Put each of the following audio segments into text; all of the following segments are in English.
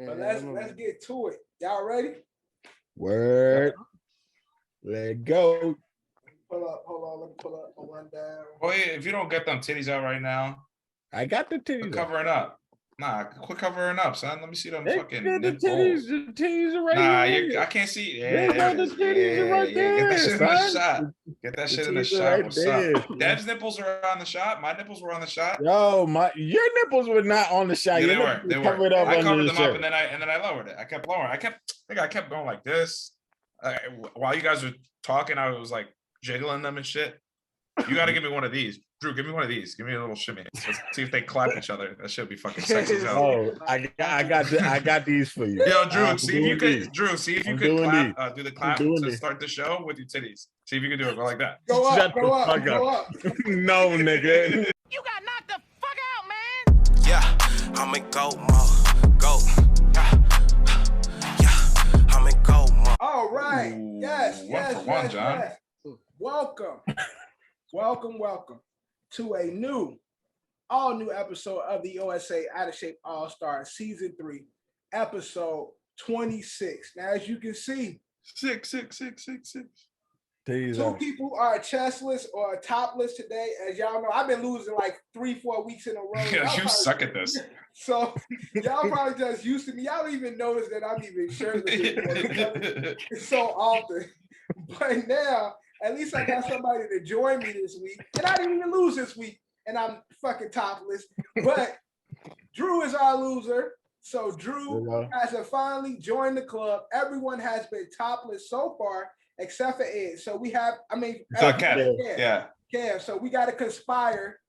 But let's get to it. Y'all ready? Word. Let go. Pull up. Hold on. Let me pull up. I'll run down. Well, if you don't get them titties out right now, I got the titties. quit covering up. Nah, quit covering up, son. Let me see them fucking the nipples. titties are right Nah, I can't see. Yeah, the titties are right there. Get that shit in the son. shot. Get that shit in the shot. Right What's there, up? Dev's nipples are on the shot. My nipples were on the shot. Yo, your nipples were not on the shot. Yeah, Your they were. nipples They were. covered up I under covered the them shirt. up and then I lowered it. I kept lowering. I kept going like this. While you guys were talking, I was like jiggling them and shit. You got to give me one of these. Drew, give me one of these. Give me a little shimmy. Let's see if they clap each other. That should be fucking sexy as hell. Oh, I got these for you. Yo, Drew, see if you could clap, do the clap to start the show with your titties. See if you can do it. Go like that. Go up. Shut Go the up. fuck Go up. up. No, nigga. You got knocked the fuck out, man. Yeah, I'm in go mode. Go. Yeah, I'm in go mode. All right. Ooh, Yes. one for one, John. Yes. Welcome to a all new episode of the USA Out of Shape Allstars Season 3, Episode 26. Now, as you can see, 6. two people are chestless or topless today. As y'all know, I've been losing like 3-4 weeks in a row. Yeah, you suck at this. So y'all probably just used to me. Y'all don't even notice that I'm even shirtless anymore. It's so often. But now, at least I got somebody to join me this week. And I didn't even lose this week. And I'm fucking topless. But Drew is our loser. So Drew has finally joined the club. Everyone has been topless so far, except for Ed. So we have, Kev. So we got to conspire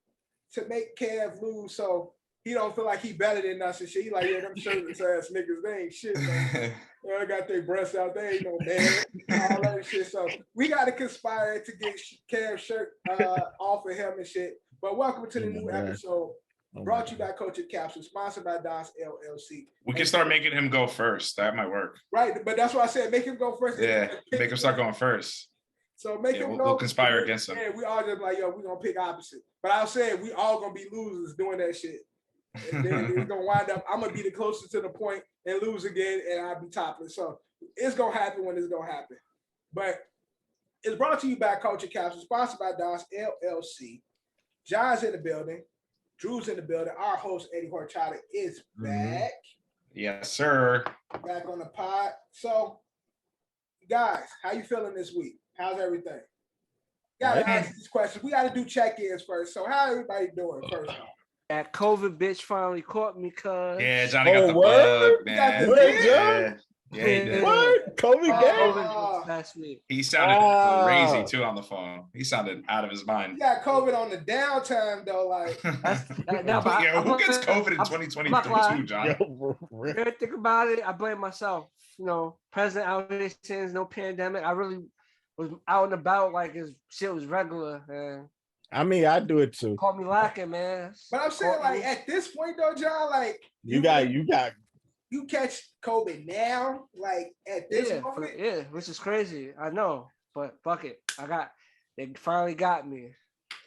to make Kev lose so he don't feel like he better than us and shit. He like, yeah, them shirtless ass niggas, they ain't shit, man. I got their breasts out, they ain't no man. All that shit. So we got to conspire to get Kev's shirt off of him and shit. But welcome to the new episode. Brought to you by Coach at Capsule, sponsored by DOS LLC. We can start making him go first. That might work. Right, but that's why I said make him go first. Yeah, make him start going first. So make him go. We'll conspire against him. Yeah, we all just like, yo, we're going to pick opposite. But I was saying we all going to be losers doing that shit. And then it's going to wind up, I'm going to be the closest to the point and lose again, and I'll be topless. So it's going to happen when it's going to happen. But it's brought to you by Coach at Capsule, sponsored by DOS LLC. John's in the building. Drew's in the building. Our host, Eddie Horchata, is back. Yes, sir. Back on the pod. So, guys, how you feeling this week? How's everything? Gotta ask these questions. We gotta do check-ins first. So, how everybody doing first? That COVID bitch finally caught me, cuz. Yeah, Johnny got the bug, man. Yeah, he did. What? COVID last week. He sounded crazy too on the phone. He sounded out of his mind. You got COVID on the downtime though, like. Who gets COVID in 2022, John? Really think about it. I blame myself. You know, president out here saying no pandemic. I really was out and about like his shit was regular, man. I mean, I do it too. Caught me lacking, man. But I'm saying, like, at this point though, John, like you catch COVID now, like at this moment. Yeah, which is crazy. I know, but fuck it. They finally got me.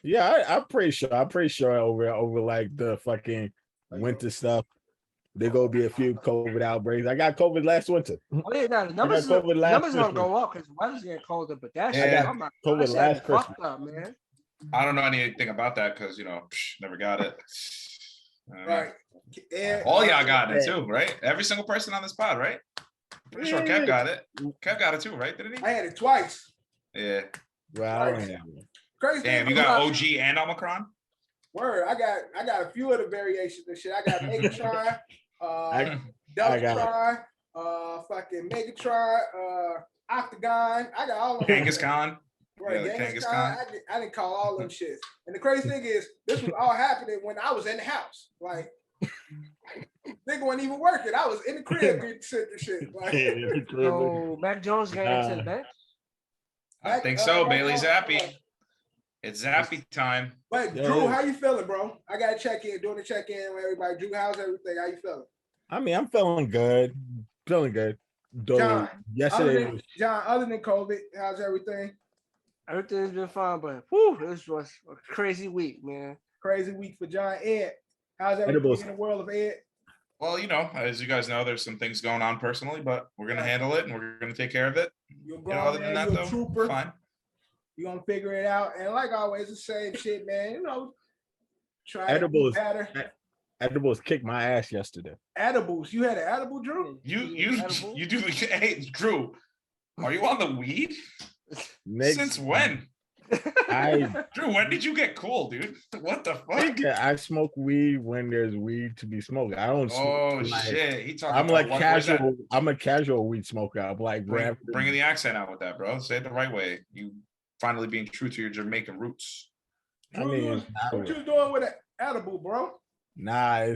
Yeah, I'm pretty sure over like the fucking winter stuff, there gonna be a few COVID outbreaks. I got COVID last winter. Oh yeah, now the numbers don't go up because the weather's getting colder, but that shit, I got COVID last Christmas. Up, man. I don't know anything about that because never got it. Right. All y'all got it too, right? Every single person on this pod, right? Pretty sure Kev got it. Kev got it too, right? Didn't he? I had it twice. Yeah. Well, I don't have it. Crazy. Damn, you got OG and Omicron? Word. I got a few of the variations of shit. I got Megatron, Deltatron, fucking Megatron, Octagon. I got all of them. Kangaskhan. Right, I didn't call all them shits. And the crazy thing is, this was all happening when I was in the house. Like, nigga wasn't even working. I was in the crib getting sick and shit. Like, so Mac Jones got into the bench? I think so. Bailey Zappi. It's Zappy time. But Drew, how you feeling, bro? I got to check in, doing the check-in with everybody. Drew, how's everything? How you feeling? I mean, I'm feeling good. John, other than COVID, how's everything? Everything's been fine, but whew, this was a crazy week, man. Crazy week for John. Ed, how's everything in the world of Ed? Well, as you guys know, there's some things going on personally, but we're gonna handle it and we're gonna take care of it. You're grown, Other than man. that, You're though, a trooper. fine. You're gonna figure it out. And like always, the same shit, man. Try Edibles. to do better. Edibles kicked my ass yesterday. Edibles. You had an edible, Drew? You do. Hey, Drew, are you on the weed? Since when? Drew, when did you get cool, dude? What the fuck? I smoke weed when there's weed to be smoked. I don't. Oh shit! I'm like casual. I'm a casual weed smoker. I'm like bringing the accent out with that, bro. Say it the right way. You finally being true to your Jamaican roots. I mean, what you doing with an edible, bro? Nah,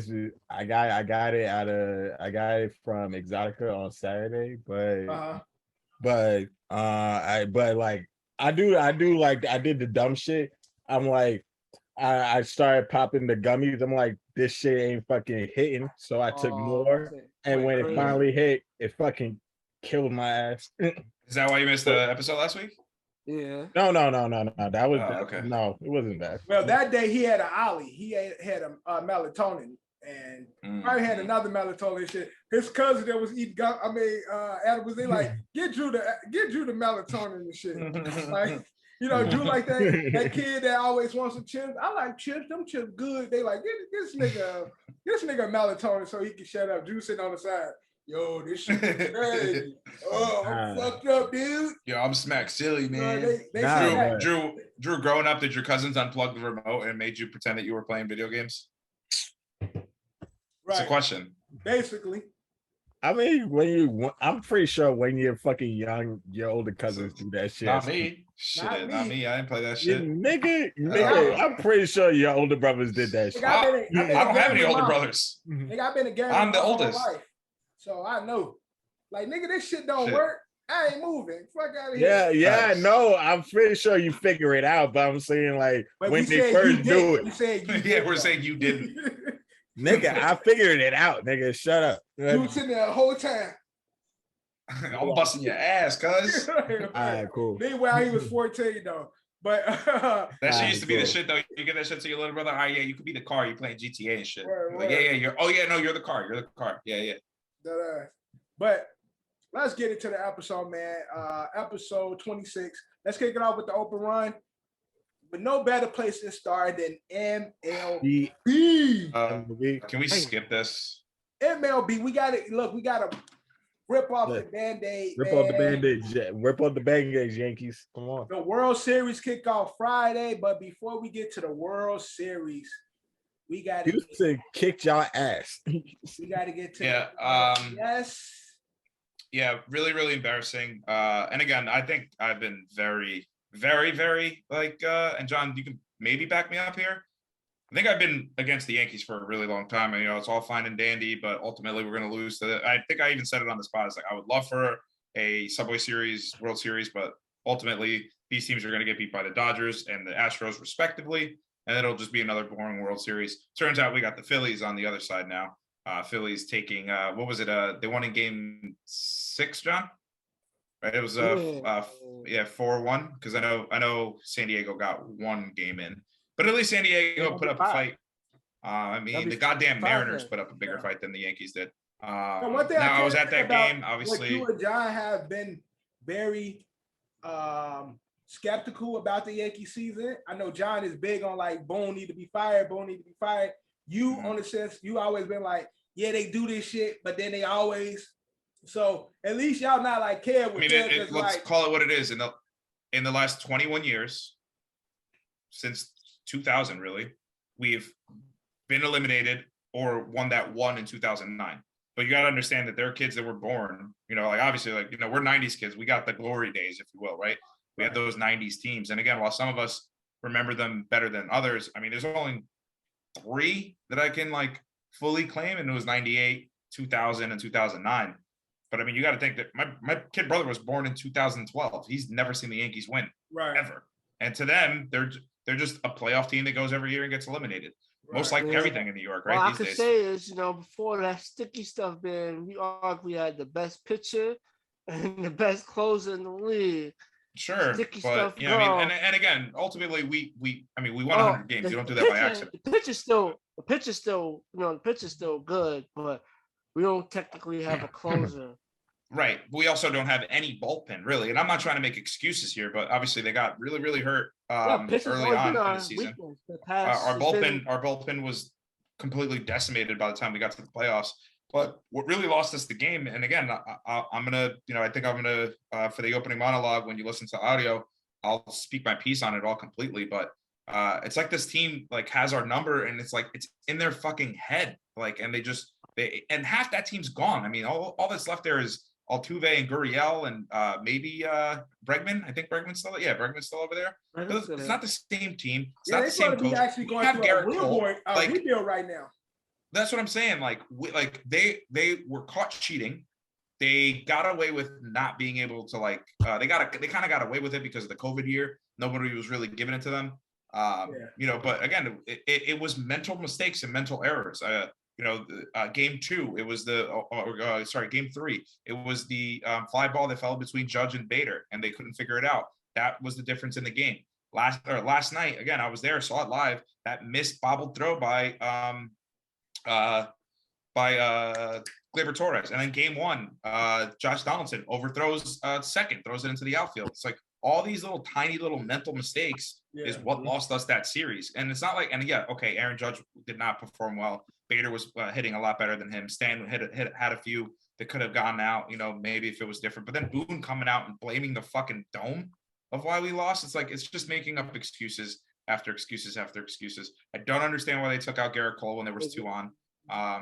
I got it from Exotica on Saturday, but I did the dumb shit. I'm like, I started popping the gummies. I'm like, this shit ain't fucking hitting. So I took more. And when it finally hit, it fucking killed my ass. Is that why you missed the episode last week? Yeah. No. That was okay. No, it wasn't that. Well, that day he had an Ollie. He had a melatonin and probably had another melatonin shit. His cousin that was eating edibles, they like, get Drew the melatonin and shit. Like, Drew like that kid that always wants some chips. I like chips, them chips good. They like, get this nigga melatonin so he can shut up. Drew sitting on the side. Yo, this shit is crazy. Oh, I'm fucked up, dude. Yo, I'm smack silly, man. Drew, growing up, did your cousins unplug the remote and made you pretend that you were playing video games? Right. It's a question. Basically. I mean, I'm pretty sure when you're fucking young, your older cousins do that shit. Not me. Shit, not me. I didn't play that shit. Nigga, I'm pretty sure your older brothers did that shit. I don't have any older brothers. Nigga, I've been a gamer. I'm the oldest. So I know. Like, nigga, this shit don't work. I ain't moving. Fuck out of here. Yeah, no, I'm pretty sure you figure it out, but I'm saying, like, when they first do it. You said we're saying you didn't. Nigga, I figured it out, nigga. Shut up. You was sitting there the whole time. I'm busting your ass, cuz. All right, cool. Meanwhile, he was 14, though. But that shit used to be the shit, though. You get that shit to your little brother. Oh, yeah, you could be the car. You playing GTA and shit. Like, yeah, you're the car. You're the car. Yeah. But let's get into the episode, man. Episode 26. Let's kick it off with the open run. But no better place to start than MLB. Can we skip this? MLB, we got to rip off the Band-Aid. Rip off the Band-Aids, Yankees. Come on. The World Series kick off Friday, but before we get to the World Series, we got to Houston kicked y'all ass. We got to get to yes. Yeah, really, really embarrassing. And again, I think I've been very, very, very and John, you can maybe back me up here. I think I've been against the Yankees for a really long time, and it's all fine and dandy, but ultimately we're going to lose. I think I even said it on the spot. It's like I would love for a Subway Series, World Series, but ultimately these teams are going to get beat by the Dodgers and the Astros, respectively, and it'll just be another boring World Series. Turns out we got the Phillies on the other side now. Phillies taking what was it? They won in Game 6, John. Right? It was 4-1 because I know San Diego got one game in. But at least San Diego put up a fight. The goddamn Mariners put up a bigger fight than the Yankees did. I was at that game, obviously. You and John have been very skeptical about the Yankee season. I know John is big on like Boone need to be fired. You, on the sense, you always been like, yeah, they do this shit, but then they always. So at least y'all not like care. Let's call it what it is. In the last 21 years, since 2000, really, we've been eliminated or won that one in 2009. But you got to understand that there are kids that were born, obviously, we're 90s kids. We got the glory days, if you will, right? We had those 90s teams. And again, while some of us remember them better than others, there's only 3 that I can fully claim, and it was 98, 2000, and 2009. But you got to think that my kid brother was born in 2012. He's never seen the Yankees win, ever. And to them, they're just a playoff team that goes every year and gets eliminated. Most like everything in New York, right? All I these could days. say is, before that sticky stuff, man, we had the best pitcher and the best closer in the league. Sure, sticky but stuff, and again, ultimately, we won 100 games. You don't do that by accident. The pitcher's still good, but we don't technically have a closer. Right. We also don't have any bullpen really, and I'm not trying to make excuses here, but obviously they got really hurt early on in the season. Our bullpen was completely decimated by the time we got to the playoffs. But what really lost us the game, and again, I'm gonna, I think I'm gonna for the opening monologue when you listen to audio, I'll speak my piece on it all completely. But it's like this team like has our number, and it's like it's in their fucking head, like, and and half that team's gone. I mean, all that's left there is Altuve and Gurriel and maybe Bregman. I think Bregman's still over there. But it's not the same team. It's not the same coach. Actually going through a rebuild right now. That's what I'm saying. Like they were caught cheating. They got away with not being able to they kind of got away with it because of the COVID year. Nobody was really giving it to them. But again, it was mental mistakes and mental errors. Game 2, it was game 3. It was the fly ball that fell between Judge and Bader, and they couldn't figure it out. That was the difference in the game. Last night, again, I was there, saw it live. That missed bobbled throw by Gleyber Torres, and then game 1, Josh Donaldson overthrows second, throws it into the outfield. It's like all these little tiny little mental mistakes is what lost us that series. And it's not like, Aaron Judge did not perform well. Bader was hitting a lot better than him. Stan had a few that could have gone out, maybe if it was different. But then Boone coming out and blaming the fucking dome of why we lost. It's like, it's just making up excuses after excuses after excuses. I don't understand why they took out Garrett Cole when there was 2 on.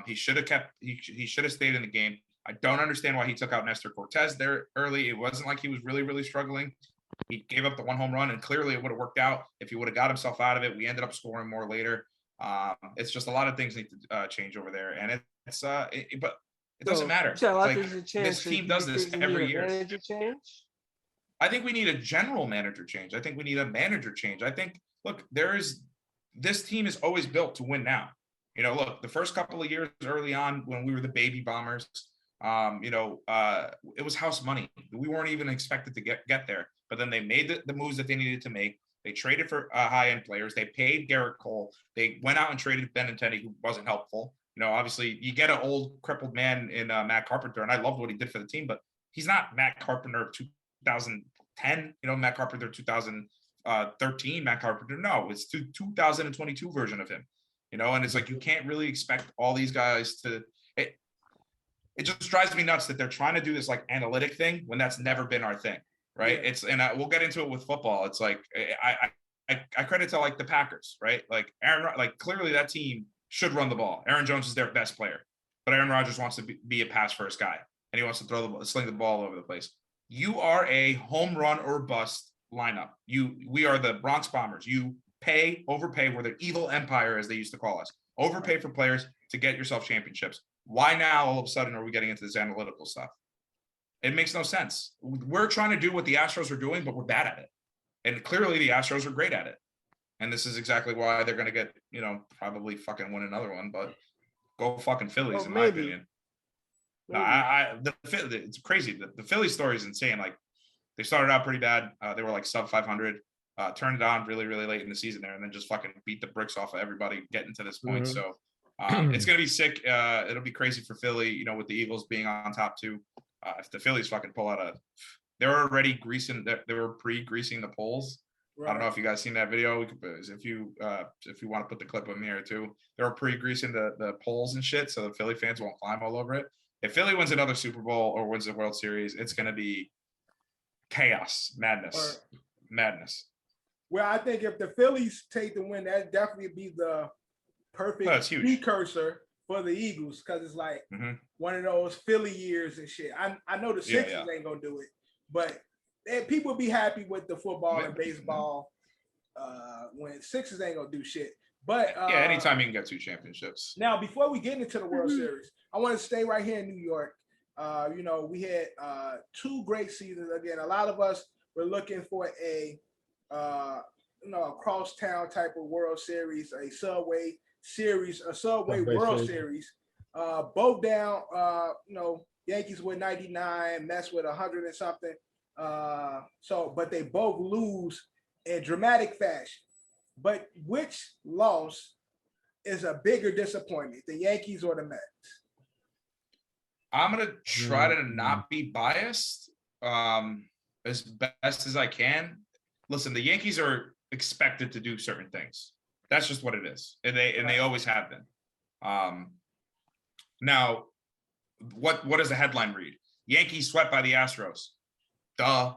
He should have stayed in the game. I don't understand why he took out Nestor Cortez there early. It wasn't like he was really, really struggling. He gave up the 1 home run, and clearly it would have worked out if he would have got himself out of it. We ended up scoring more later. It's just a lot of things need to change over there, and but it doesn't matter. This team does this every year. I think we need a general manager change. I think we need a manager change. I think, look, this team is always built to win now. Look, the first couple of years early on when we were the baby bombers, it was house money. We weren't even expected to get there, but then they made the moves that they needed to make. They traded for high-end players. They paid Garrett Cole. They went out and traded Benintendi, who wasn't helpful. Obviously, you get an old crippled man in Matt Carpenter, and I loved what he did for the team, but he's not Matt Carpenter of 2010. Matt Carpenter 2013. Matt Carpenter. No, it's 2022 version of him. And it's like you can't really expect all these guys to. It just drives me nuts that they're trying to do this like analytic thing when that's never been our thing. Right. Yeah. We'll get into it with football. It's like, I credit to like the Packers, right? Like clearly that team should run the ball. Aaron Jones is their best player, but Aaron Rodgers wants to be a pass first guy, and he wants to sling the ball all over the place. You are a home run or bust lineup. We are the Bronx Bombers. You overpay. We're the evil empire, as they used to call us. Overpay for players to get yourself championships. Why now all of a sudden are we getting into this analytical stuff? It makes no sense. We're trying to do what the Astros are doing, but we're bad at it. And clearly the Astros are great at it. And this is exactly why they're going to get, probably fucking win another one, but go fucking Phillies, in my opinion. No, it's crazy. The Philly story is insane. Like, they started out pretty bad. They were like sub 500, turned it on really, really late in the season there, and then just fucking beat the bricks off of everybody getting to this point. Mm-hmm. So it's going to be sick. It'll be crazy for Philly, with the Eagles being on top too. If the Phillies fucking pull out they were already they were pre-greasing the polls. Right. I don't know if you guys seen that video. If you want to put the clip in here too, they were pre-greasing the polls and shit, so the Philly fans won't climb all over it. If Philly wins another Super Bowl or wins the World Series, it's going to be chaos, madness. Well, I think if the Phillies take the win, that'd definitely be the perfect precursor for the Eagles, because it's like one of those Philly years and shit. I know the Sixers ain't gonna do it, but people be happy with the football and baseball when Sixers ain't gonna do shit. But anytime you can get 2 championships. Now, before we get into the World Series, I want to stay right here in New York. We had 2 great seasons. Again, a lot of us were looking for a crosstown type of World Series, a Subway Series, a Subway World Series. Both down, Yankees with 99, Mets with 100 and something. But they both lose in dramatic fashion. But which loss is a bigger disappointment, the Yankees or the Mets? I'm gonna try to not be biased as best as I can. Listen, the Yankees are expected to do certain things. That's just what it is, and they always have been. Now, what does the headline read? Yankees swept by the Astros. Duh.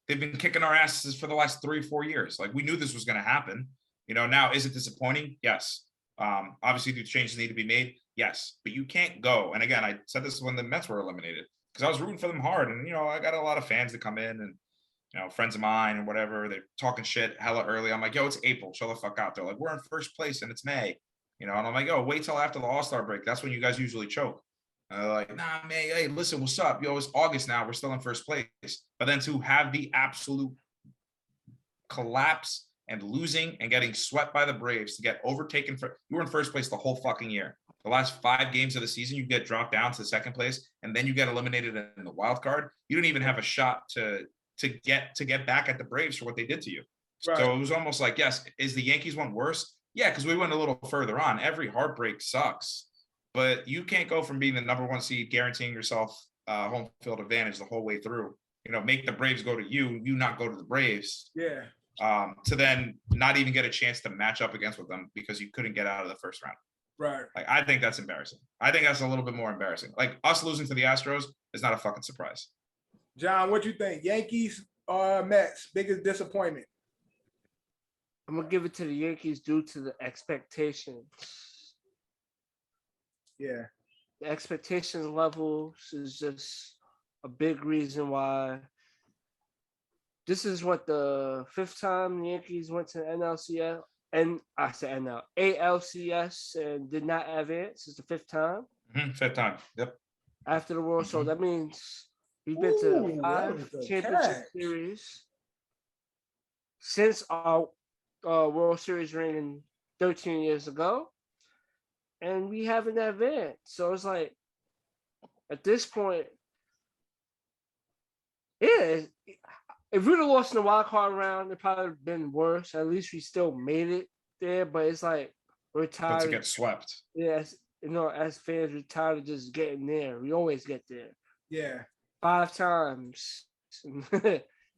They've been kicking our asses for the last 3 or 4 years. Like, we knew this was going to happen. You know, now, is it disappointing? Yes. Obviously, do changes need to be made? Yes. But you can't go. And again, I said this when the Mets were eliminated because I was rooting for them hard. And, you know, I got a lot of fans that come in and, you know, friends of mine and whatever. They're talking shit hella early. I'm like, yo, it's April. Chill the fuck out. They're like, we're in first place and it's May. You know, and I'm like, yo, wait till after the All-Star break. That's when you guys usually choke. And they're like, nah, man, hey, listen, what's up? Yo, it's August now. We're still in first place. But then to have the absolute collapse and losing and getting swept by the Braves to get overtaken you were in first place the whole fucking year. The last 5 games of the season, you get dropped down to second place, and then you get eliminated in the wild card. You don't even have a shot to get back at the Braves for what they did to you. Right. So it was almost like, yes, is the Yankees one worse? Yeah, because we went a little further on. Every heartbreak sucks. But you can't go from being the number 1 seed, guaranteeing yourself home field advantage the whole way through. You know, make the Braves go to you not go to the Braves. Yeah. To then not even get a chance to match up against with them because you couldn't get out of the first round. Right. Like, I think that's embarrassing. I think that's a little bit more embarrassing. Like, us losing to the Astros is not a fucking surprise. John, what you think? Yankees or Mets? Biggest disappointment? I'm gonna give it to the Yankees due to the expectations. Yeah. The expectations levels is just a big reason why. This is what the 5th time the Yankees went to NLCS, and I said NL ALCS and did not advance. It's the 5th time. 5th time. Yep. After the World, so that means we've been to 5 championship series since our World Series ring 13 years ago. And we haven't advanced. So it's like, at this point, yeah, if we'd have lost in the wild card round, it probably would have been worse. At least we still made it there. But it's like, we're tired. But to get swept. Yes, you know, as fans, we're tired of just getting there. We always get there. Yeah. 5 times.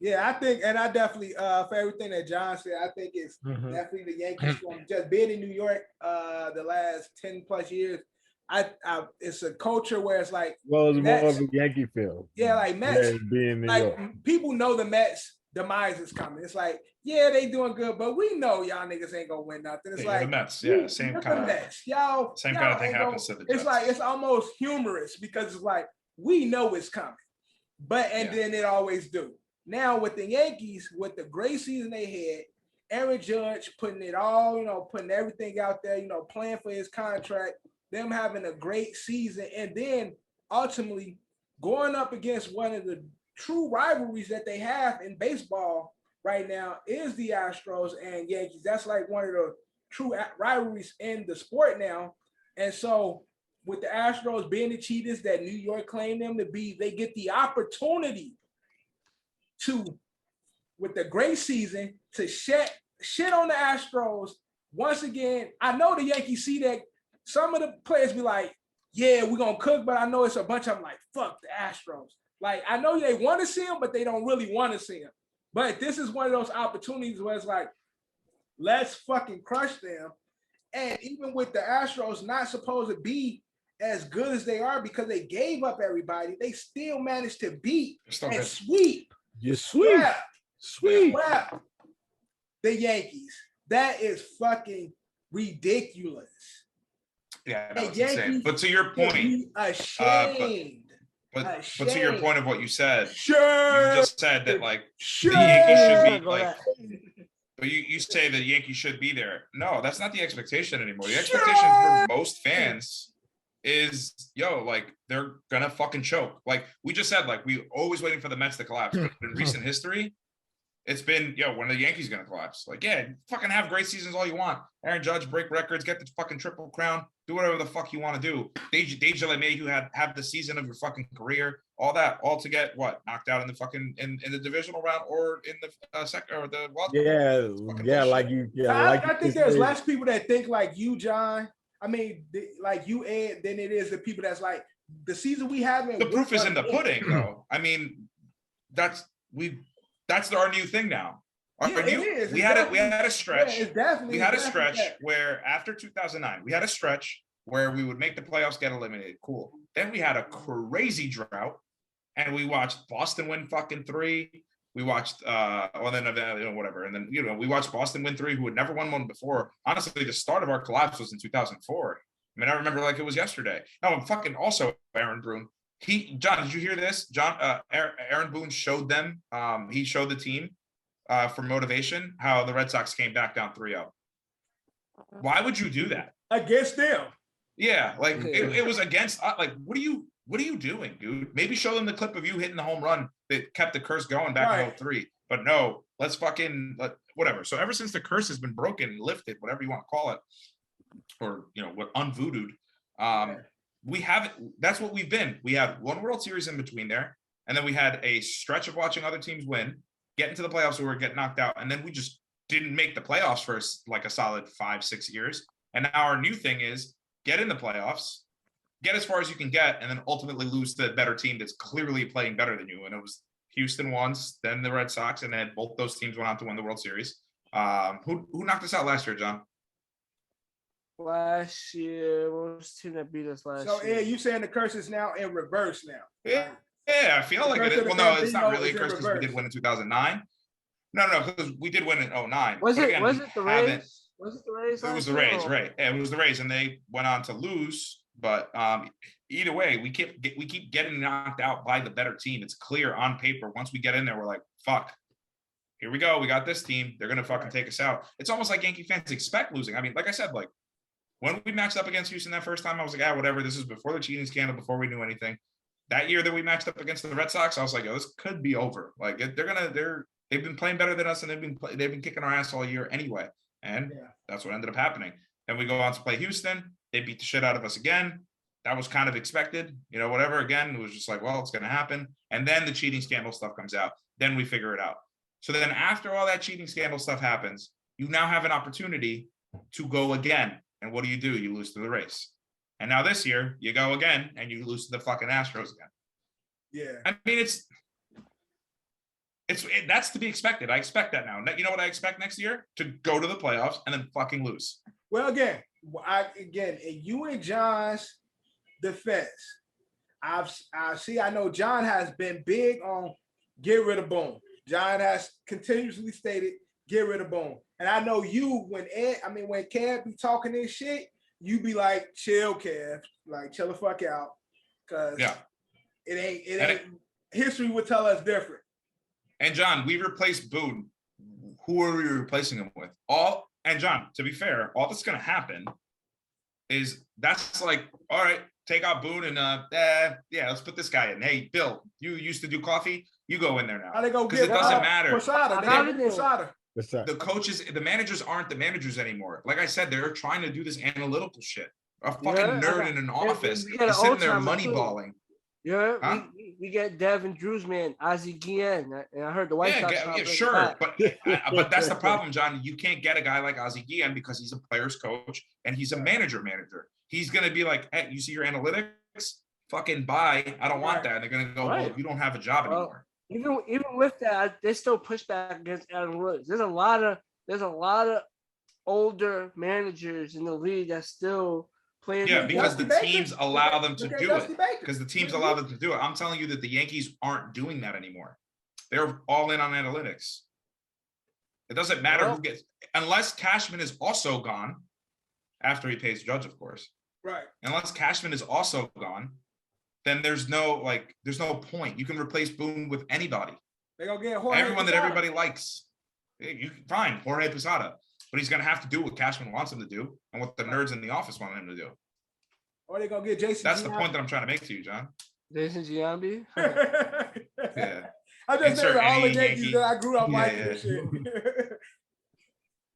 Yeah, I think, and I definitely, for everything that John said, I think it's definitely the Yankees from just being in New York the last 10 plus years. It's a culture where it's like, well, it's Mets, more of a Yankee feel. Yeah, like Mets, being New like York. People know the Mets demise is coming. It's like, yeah, they doing good, but we know y'all niggas ain't gonna win nothing. It's like the Mets, yeah, same kind of Mets. Y'all, same kind of thing happens to the Jets. It's like it's almost humorous because it's like we know it's coming, but then it always do. Now with the Yankees, with the great season they had, Aaron Judge putting it all, you know, putting everything out there, you know, playing for his contract, them having a great season, and then ultimately going up against one of the true rivalries that they have in baseball right now is the Astros and Yankees. That's like one of the true rivalries in the sport now. And so with the Astros being the cheaters that New York claimed them to be, they get the opportunity to, with the great season, to shit on the Astros once again. I know the Yankees see that some of the players be like, yeah, we're going to cook, but I know it's a bunch of them like, fuck the Astros. Like, I know they want to see them, but they don't really want to see them. But this is one of those opportunities where it's like, let's fucking crush them. And even with the Astros not supposed to be as good as they are because they gave up everybody, they still managed to beat and sweep. Just sweep. Sweep. The Yankees. That is fucking ridiculous. Yeah, no, it's insane. But to your point, ashamed. But to your point of what you said, sure, you just said that like the Yankees should be like, but you say the Yankees should be there. No, that's not the expectation anymore. The expectation for most fans is, yo, like they're gonna fucking choke. Like we just said, like we always waiting for the Mets to collapse. But in recent history, it's been, yo, when are the Yankees gonna collapse? Like, yeah, fucking have great seasons all you want. Aaron Judge, break records, get the fucking triple crown, do whatever the fuck you want to do. Deja LeMay, have the season of your fucking career, all that, all to get what knocked out in the fucking in the divisional round or in the second or the wild card. Yeah, like you. Yeah, I think there's less people that think like you, John. I mean, like you, Ed, than it is the people that's like, the season we haven't. The proof is in the pudding, though. I mean, that's our new thing now. We had a stretch. We had a stretch where after 2009, we had a stretch where we would make the playoffs, get eliminated. Cool. Then we had a crazy drought, and we watched Boston win fucking 3. We watched whatever, and then we watched Boston win 3, who had never won one before. Honestly, the start of our collapse was in 2004. I mean, I remember like it was yesterday. No, I'm fucking also Aaron Boone. John, did you hear this? Aaron Boone showed them. He showed the team for motivation how the Red Sox came back down 3-0. Why would you do that against them? Yeah, like it was against. Like, what are you doing, dude? Maybe show them the clip of you hitting the home run that kept the curse going back in 2003. But no, let's whatever. So ever since the curse has been broken, lifted, whatever you want to call it, or what unvoodooed, we haven't. That's what we've been. We had one World Series in between there, and then we had a stretch of watching other teams win, get into the playoffs where we get knocked out, and then we just didn't make the playoffs for like a solid 5-6 years. And now our new thing is get in the playoffs, get as far as you can get, and then ultimately lose to a better team that's clearly playing better than you. And it was Houston once, then the Red Sox, and then both those teams went on to win the World Series. Who knocked us out last year, John? Last year, what was the team that beat us last year? So, you saying the curse is now in reverse now? Yeah, I feel like it is. Well, no, it's not really a curse because we did win in 2009. No, because we did win in 2009. Was it the Rays? Was it the Rays? It was the Rays, right? Yeah, it was the Rays, and they went on to lose. But either way, we keep getting knocked out by the better team. It's clear on paper. Once we get in there, we're like, fuck. Here we go. We got this team. They're gonna fucking take us out. It's almost like Yankee fans expect losing. I mean, like I said, like when we matched up against Houston that first time, I was like, whatever. This is before the cheating scandal, before we knew anything. That year that we matched up against the Red Sox, I was like, this could be over. Like they've been playing better than us, and they've been kicking our ass all year anyway. And that's what ended up happening. Then we go on to play Houston. They beat the shit out of us again. That was kind of expected, whatever. Again, it was just like, well, it's going to happen. And then the cheating scandal stuff comes out. Then we figure it out. So then after all that cheating scandal stuff happens, you now have an opportunity to go again. And what do? You lose to the Rays. And now this year, you go again and you lose to the fucking Astros again. Yeah. I mean, that's to be expected. I expect that now. You know what I expect next year? To go to the playoffs and then fucking lose. Well, again, in you and John's defense, I know John has been big on get rid of Boone. John has continuously stated get rid of Boone. And I know you, when Kev be talking this shit, you be like, chill, Kev. Like, chill the fuck out. Because it ain't history would tell us different. And John, we replaced Boone. Who are we replacing him with? And John, to be fair, all that's going to happen is that's like, all right, take out Boone and let's put this guy in. Hey, Bill, you used to do coffee. You go in there now. Because it doesn't matter. The coaches, the managers aren't the managers anymore. Like I said, they're trying to do this analytical shit. A fucking nerd in an office is sitting there moneyballing. Yeah, huh? we get Devin Drew's man, Ozzie Guillen, and I heard the White Sox. Yeah, sure, but that's the problem, John. You can't get a guy like Ozzie Guillen because he's a player's coach and he's a manager. He's gonna be like, hey, you see your analytics? Fucking bye. I don't want that. And they're gonna go, well, you don't have a job anymore. Even with that, they still push back against analytics. There's a lot of older managers in the league that still. Because the teams allow them to do it. Because the teams allow them to do it. I'm telling you that the Yankees aren't doing that anymore. They're all in on analytics. It doesn't matter who gets, unless Cashman is also gone after he pays Judge, of course. Right. Unless Cashman is also gone, then there's no point. You can replace Boone with anybody. They're gonna get everyone that everybody likes. Fine, Jorge Posada. But he's going to have to do what Cashman wants him to do and what the nerds in the office want him to do. Or they're going to get Jason That's Giambi. The point that I'm trying to make to you, John. Jason Giambi? Yeah. I just named all the Yankees that I grew up liking and shit.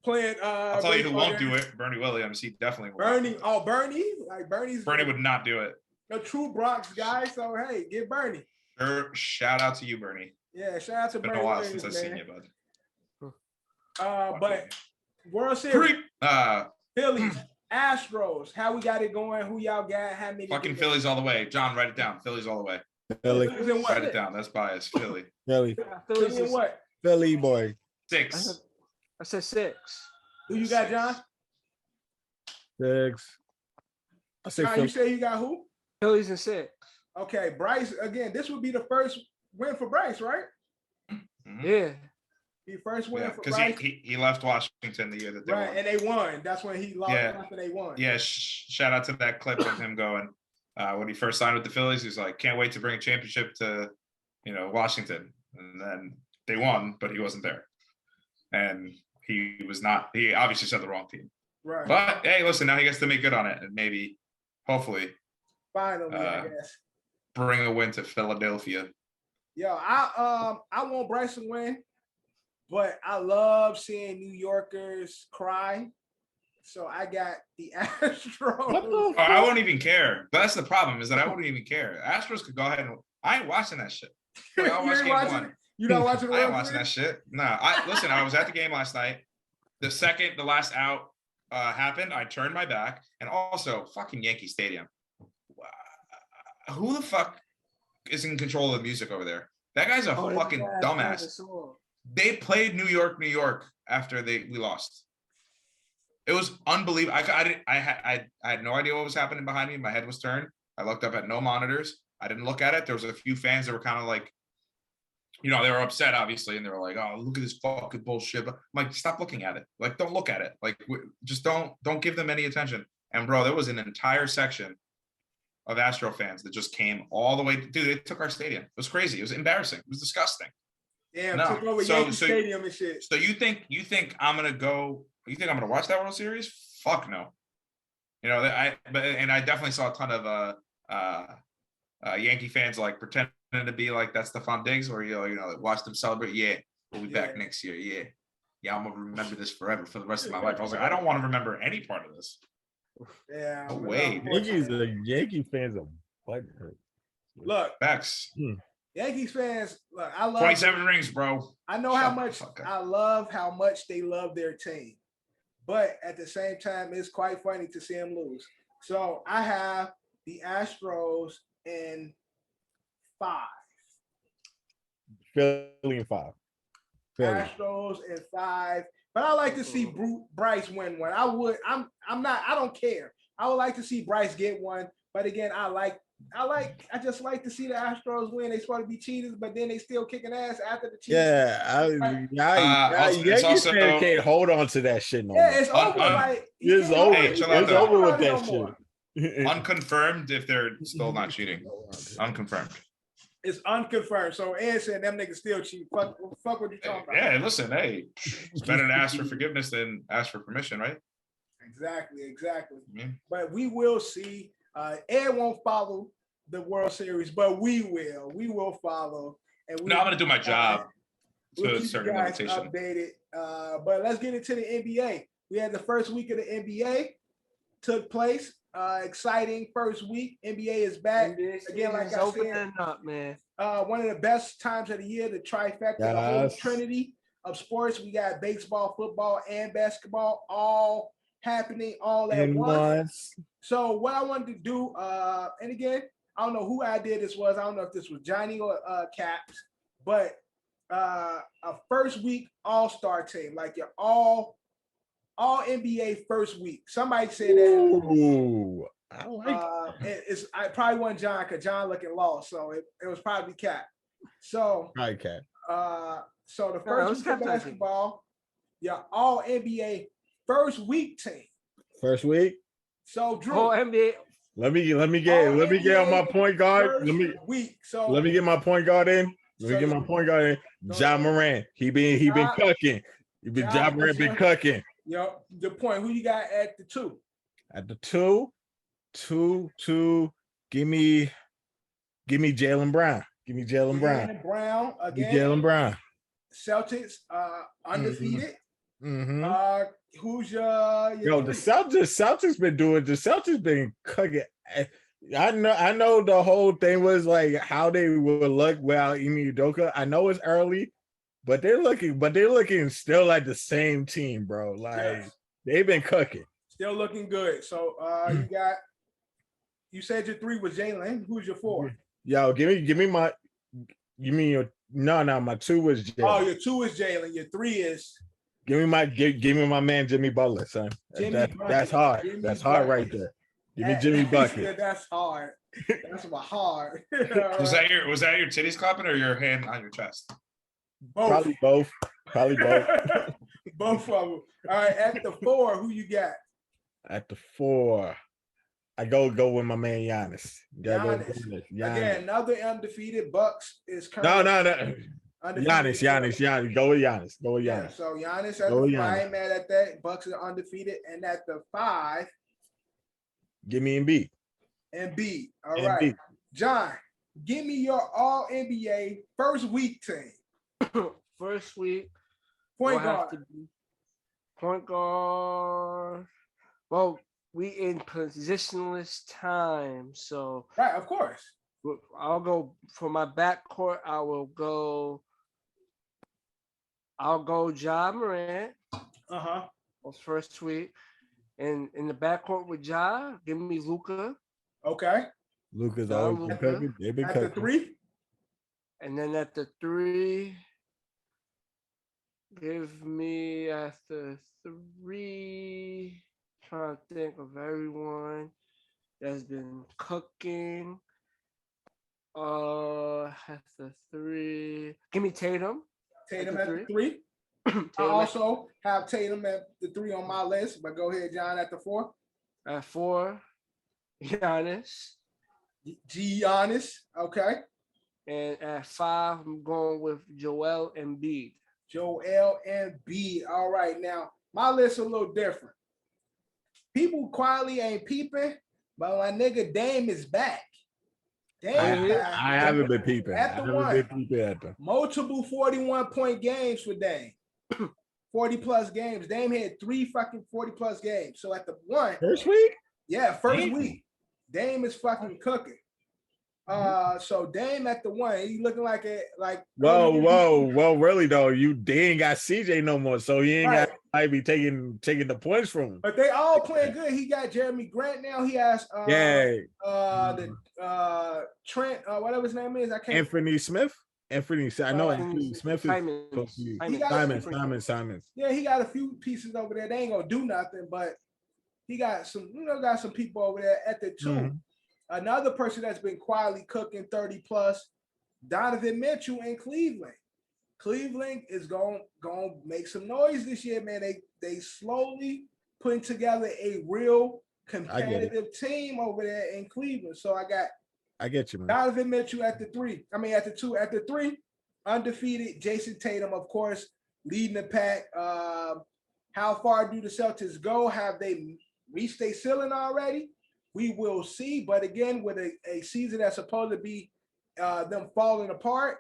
Playing. I'll tell you who won't do it. Bernie Williams. He definitely won't. Bernie? Bernie would not do it. A true Bronx guy. So, hey, get Bernie. Sure. Shout out to you, Bernie. Yeah, shout out to Bernie. It's been a while since I've seen you, bud. But World Series. Phillies Astros, how we got it going? Who y'all got? How many? Fucking Phillies all the way. John, write it down. Phillies all the way. Philly. Write it down. That's bias. Philly. Philly. Philly and what? Philly boy. 6. I said 6. Who you got, John? 6. I say John, you say you got who? Phillies and 6. Okay, Bryce. Again, this would be the first win for Bryce, right? Yeah. The first win for because Bryce. he left Washington the year that they Right, won. and they won. That's when he lost after they won. Yeah, shout out to that clip of him going when he first signed with the Phillies. He's like, can't wait to bring a championship to, Washington. And then they won, but he wasn't there. And he was not. He obviously said the wrong team. Right. But hey, listen, now he gets to make good on it, and maybe, hopefully, finally, I guess, bring a win to Philadelphia. Yo, I want Bryce to win, but I love seeing New Yorkers cry. So I got the Astros. I won't even care. But that's the problem, is that I won't even care. Astros could go ahead and I ain't watching that shit. Like, I'll watch game 1. You not watching? I ain't watching that shit. Nah. I was at the game last night. The second the last out happened, I turned my back. And also, fucking Yankee Stadium. Who the fuck is in control of the music over there? That guy's a fucking dumbass. They played New York after we lost. It was unbelievable. I had no idea what was happening behind me. My head was turned. I looked up at no monitors. I didn't look at it. There was a few fans that were kind of like, they were upset, obviously, and they were like, "Oh, look at this fucking bullshit." But I'm like, stop looking at it. Like, don't look at it. Like, just don't give them any attention. And bro, there was an entire section of Astro fans that just came all the way. Dude, it took our stadium. It was crazy. It was embarrassing. It was disgusting. Damn, took over Yankee Stadium and shit. So you think I'm gonna go? You think I'm gonna watch that World Series? Fuck no. I definitely saw a ton of Yankee fans like pretending to be like that's Stephon Diggs, or like watch them celebrate. Yeah, we'll be back next year. Yeah, I'm gonna remember this forever for the rest of my life. I was like, I don't want to remember any part of this. Yeah. No way. Yankee fans are butthurt. Look, facts. Yankees fans, look, I love 27 rings, bro. I know how much I love how much they love their team, but at the same time, it's quite funny to see them lose. So I have the Astros in 5. Philly in 5. Philly. Astros in 5. But I like to see Bryce win one. I don't care. I would like to see Bryce get one. But again, I just like to see the Astros win. They supposed to be cheaters, but then they still kicking ass after the cheaters. Yeah, Yankees fans can't hold on to that shit no more. Yeah, it's over. It's over. It's over with that shit. Unconfirmed if they're still not cheating. Unconfirmed. It's unconfirmed. So Ed said them niggas still cheat. Fuck what you talking about. Yeah, listen, hey, it's better to ask for forgiveness than ask for permission, right? Exactly. Yeah. But we will see. Ed won't follow the World Series, but we will. We will follow. And I'm gonna do my job to a certain limitation. Updated. But let's get into the NBA. We had the first week of the NBA took place. Exciting first week. NBA is back again. Like I said, up, man. One of the best times of the year, the trifecta, the whole trinity of sports. We got baseball, football, and basketball all happening all at once. So what I wanted to do, and again, I don't know who idea this was. I don't know if this was Johnny or Caps, but a first week all-star team, like your all NBA first week. Somebody said that. Ooh, I like I probably wasn't John, because John looking lost, so it was probably Cap. So Cap. So the first week of basketball, your all NBA first week team. First week. So Drew. Oh, NBA. Let me get on my point guard. Let me get my point guard in. Ja Morant. He been cooking. Ja Morant been cooking. Yep. The point. Who you got at the 2? At the 2, give me Jaylen Brown. Give me Jaylen Brown again. Jaylen Brown. Celtics undefeated. Mm-hmm. Who's your the Celtics been cooking. I know the whole thing was like how they would look without Ime Udoka. I know it's early, but they're looking still like the same team, bro. Like they've been cooking. Still looking good. So you said your 3 was Jalen. Who's your 4? Yo, give me your my 2 was Jalen. Oh, your 2 is Jalen. Your 3 is give me my man Jimmy Butler, son. That's hard. Jimmy that's hard right there. Give me Jimmy Bucket. That's hard. That's hard. Was that your titties clapping or your hand on your chest? Both. Probably both. Both of them. All right, at the 4, who you got? At the 4, I go with my man Giannis. Giannis. Again, another undefeated. Bucks is currently no. Giannis. Go with Giannis. Yeah, so Giannis at the 5, I ain't mad at that. Bucks are undefeated. And at the 5, give me Embiid. Embiid. All right. John, give me your all NBA first week team. First week. Point guard. Point guard. Well, we in positionless time, so right, of course. I'll go for my backcourt. I'll go Ja Morant. First week, and in the backcourt with Ja, give me Luka. Okay. Luka's always been cooking. They've been at cooking. The 3, and then at the 3, give me at the 3. Trying to think of everyone that's been cooking. At the 3, give me Tatum. Tatum at the 3. I also have Tatum at the 3 on my list, but go ahead, John, at the 4. At 4, Giannis. Giannis, okay. And at 5, I'm going with Joel Embiid. Joel Embiid. All right, now my list a little different. People quietly ain't peeping, but my nigga Dame is back. I haven't been peeping. At the 1. Multiple 41-point games for Dame. 40+ games. Dame had 3 fucking 40+ games. So at the 1. First week? Yeah, first week. Dame is fucking cooking. So Dame at the 1, he looking like Well, really though, they ain't got CJ no more, so he ain't got might be taking the points from him. But they all playing good. He got Jeremy Grant now. He has Trent, whatever his name is. I can't. Anthony Smith. I know Anthony Smith is Simons. Yeah, he got a few pieces over there. They ain't gonna do nothing, but he got some, got some people over there at the 2. Mm-hmm. Another person that's been quietly cooking 30+, Donovan Mitchell in Cleveland. Cleveland is going to make some noise this year, man. They slowly putting together a real competitive team over there in Cleveland. So I get you, man. Donovan Mitchell at the 3. I mean, at the 2. At the 3, undefeated Jason Tatum, of course, leading the pack. How far do the Celtics go? Have they reached their ceiling already? We will see. But again, with a season that's supposed to be them falling apart,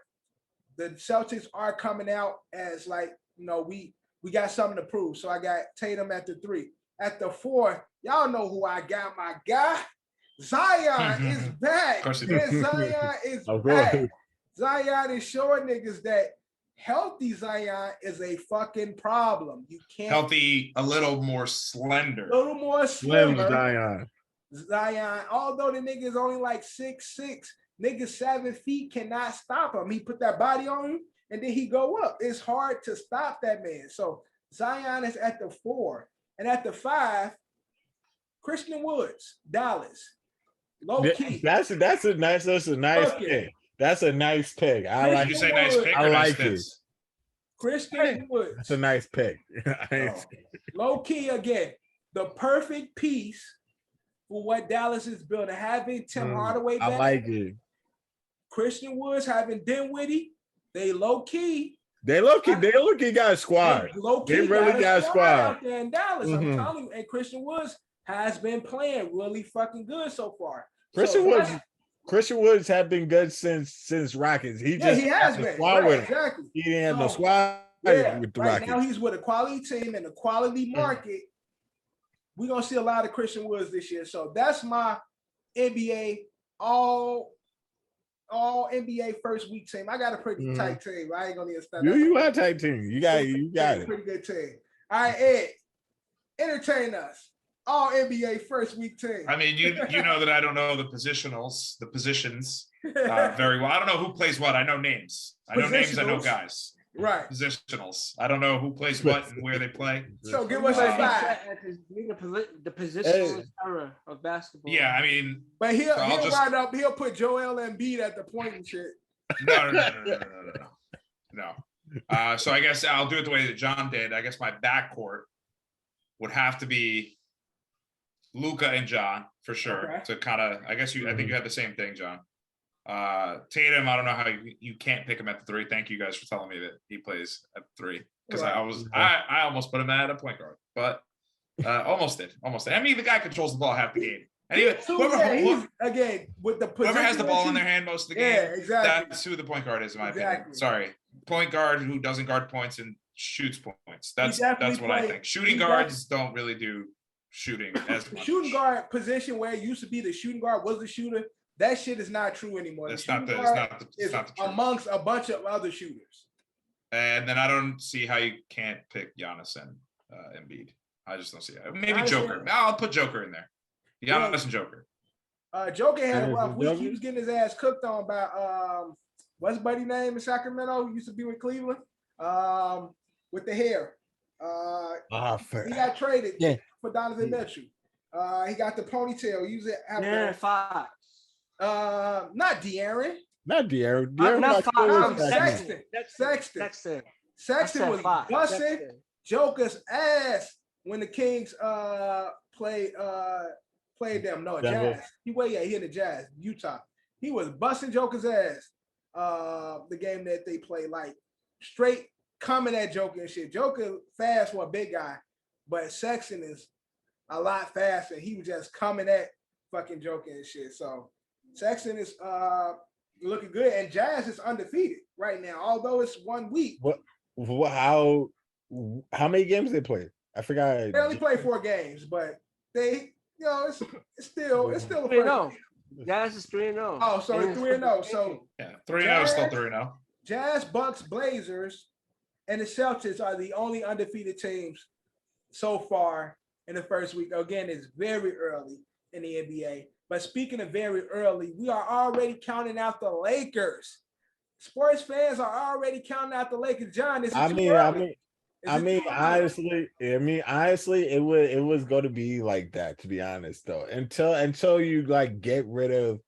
the Celtics are coming out as we got something to prove. So I got Tatum at the 3. At the 4, y'all know who I got. My guy, Zion is back. Zion is back. Zion is showing niggas that healthy Zion is a fucking problem. You can't healthy, a little more slender. A little more slimmer. Zion, although the nigga is only like 6'6", nigga 7 feet cannot stop him. He put that body on him and then he go up. It's hard to stop that man. So Zion is at the 4. And at the 5, Christian Woods, Dallas. Low key. That's a nice pick. That's a nice pick. I like. Did you say nice pick? I like it. Christian Woods. That's a nice pick. Low key again. The perfect piece for what Dallas is building. Having Tim Hardaway back. I like it. Christian Woods having Dinwiddie. They low key got a squad. They really got a squad out there in Dallas. I'm telling you, and Christian Woods has been playing really fucking good so far. Christian Woods have been good since Rockets. He has been. Exactly. He didn't have no squad with the Rockets. Now he's with a quality team and a quality market. We're gonna see a lot of Christian Woods this year. So that's my NBA all NBA first week team. I got a pretty tight team. I ain't gonna need to start. You got a tight team. You got it. Pretty good team. All right, Ed, entertain us. all NBA first week team. I mean, you know that I don't know the positions very well. I don't know who plays what. I know names. I know names. I know guys. Right. Positionals. I don't know who plays what and where they play. So give us a fact. The positional era of basketball. Yeah, I mean, but he'll put Joel Embiid at the point and shit. No. So I guess I'll do it the way that John did. I guess my backcourt would have to be Luka and John for sure. Okay. To kind of, I think you had the same thing, John. Tatum, I don't know how you can't pick him at the 3. Thank you guys for telling me that he plays at the 3 because I almost put him at a point guard, but almost did. I mean, the guy controls the ball half the game. And again with the whoever has the ball in their hand most of the game, exactly. That's who the point guard is in my opinion. Sorry, point guard who doesn't guard points and shoots points. That's what I think. Shooting guards don't really do shooting as much. Shooting guard position where it used to be the shooting guard was the shooter. That shit is not true anymore. It's not the truth. Amongst a bunch of other shooters. And then I don't see how you can't pick Giannis and Embiid. I just don't see it. Maybe Joker. I'll put Joker in there. Giannis and Joker. Joker had a rough week. He was getting his ass cooked on by what's buddy name in Sacramento? He used to be with Cleveland. With the hair. He got traded for Donovan Mitchell. He got the ponytail. He used it. Fox. Not De'Aaron. Not De'Aaron. Sexton was busting Joker's ass when the Kings played them. No, Jazz. He in the Jazz, Utah. He was busting Joker's ass. The game that they played, like straight coming at Joker and shit. Joker fast for a big guy, but Sexton is a lot faster. He was just coming at fucking Joker and shit. So Sexton is looking good, and Jazz is undefeated right now, although it's 1 week. How many games they played? I forgot. They only played 4 games, but they, it's still a first. Jazz is 3-0. Oh, so 3-0. So 3-0 is still 3-0. Jazz, Bucks, Blazers, and the Celtics are the only undefeated teams so far in the first week. Again, it's very early in the NBA. But speaking of very early, we are already counting out the Lakers. Sports fans are already counting out the Lakers. John, honestly, it was going to be like that, to be honest, though. Until you like get rid of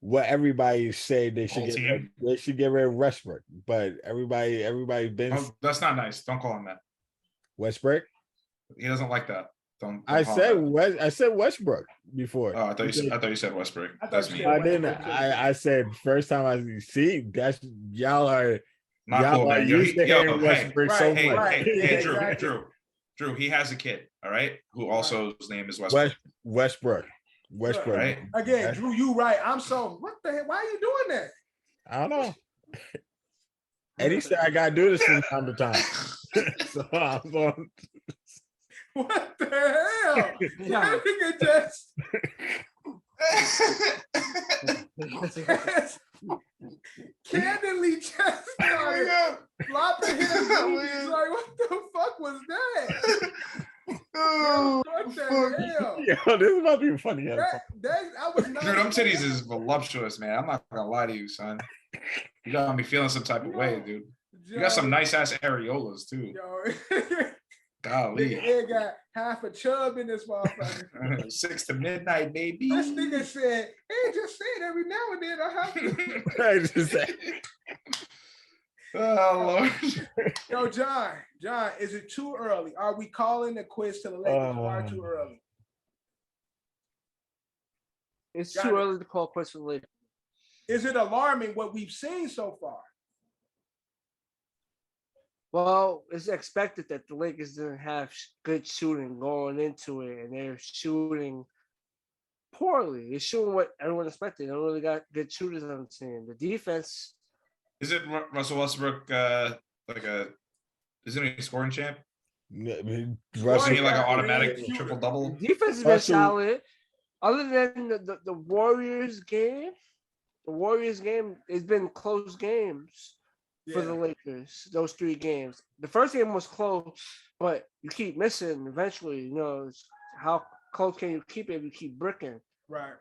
what everybody said they should get rid of. They should get rid of Westbrook. But everybody been that's not nice. Don't call him that. Westbrook? He doesn't like that. Don't I said Westbrook before. Oh, I thought you said Westbrook. That's me. I didn't. I said first time I see that's y'all are used to hearing Westbrook so much. Hey, Drew. He has a kid. All right, who also his name is Westbrook. Westbrook. Right. Again, Drew, you right. I'm so. What the heck? Why are you doing that? I don't know. Eddie said I gotta do this from time to time. So I'm going. What the hell? That nigga just candidly just started flopping his booties. Like, what the fuck was that? What the hell? Yo, this is about to be funny. I was not Dude, them titties is voluptuous, man. I'm not gonna lie to you, son. You got me feeling some type of way, dude. You got some nice ass areolas too. Golly. Nigga got half a chub in this motherfucker. 6 to midnight, baby. This nigga said, hey, just say it every now and then. I have to. I just said. Oh, Lord. Yo, John, is it too early? Are we calling the quiz to the Lakers far too early? It's too early to call quiz to the Lakers. Is it alarming what we've seen so far? Well, it's expected that the Lakers didn't have good shooting going into it, and they're shooting poorly. They're shooting what everyone expected. They don't really got good shooters on the team. The defense. Is it Russell Westbrook isn't he a scoring champ? Isn't he like an automatic triple double? Defense has been solid. Other than the Warriors game, it's been close games. For the Lakers, those 3 games. The first game was close, but you keep missing. Eventually, how close can you keep it if you keep bricking? Right.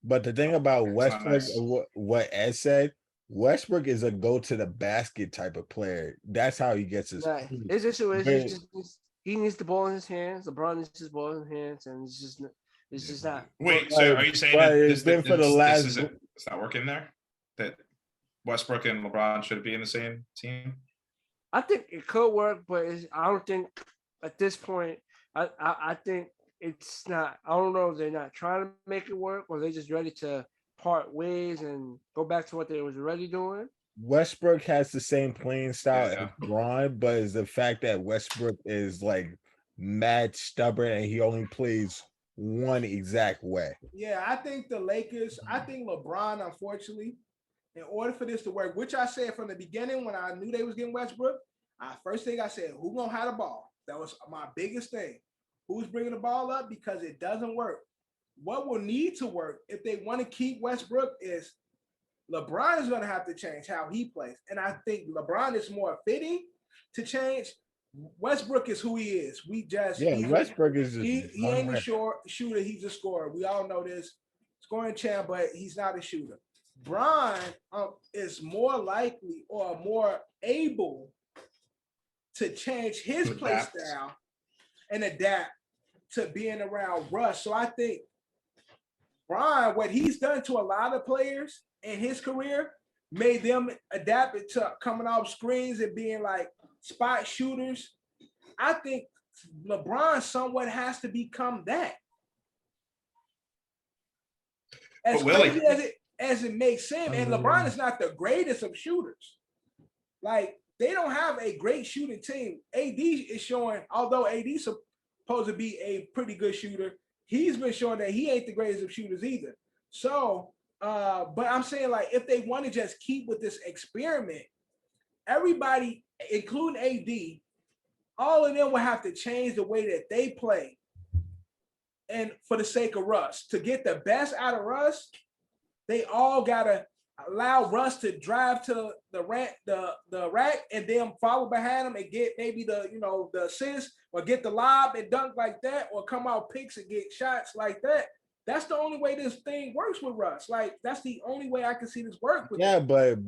But the thing about It's not Westbrook, nice. what Ed said, Westbrook is a go to the basket type of player. That's how he gets his. Right. points. It's But- just he needs the ball in his hands. LeBron needs his ball in his hands, and it's just not. Wait, so are you saying but that it's been for the last- it's not working there? That Westbrook and LeBron should be in the same team? I think it could work, but I don't think at this point. I think it's not. I don't know if they're not trying to make it work, or they're just ready to part ways and go back to what they was already doing. Westbrook has the same playing style Yeah. as LeBron, but it's the fact that Westbrook is like mad stubborn and he only plays one exact way. Yeah, I think the Lakers, I think LeBron, unfortunately, in order for this to work, which I said from the beginning when I knew they was getting Westbrook, first thing I said, who gonna have the ball? That was my biggest thing. Who's bringing the ball up? Because it doesn't work. What will need to work if they want to keep Westbrook is LeBron is going to have to change how he plays. And I think LeBron is more fitting to change. Westbrook is who he is. Westbrook is just he ain't a shooter. He's a scorer. We all know this. Scoring champ, but he's not a shooter. Bron is more likely or more able to change his play style and adapt to being around Russ. So I think Bron, what he's done to a lot of players in his career, made them adapt it to coming off screens and being like spot shooters. I think LeBron somewhat has to become that. As crazy as it makes him, and LeBron is not the greatest of shooters. Like, they don't have a great shooting team. AD is showing, although AD is supposed to be a pretty good shooter, he's been showing that he ain't the greatest of shooters either. So, but I'm saying, like, if they want to just keep with this experiment, everybody, including AD, all of them will have to change the way that they play. And for the sake of Russ, to get the best out of Russ, they all gotta allow Russ to drive to the rack and then follow behind him and get maybe the assist or get the lob and dunk like that, or come out picks and get shots like that. That's the only way this thing works with Russ. Like, that's the only way I can see this work with him. but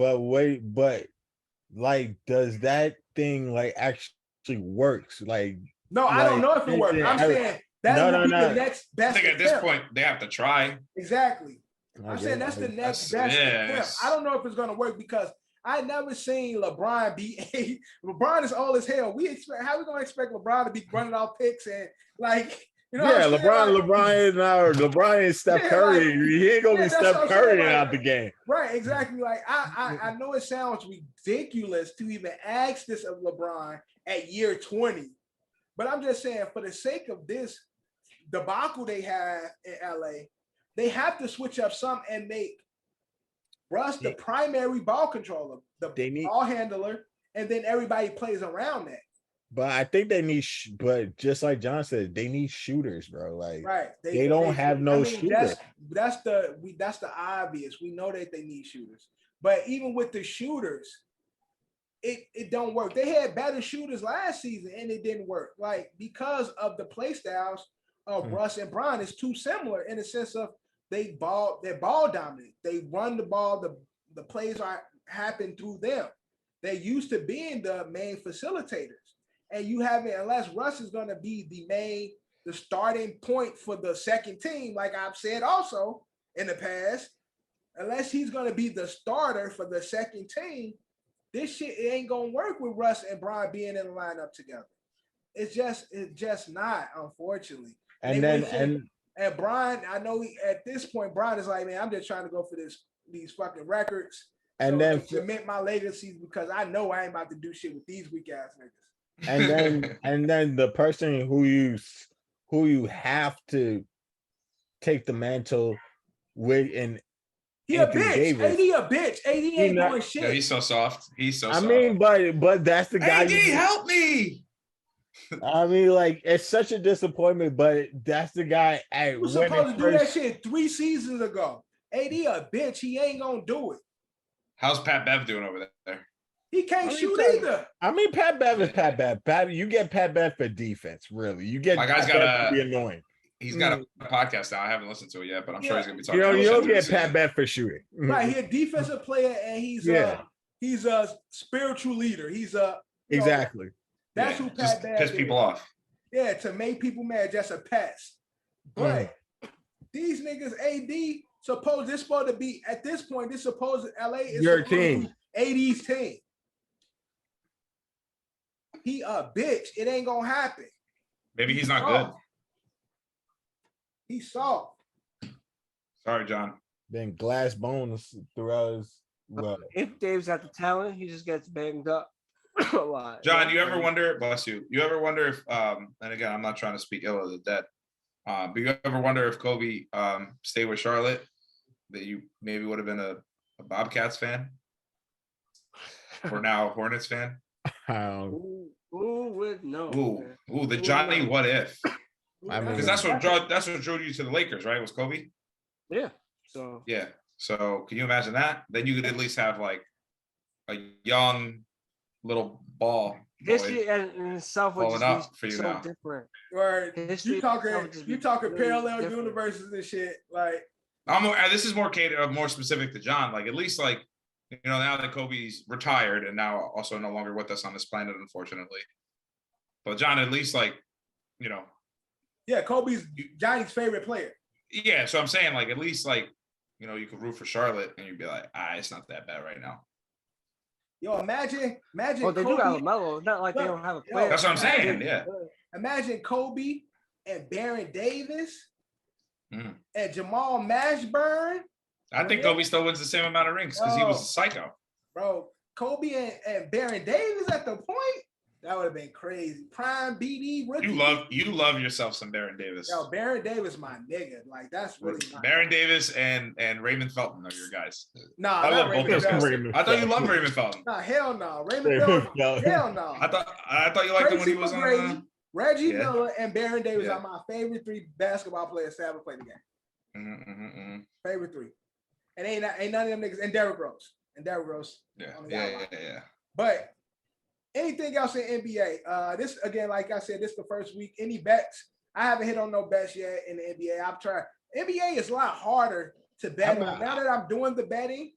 like, does that thing like actually works? Like, no, I don't know if it works. I'm saying that's the next best. I think at this point they have to try. Exactly. I'm saying that's the next best attempt. I don't know if it's gonna work because I never seen LeBron be LeBron is all as hell. How we gonna expect LeBron to be running off picks and like, you know? Yeah, LeBron is Steph Curry. He ain't gonna be Steph Curry out the game. Right, exactly. Like, I know it sounds ridiculous to even ask this of LeBron at year 20, but I'm just saying, for the sake of this debacle they have in LA, they have to switch up some and make Russ the primary ball controller, the ball handler, and then everybody plays around that. But I think they need, but just like John said, they need shooters, bro. Like, right, they don't have no shooters. That's the obvious. We know that they need shooters, but even with the shooters, it don't work. They had better shooters last season and it didn't work. Like, because of the play styles of Russ and Bron is too similar in the sense of they're ball dominant. They run the ball. The plays happen through them. They're used to being the main facilitators. And you haven't, unless Russ is going to be the starting point for the second team, like I've said also in the past, unless he's going to be the starter for the second team, this shit, it ain't going to work with Russ and Bron being in the lineup together. It's just not, unfortunately. And Bron, I know at this point, Bron is like, man, I'm just trying to go for these fucking records. And then cement my legacy, because I know I ain't about to do shit with these weak ass niggas. And then the person who you have to take the mantle with, and he a bitch. Davis. AD a bitch. AD ain't doing shit. Yeah, he's so soft. I mean, but that's the guy. AD, help me. I mean, like, it's such a disappointment, but that's the guy. He was supposed to do that shit 3 seasons ago. AD a bitch. He ain't gonna do it. How's Pat Bev doing over there? He can't shoot either. I mean, Pat Bev is Pat Bev. You get Pat Bev for defense, really. You get my guy's got to be annoying. He's got a podcast now. I haven't listened to it yet, but I'm sure he's gonna be talking. You don't get Pat Bet for shooting. Right, he's a defensive player, and he's a spiritual leader. He's a exactly. That's who Pat Bet piss people off. Yeah, to make people mad, just a pest. But these niggas, AD, supposed to be at this point. This supposed LA is your team. AD's team. He a bitch. It ain't gonna happen. Maybe he's not good. He's soft. Sorry, John. Then glass bones throughout his. If Dave's got the talent, he just gets banged up a lot. John, you ever wonder? Bless you. You ever wonder if? And again, I'm not trying to speak ill of the dead. But you ever wonder if Kobe stayed with Charlotte, that you maybe would have been a Bobcats fan, or now a Hornets fan? Who would know? Ooh, the Johnny what if? Because that's what drew you to the Lakers, right? Was Kobe? Yeah. So can you imagine that? Then you could at least have like a young little ball. History in itself would just be for you so now. different. Right. You talking parallel universes and shit. Like this is more catered, more specific to John. Like at least like now that Kobe's retired and now also no longer with us on this planet, unfortunately. But John, at least like yeah, Kobe's Johnny's favorite player. Yeah, so I'm saying like at least like you could root for Charlotte and you'd be like, it's not that bad right now. Yo, imagine. Oh, they do have a mellow. Not like they don't have a player. That's what I'm saying. Yeah. Imagine Kobe and Baron Davis and Jamal Mashburn. I think Kobe still wins the same amount of rings because he was a psycho. Bro, Kobe and Baron Davis at the point. That would have been crazy. Prime BD rookie. You love yourself some Baron Davis. Yo, Baron Davis, my nigga. Like that's really Baron Davis and Raymond Felton are your guys. Nah, I love both those guys. I thought you loved Raymond Felton. Nah, hell no. Raymond Felton. Hell no. I thought you liked him when he was on. Reggie Miller and Baron Davis are my favorite three basketball players to ever play the game. Favorite three. And ain't none of them niggas. And Derrick Rose. Yeah. But anything else in NBA? This again, like I said, this is the first week. Any bets? I haven't hit on no bets yet in the NBA. I've tried. NBA is a lot harder to bet on. Now that I'm doing the betting,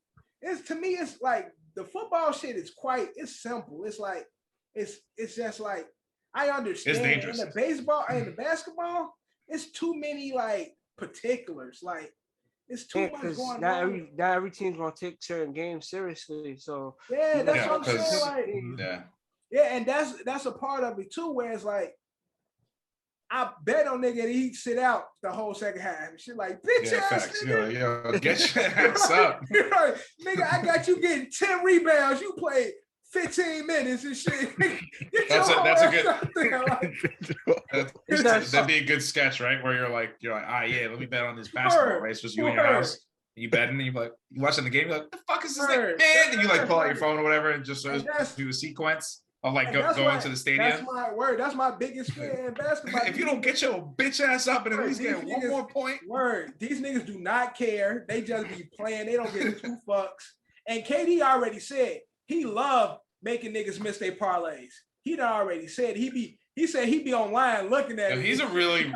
to me, it's like the football shit is it's simple. It's like it's just like I understand. It's dangerous. In the baseball and the basketball, it's too many like particulars. Like it's too much going on. Not every team's gonna take certain games seriously. So yeah, that's what I'm saying. Like, yeah, and that's a part of it too, where it's like I bet on nigga that he'd sit out the whole second half and shit like bitch ass nigga. Yo, get your ass up. Right. Nigga, I got you getting 10 rebounds. You played 15 minutes and shit. That'd be a good sketch, right? Where you're like, let me bet on this basketball, right? It's just you in your house. You betting and you watching the game, you're like, the fuck is this thing, man? And you pull out your phone or whatever and just do a sequence of going to the stadium. That's my word. That's my biggest fear in basketball. If you don't get your bitch ass up and at least get one more point. Word. These niggas do not care. They just be playing. They don't give two fucks. And KD already said he loved making niggas miss their parlays. He done already said he said he be online looking at it. He's a really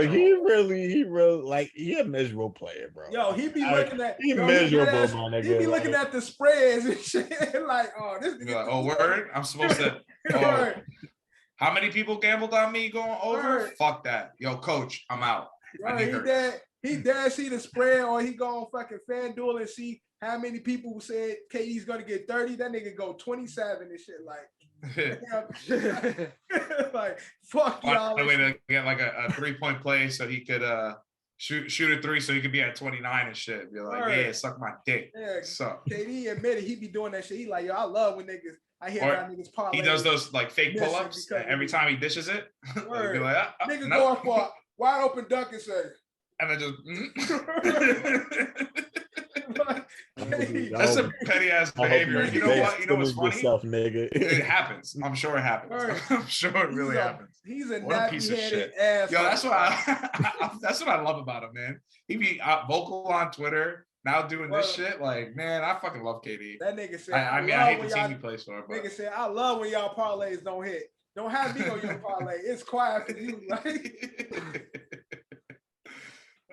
he really like he a miserable player, bro. Yo, he be looking at miserable, my nigga. He be looking at the spreads and shit like, this nigga. Like, word? I'm supposed to how many people gambled on me going over? Fuck that. Yo, coach, I'm out. He dare see the spread or he go on fucking FanDuel and see how many people said KD's gonna get 30. That nigga go 27 and shit like. Like fuck y'all. Way to get like a 3-point play so he could shoot a 3 so he could be at 29 and shit. Be like, suck my dick. Yeah, so KD admitted he be doing that shit. He like, yo, I love when niggas. I hear about niggas parlay. He does those like fake pull-ups every time he dishes it. Be like, nigga going for a wide open dunk and say, and then just. That's a petty ass behavior. You know what? You know what's funny? Yourself, nigga. It happens. I'm sure it happens. I'm sure it really happens. He's a piece of shit. Ass yo, that's what I love about him, man. He be vocal on Twitter. Now doing this shit, like, man, I fucking love KD. That nigga said, I hate the team he plays for. Nigga said, I love when y'all parlays don't hit. Don't have me on your parlay. It's quiet for you, right?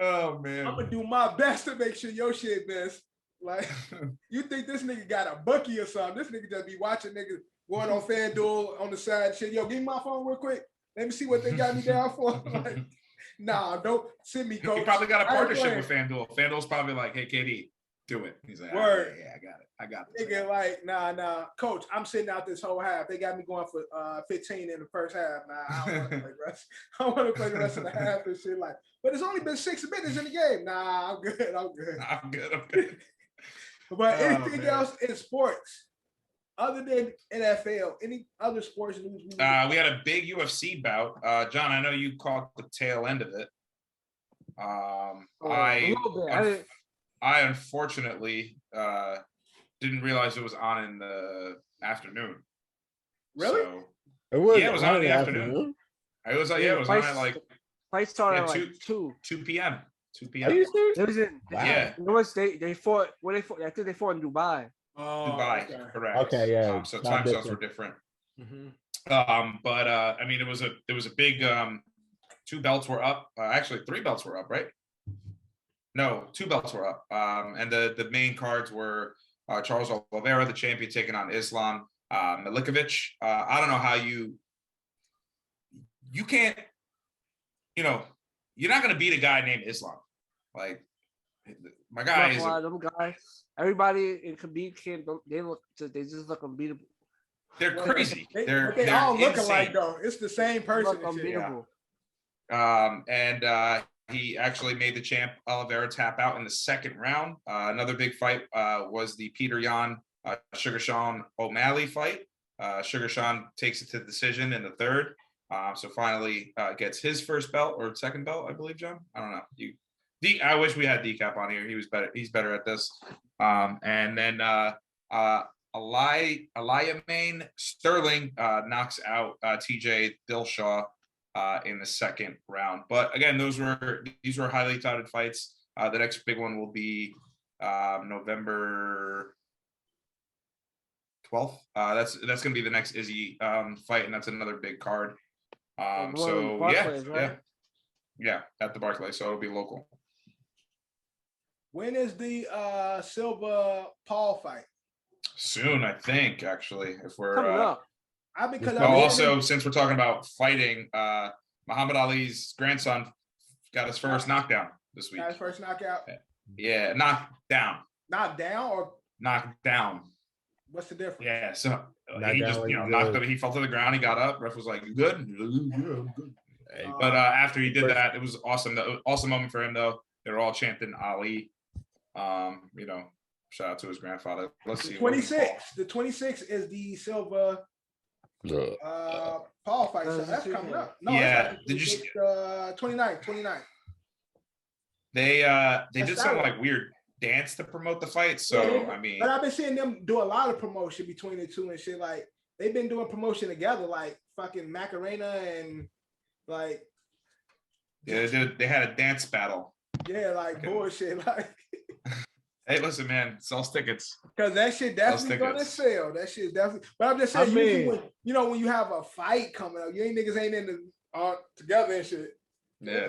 Oh man. I'm gonna do my best to make sure your shit best. Like, you think this nigga got a Bucky or something? This nigga just be watching niggas going on FanDuel on the side. Shit, yo, give me my phone real quick. Let me see what they got me down for. Like, nah, don't send me, coach. He probably got a partnership with FanDuel. FanDuel's probably like, hey, KD, do it. He's like, Word. Yeah, I got it. Nigga, like, nah, coach, I'm sitting out this whole half. They got me going for 15 in the first half. Nah, I don't want to play the rest. I want to play the rest of the half and shit. Like, but it's only been 6 minutes in the game. Nah, I'm good. I'm good. But anything else in sports other than NFL? Any other sports news? We had a big UFC bout. John, I know you caught the tail end of it. I unfortunately didn't realize it was on in the afternoon. Really? So, it was on in the afternoon. It was it was on at like fight started at like 2 p.m. 2 p.m. Are you serious? It was in yeah. It was they fought. Where they fought? I think they fought in Dubai. Dubai, okay. correct. Okay, yeah. So time zones were different. Mm-hmm. But I mean, it was a big 2 belts were up. Actually, 3 belts were up, right? No, 2 belts were up. And the main cards were Charles Oliveira, the champion, taking on Islam Milikovic. I don't know how you can't, you're not going to beat a guy named Islam. Like, my guy is them guys. Everybody in Khabib camp, they just look unbeatable. They're crazy. They're all look insane. alike though. It's the same person. Unbeatable. And he actually made the champ Oliveira tap out in the 2nd round. Another big fight was the Peter Yan Sugar Sean O'Malley fight. Sugar Sean takes it to decision in the 3rd. So finally gets his first belt or 2nd belt, I believe, John. I don't know. I wish we had Decap on here. He was better. He's better at this. And then Aljamain Sterling knocks out TJ Dillashaw in the 2nd round. But again, these were highly touted fights. The next big one will be November 12th. That's going to be the next Izzy fight, and that's another big card. So Barclays, right? yeah, at the Barclays. So it'll be local. When is the Silva Paul fight? Soon, I think. Actually, if we're coming up. Since we're talking about fighting, Muhammad Ali's grandson got his first knockdown this week. Got his first knockout. Yeah, knocked down. Knocked down or knocked down? What's the difference? Yeah, so he just knocked up. He fell to the ground. He got up. Ref was like, "You good?" Yeah, I'm good. But after he did that, it was awesome. Awesome moment for him, though. They were all chanting Ali. Shout out to his grandfather. Let's see. 26. The 26 is the Silva Paul fight. So that's coming up. No, yeah. Did you see 29? They did some like weird dance to promote the fight. So yeah, I mean, but I've been seeing them do a lot of promotion between the two and shit. Like they've been doing promotion together, like fucking Macarena and like. Yeah, they had a dance battle. Yeah, like bullshit. Like, hey, listen, man, sells tickets. Because that shit definitely gonna sell. That shit definitely. But I'm just saying, when you have a fight coming up, you niggas ain't in the together and shit. Yeah.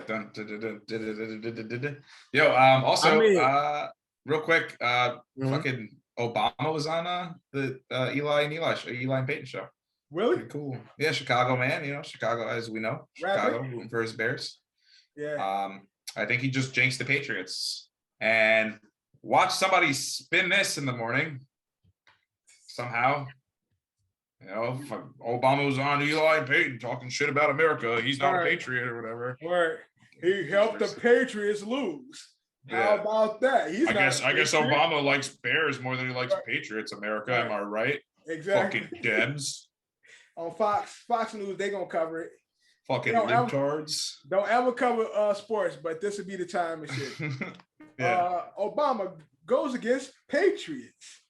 Yo. Also, real quick, fucking Obama was on the Eli and Peyton show. Really? Pretty cool. Yeah, Chicago, man. Chicago, as we know, Chicago rooting for his Bears. Yeah. I think he just jinxed the Patriots. And watch somebody spin this in the morning. Somehow. Obama was on Eli and Peyton talking shit about America. He's not a Patriot or whatever. Right. He helped the Patriots lose. How about that? I guess Obama likes Bears more than he likes Patriots, America. Right. Am I right? Exactly. Fucking Debs. On Fox News, they gonna cover it. Fucking libtards. Don't ever cover sports, but this would be the time and shit. Obama goes against Patriots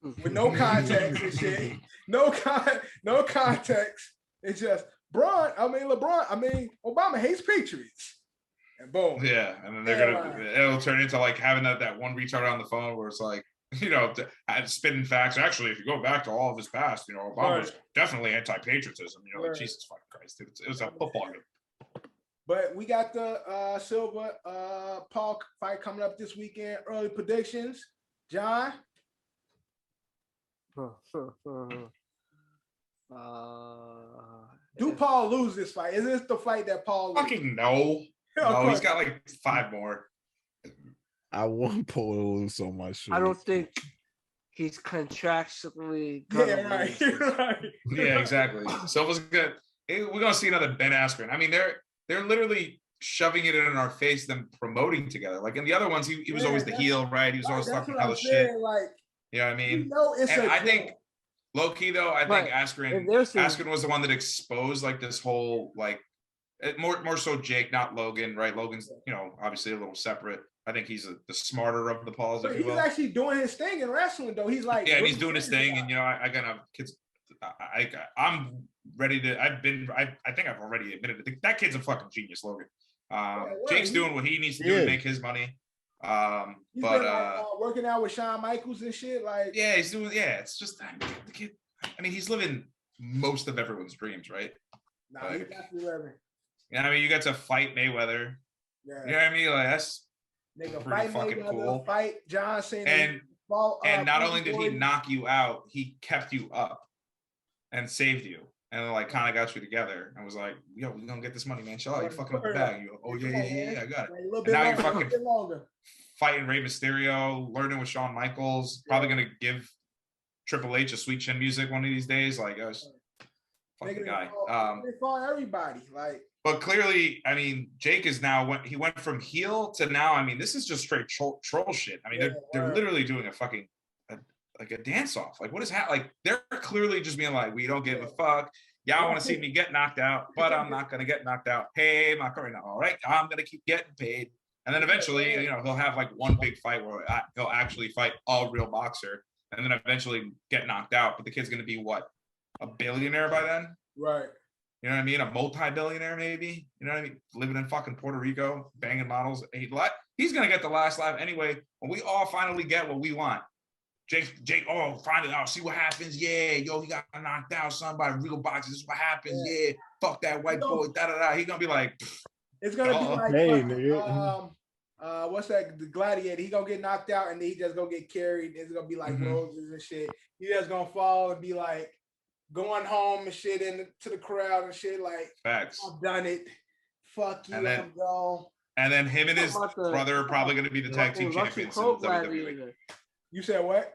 with no context and shit. No context. It's just Obama hates Patriots. And boom. Yeah, and then it'll turn into like having that one retard on the phone where it's like, spinning facts. Actually, if you go back to all of his past, Obama was definitely anti-patriotism. Like Jesus fucking Christ, it was a football game. But we got the Silva Paul fight coming up this weekend. Early predictions, John. Do Paul lose this fight? Is this the fight that Paul loses? Fucking no. No, he's got like 5 more. I want Paul to lose so much. I don't think he's contractually gonna lose. Right. Yeah, exactly. Silva's good. We're gonna see another Ben Askren. I mean, they're literally shoving it in our face, them promoting together. Like in the other ones, he was always the heel, right? He was always talking hella shit. Like, you know what I mean? It's and I think low key though, I think Askren was the one that exposed like this whole like more so Jake, not Logan, right? Logan's obviously a little separate. I think he's the smarter of the Pauls. But he's actually doing his thing in wrestling though. He's like, and he's doing his thing, and I got kids. I'm ready to. I think I've already admitted it. That kid's a fucking genius, Logan. Jake's doing what he needs to do to make his money. He's been, working out with Shawn Michaels and shit. Like, yeah, he's doing. Yeah, it's just the kid. I mean, he's living most of everyone's dreams, right? Nah, he's definitely living. I mean, you got to fight Mayweather. Yeah. You know what I mean? Like that's pretty fucking cool. Fight John Cena. And not only did he knock you out, he kept you up and saved you. And like kind of got you together and was like, yo, we're gonna get this money, man. Chill out, you fucking up the bag. You go, yeah, I got it. And now you're fucking fighting Rey Mysterio, learning with Shawn Michaels, probably gonna give Triple H a Sweet Chin Music one of these days. Like, fucking guy. They fought everybody. Like, but clearly, I mean, Jake is now he went from heel to now. I mean, this is just straight troll shit. I mean, they're literally doing a fucking like a dance off. Like, what is like? They're clearly just being like, we don't give a fuck. Y'all want to see me get knocked out, but I'm not gonna get knocked out. Hey, my career now. All right, I'm gonna keep getting paid. And then eventually, he'll have like one big fight where he'll actually fight a real boxer, and then eventually get knocked out. But the kid's gonna be what, a billionaire by then? Right. You know what I mean? A multi-billionaire, maybe. You know what I mean? Living in fucking Puerto Rico, banging models. He's gonna get the last laugh anyway. When we all finally get what we want. Jake, finally, I'll see what happens. Yeah, yo, he got knocked out, son, by real boxers. This is what happens. Yeah, fuck that white boy. He's gonna be like, it's gonna be like, hey, nigga. What's that? The Gladiator. He gonna get knocked out, and then he just gonna get carried. It's gonna be like roses and shit. He just gonna fall and be like going home and shit into the crowd and shit. Like, facts. I've done it. Fuck you, I'm gone. And then him and his brother are probably gonna be the tag team champions in WWE. You said what?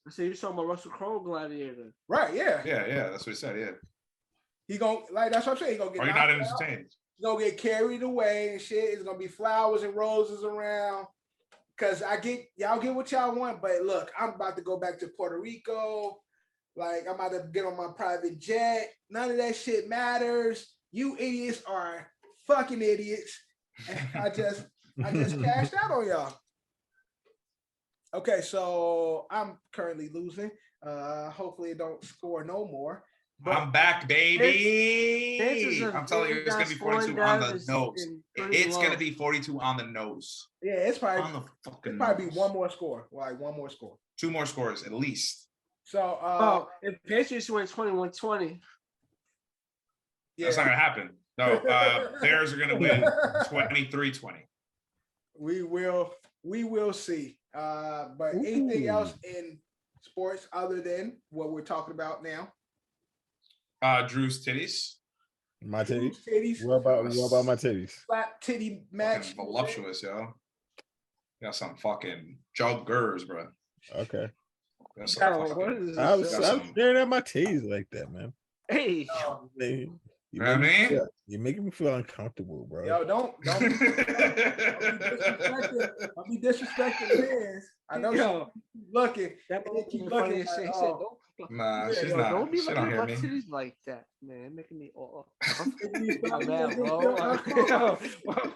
I said you're talking about Russell Crowe Gladiator. Right, yeah. Yeah, that's what he said, yeah. He gonna, like, that's what I'm saying. He gonna get, are you not entertained? He's gonna get carried away and shit. It's gonna be flowers and roses around. Cause y'all get what y'all want, but look, I'm about to go back to Puerto Rico. Like, I'm about to get on my private jet. None of that shit matters. You idiots are fucking idiots. And I just cashed out on y'all. Okay, so I'm currently losing. Hopefully it don't score no more. But I'm back, baby. I'm telling you, it's gonna be 42 on the nose. It's gonna be 42 on the nose. Yeah, it's probably be one more score. Like one more score. 2 more scores at least. So if Patriots win 21-20. That's not gonna happen. No, Bears are gonna win 23-20. We will see. But anything else in sports other than what we're talking about now? Drew's titties. My titties. What about my titties? Flat titty match. Voluptuous, yo. Got some fucking joggers, bro. Okay. I'm staring at my titties like that, man. Hey. You know what I mean? You're making me feel uncomfortable, bro. Yo, don't be disrespecting fans. I know you're looking. That keep looking. Nah, she's not. Don't be looking at my me. titties like that, man. Making me all.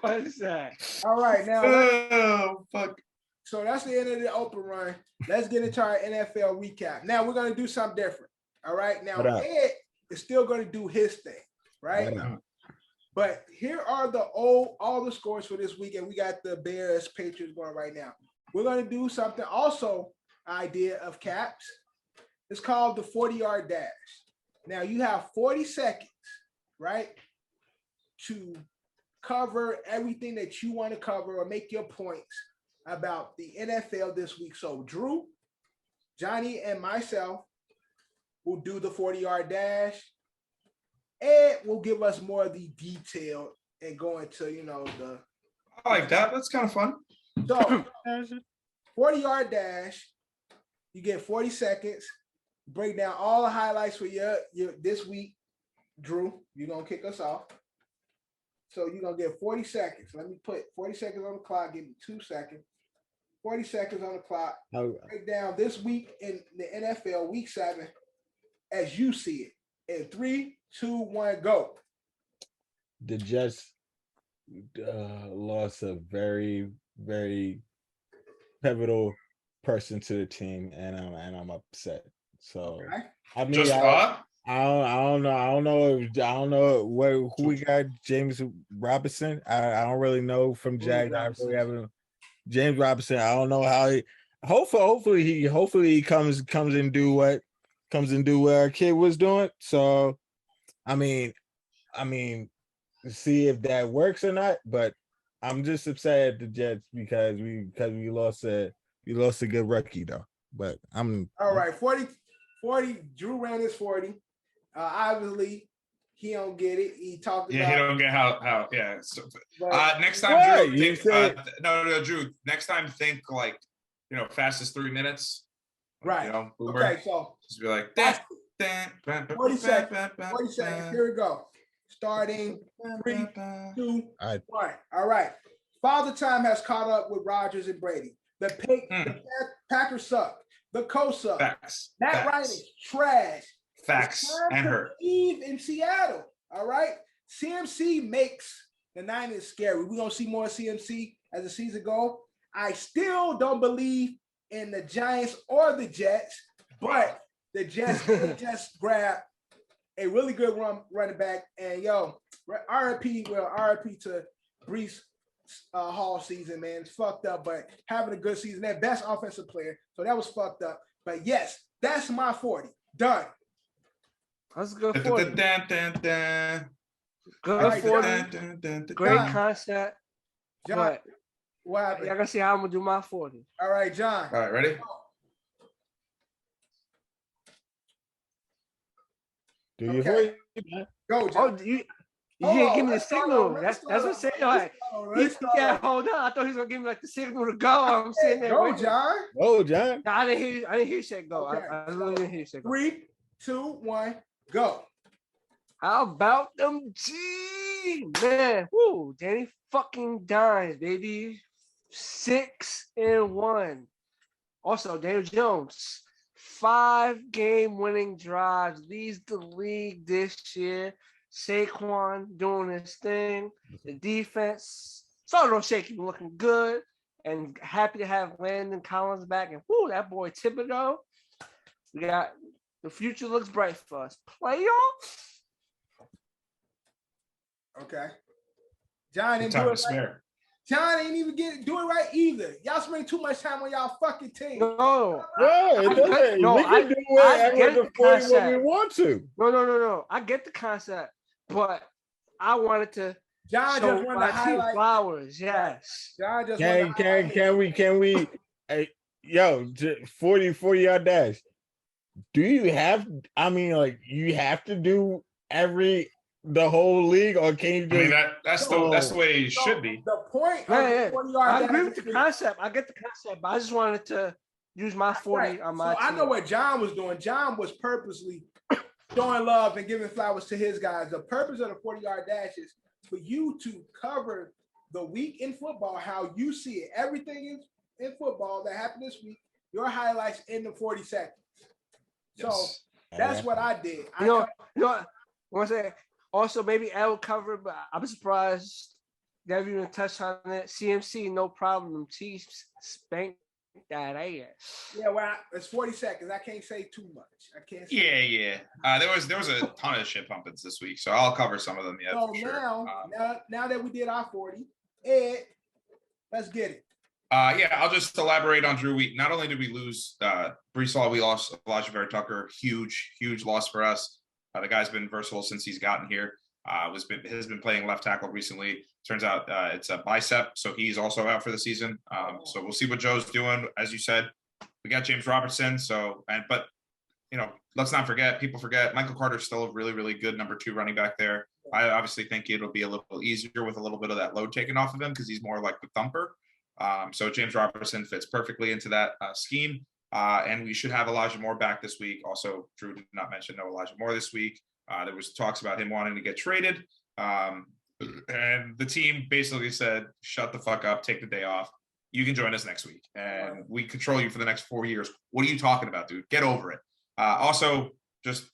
What is that? All right, now. Oh fuck. So that's the end of the open run. Let's get into our NFL recap. Now we're gonna do something different. All right. Now Ed is still gonna do his thing, right? But here are all the scores for this weekend. We got the Bears Patriots going right now. We're gonna do something also. idea of Caps. It's called the 40-yard dash. Now you have 40 seconds, right, to cover everything that you want to cover or make your points about the NFL this week. So Drew, Johnny, and myself will do the 40-yard dash. Ed will give us more of the detail and go into, the. I like that. That's kind of fun. So 40-yard dash, you get 40 seconds. Break down all the highlights for your this week. Drew, you're gonna kick us off. So you're gonna get 40 seconds. Let me put 40 seconds on the clock. Give me 2 seconds. 40 seconds on the clock. Break down this week in the NFL, week 7, as you see it. In 3, 2, 1, go. The Jets lost a very, very pivotal person to the team, and I'm upset. So Okay. I mean, Just I don't know who we got. James Robinson. I don't really know from Jags. I really haven't. James Robinson. I don't know how he. Hopefully he comes and do what our kid was doing. So, I mean, see if that works or not. But I'm just upset at the Jets because we lost a good rookie though. But I'm all right. 40. Drew ran his 40. Obviously, he don't get it. He talked about. Yeah, he don't get how. Yeah. So, next time, what? Drew. Think, no, Drew. Next time, think like fastest 3 minutes. Right. Boomer. Okay. So just be like 40 seconds. 40 seconds. Here we go. Starting 3, 2, 1. All right. Father Time has caught up with Rodgers and Brady. The Packers suck. The Colts suck. Facts. Matt Ryan is trash. Facts and hurt. Eve in Seattle. All right. CMC makes the Niners scary. We're gonna see more CMC as the season goes. I still don't believe in the Giants or the Jets, but the Jets just grabbed a really good running back. And RIP to Brees Hall season, man. It's fucked up, but having a good season. That best offensive player. So that was fucked up. But yes, that's my 40. Done. That's a good 40. Good 40. Great concept. John, but what happened? y'all gonna see how I'm gonna do my 40. All right, John. All right, ready? Do you hear? Go, John. Oh, you didn't give me the signal. That's what I'm saying. Like, hold on. I thought he was gonna give me like the signal to go. I'm sitting there. Go, John. Go, John. No, I didn't hear you say go. Okay. I really didn't hear you say go. 3, 2, 1, go. How about them G man? Woo, Danny fucking Dimes, baby. 6-1. Also, Daniel Jones, 5 game winning drives, leads the league this year. Saquon doing his thing. The defense, Sardar shaky looking good, and happy to have Landon Collins back. And whoo, that boy Thibodeau. We got the future looks bright for us. Playoffs. Okay. John didn't do it right. John ain't even do it right either. Y'all spend too much time on y'all fucking team. No, it doesn't. We can do whatever the 40 when we want to. No. I get the concept, but I wanted to. John just wanted to highlight flowers. Yes. John just can we? Yo, 40-yard dash. Do you have? I mean, like you have to do the whole league, or can you just? I mean, that's the way it should be. The point. Yeah. I agree with the concept. I get the concept, but I just wanted to use my 40 on my. So I know what John was doing. John was purposely showing love and giving flowers to his guys. The purpose of the 40-yard dash is for you to cover the week in football, how you see it. Everything in football that happened this week, your highlights in the 40 seconds. So that's what I did. You know what I'm saying? Also, maybe L cover, but I'm surprised never even touched on it. CMC, no problem. Chiefs spanked that ass. Yeah, well, it's 40 seconds. I can't say too much. I can't. Yeah. There was a ton of shit pumpings this week, so I'll cover some of them. Yeah. So for sure. now that we did our 40, Ed, let's get it. Yeah, I'll just elaborate on Drew. We not only did we lose Brees Hall, we lost Elijah Vera Tucker. Huge loss for us. The guy's been versatile since he's gotten here. Has been playing left tackle recently. Turns out it's a bicep, so he's also out for the season. So we'll see what Joe's doing. As you said, we got James Robertson. But let's not forget. People forget Michael Carter's still a really good number 2 running back there. I obviously think it'll be a little easier with a little bit of that load taken off of him because he's more like the thumper. So James Robertson fits perfectly into that scheme. And we should have Elijah Moore back this week. Also, Drew did not mention no Elijah Moore this week. There was talks about him wanting to get traded. And the team basically said, shut the fuck up, take the day off. You can join us next week. And we control you for the next 4 years. What are you talking about, dude? Get over it. Also, just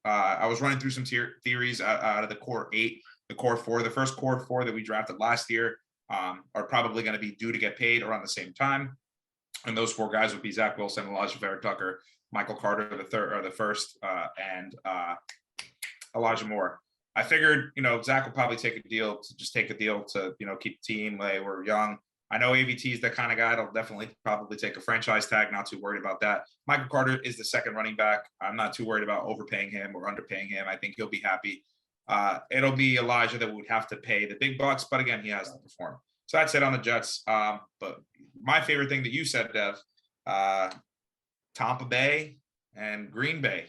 I was running through some theories out of the core 8, the core 4. The first core 4 that we drafted last year are probably going to be due to get paid around the same time. And those 4 guys would be Zach Wilson, Elijah Vera Tucker, Michael Carter, the first, and Elijah Moore. I figured, Zach will probably take a deal to keep the team. We're young. I know AVT is the kind of guy that'll definitely probably take a franchise tag. Not too worried about that. Michael Carter is the second running back. I'm not too worried about overpaying him or underpaying him. I think he'll be happy. It'll be Elijah that would have to pay the big bucks, but again, he has to perform. So that's it on the Jets. But my favorite thing that you said, Dev, Tampa Bay and Green Bay,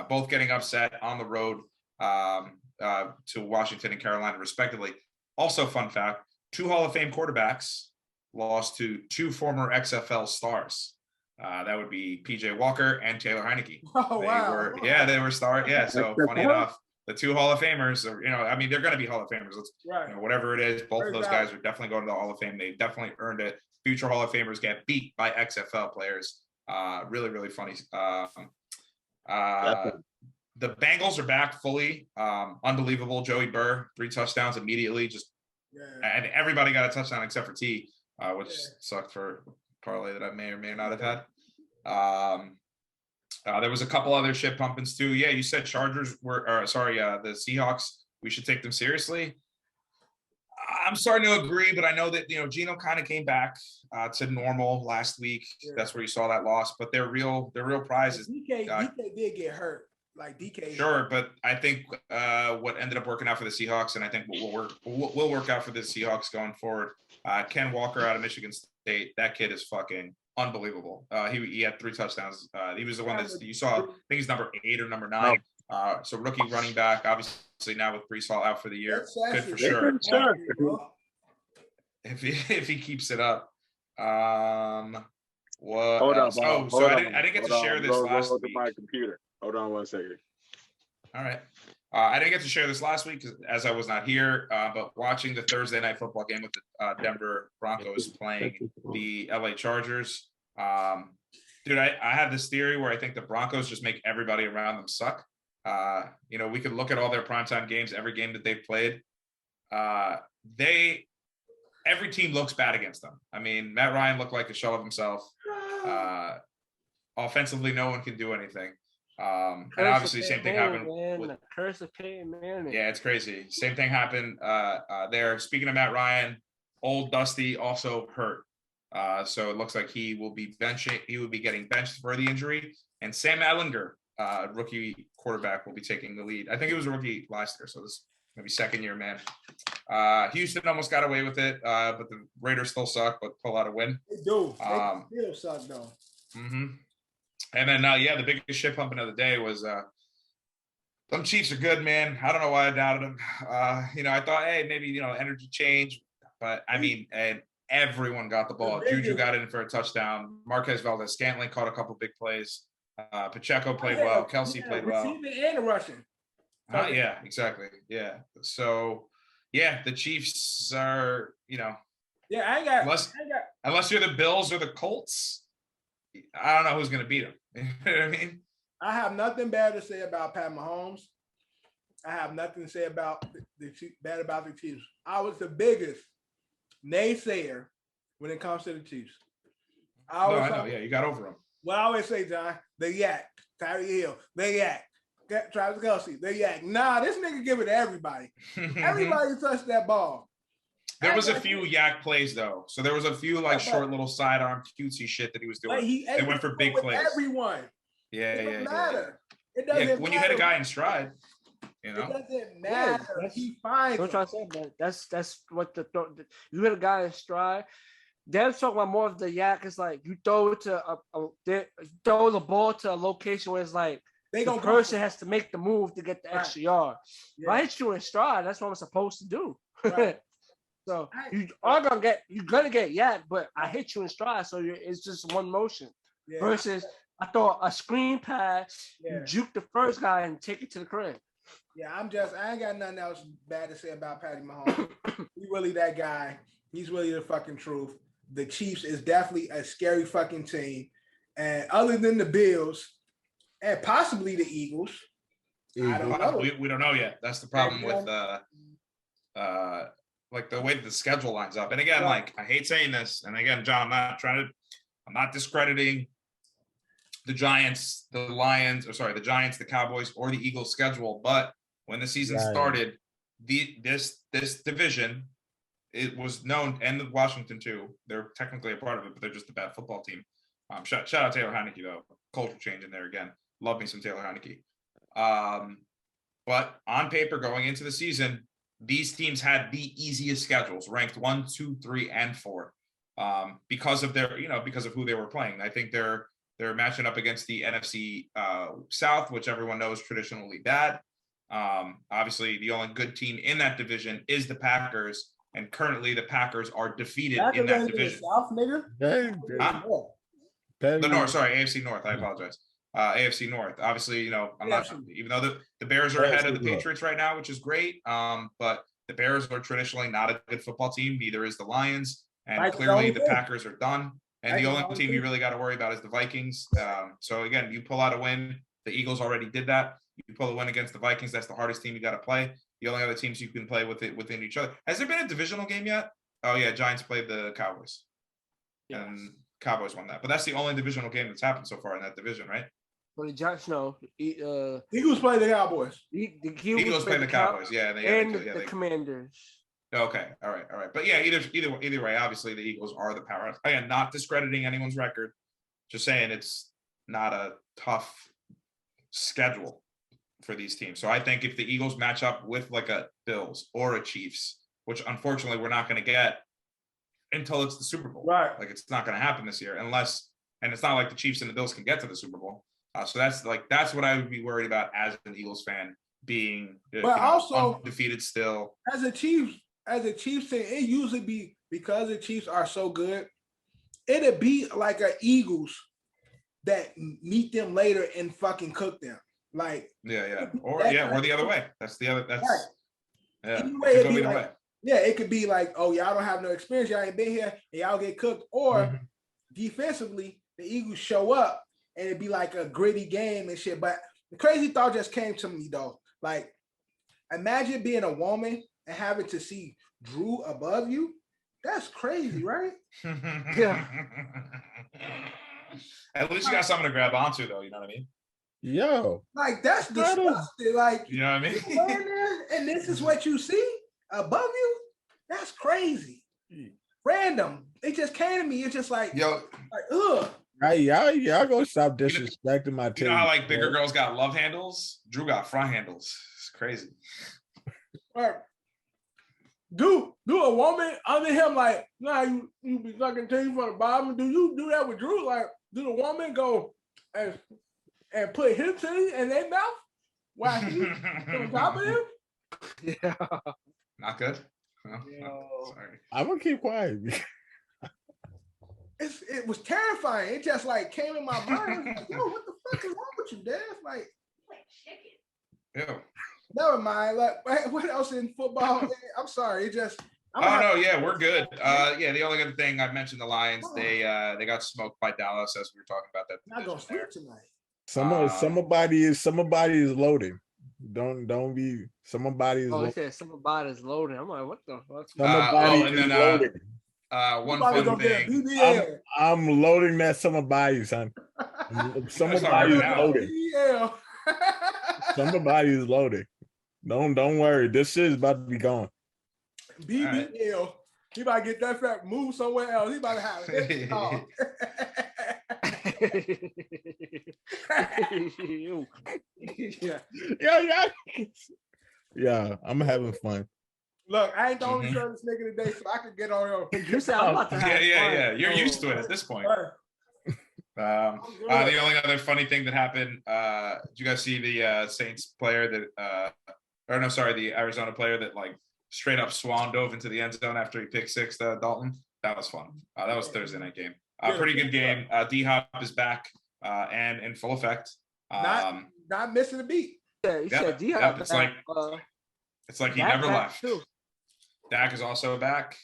both getting upset on the road to Washington and Carolina, respectively. Also, fun fact, 2 Hall of Fame quarterbacks lost to 2 former XFL stars. That would be PJ Walker and Taylor Heineke. Oh, wow. They were stars. Yeah, so funny enough, the 2 Hall of Famers, they're going to be Hall of Famers. Whatever it is, both of those guys are definitely going to the Hall of Fame. They definitely earned it. Future Hall of Famers get beat by XFL players. Really funny. The Bengals are back fully. Unbelievable. Joey Burr, 3 touchdowns immediately. And everybody got a touchdown except for T, which sucked for parlay that I may or may not have had. There was a couple other shit pumpings too. Yeah, you said the Seahawks, we should take them seriously. I'm starting to agree, but I know that Geno kind of came back to normal last week. Yeah. That's where you saw that loss. But their real prize is DK did get hurt. Like DK. Sure, but I think what ended up working out for the Seahawks, and I think will work out for the Seahawks going forward. Ken Walker out of Michigan State, that kid is fucking unbelievable. He had 3 touchdowns. He was the one that you saw. I think he's number 8 or number 9. So rookie running back, obviously now with Brees Hall out for the year, good for sure. If he keeps it up. What? Hold else? On, I didn't get to share this last week. My computer. Hold on 1 second. All right. I didn't get to share this last week as I was not here, but watching the Thursday night football game with the Denver Broncos playing the LA Chargers. Dude, I had this theory where I think the Broncos just make everybody around them suck. We could look at all their primetime games, every game that they've played. Every team looks bad against them. I mean, Matt Ryan looked like a shell of himself. Offensively, no one can do anything. And obviously, same thing happened. The curse of Peyton Manning. Yeah, it's crazy. Same thing happened there. Speaking of Matt Ryan, old Dusty also hurt. So it looks like he will be getting benched for the injury. And Sam Ehlinger, rookie quarterback, will be taking the lead. I think it was a rookie last year, so this is maybe second year, man. Houston almost got away with it, but the Raiders still suck, but pull out a win. They do. They still suck, though. Mm-hmm. And then, the biggest shit pumping of the day was them Chiefs are good, man. I don't know why I doubted them. I thought, hey, maybe, energy change. But, and everyone got the ball. Juju got in for a touchdown. Marquez Valdez-Scantling caught a couple big plays. Pacheco played well. Kelsey played well. Receiving and rushing. Yeah, exactly. Yeah. So, the Chiefs are, unless you're the Bills or the Colts, I don't know who's going to beat them. You know what I mean? I have nothing bad to say about Pat Mahomes. I have nothing to say about bad about the Chiefs. I was the biggest naysayer when it comes to the Chiefs. I know. Yeah, you got over them. Well, I always say, John, they yak. Tyreek Hill, they yak. Travis Kelce, they yak. Nah, this nigga give it to everybody. Everybody touched that ball. There was a few yak plays though. So there was a few like short little sidearm cutesy shit that he was doing. They went for big plays. Everyone. It doesn't matter. It doesn't when you hit a guy in stride, it doesn't matter. He finds. What I'm trying to say, man. That's what you hit a guy in stride. They're talking about more of the yak. It's like you throw it to throw the ball to a location where it's like the person has to make the move to get the extra yard. If I hit you in stride, that's what I'm supposed to do. Right. So you're gonna get yak, but I hit you in stride, so it's just one motion. Yeah. Versus I throw a screen pass, you juke the first guy and take it to the crib. Yeah, I ain't got nothing else bad to say about Patty Mahomes. He's really that guy. He's really the fucking truth. The Chiefs is definitely a scary fucking team. And other than the Bills and possibly the Eagles, I don't know. We don't know yet. That's the problem with like the way that the schedule lines up. And again, like I hate saying this. And again, John, I'm not discrediting the Giants, the Giants, the Cowboys, or the Eagles schedule. But when the season started, this division, it was known, and Washington too. They're technically a part of it, but they're just a bad football team. Shout out Taylor Heineke though. Culture change in there again. Love me some Taylor Heineke. But on paper, going into the season, these teams had the easiest schedules, ranked 1, 2, 3, and 4, because of their, because of who they were playing. I think they're matching up against the NFC South, which everyone knows traditionally bad. Obviously, the only good team in that division is the Packers. And currently, the Packers are defeated in that division. South, nigga? The North, sorry, AFC North. I apologize. AFC North. Obviously, I'm not. Even though the Bears are ahead of the Patriots right now, which is great. But the Bears are traditionally not a good football team. Neither is the Lions. And clearly, the Packers are done. And the only team you really got to worry about is the Vikings. So again, you pull out a win. The Eagles already did that. You pull a win against the Vikings. That's the hardest team you got to play. The only other teams you can play within each other. Has there been a divisional game yet? Oh yeah, Giants played the Cowboys, and Cowboys won that. But that's the only divisional game that's happened so far in that division, right? Well, the Giants, no. Eagles play the Cowboys. The Eagles play the Cowboys. Yeah, the Commanders. Okay, all right. But yeah, either way, obviously the Eagles are the powerhouse. I am not discrediting anyone's record. Just saying it's not a tough schedule for these teams. So I think if the Eagles match up with like a Bills or a Chiefs, which unfortunately we're not going to get until it's the Super Bowl. Right. Like it's not going to happen this year and it's not like the Chiefs and the Bills can get to the Super Bowl. So that's what I would be worried about as an Eagles fan, being also undefeated still. As a Chiefs fan, it usually be because the Chiefs are so good, it'd be like a Eagles that meet them later and fucking cook them. Like or the other way. That's right. It could be like, oh, y'all don't have no experience, y'all ain't been here, and y'all get cooked. Or defensively, the Eagles show up and it'd be like a gritty game and shit. But the crazy thought just came to me though. Like, imagine being a woman and having to see Drew above you. That's crazy, right? Yeah. At least you got something to grab onto, though. You know what I mean? Yo, like that's disgusting. Like, you know what I mean? And this is what you see above you. That's crazy. Random. It just came to me. It's just like, ugh. Right, y'all gonna stop disrespecting my team. You know how like bigger girls got love handles? Drew got front handles. It's crazy. Right. Do a woman under him like, nah, you be sucking teeth from the bottom? Do you do that with Drew? Like, do the woman go and put his teeth in their mouth while he's on top of him? Yeah. Not good. Sorry. I'm gonna keep quiet. It was terrifying. It just like came in my mind. Like, yo, what the fuck is wrong with you, Dad? Like chicken. Ew. Never mind. Like, what else in football? I'm sorry. It just. We're good. The only other thing I mentioned, the Lions. They got smoked by Dallas as we were talking about that. Not gonna sleep tonight. Somebody is loading. Don't be. Somebody is. Oh, he said somebody's loading. I'm like, what the fuck? Somebody is loading. One fun thing. I'm loading that somebody, son. Somebody is loading. Somebody is loading. Don't worry. This shit is about to be gone. BBL. He about to get that fat, move somewhere else. He about to have it. Oh. Yeah, I'm having fun. Look, I ain't the only shirtless nigga today, so I can get on your. You said I'm about to have fun. Yeah. You're used to it at this point. The only other funny thing that happened, did you guys see the Saints player that the Arizona player that like straight up swan dove into the end zone after he picked six Dalton? That was fun. That was Thursday night game. Pretty good game. D-Hop is back and in full effect. Not missing a beat. Yeah, you said D-Hop. It's like he never left. Too. Dak is also back.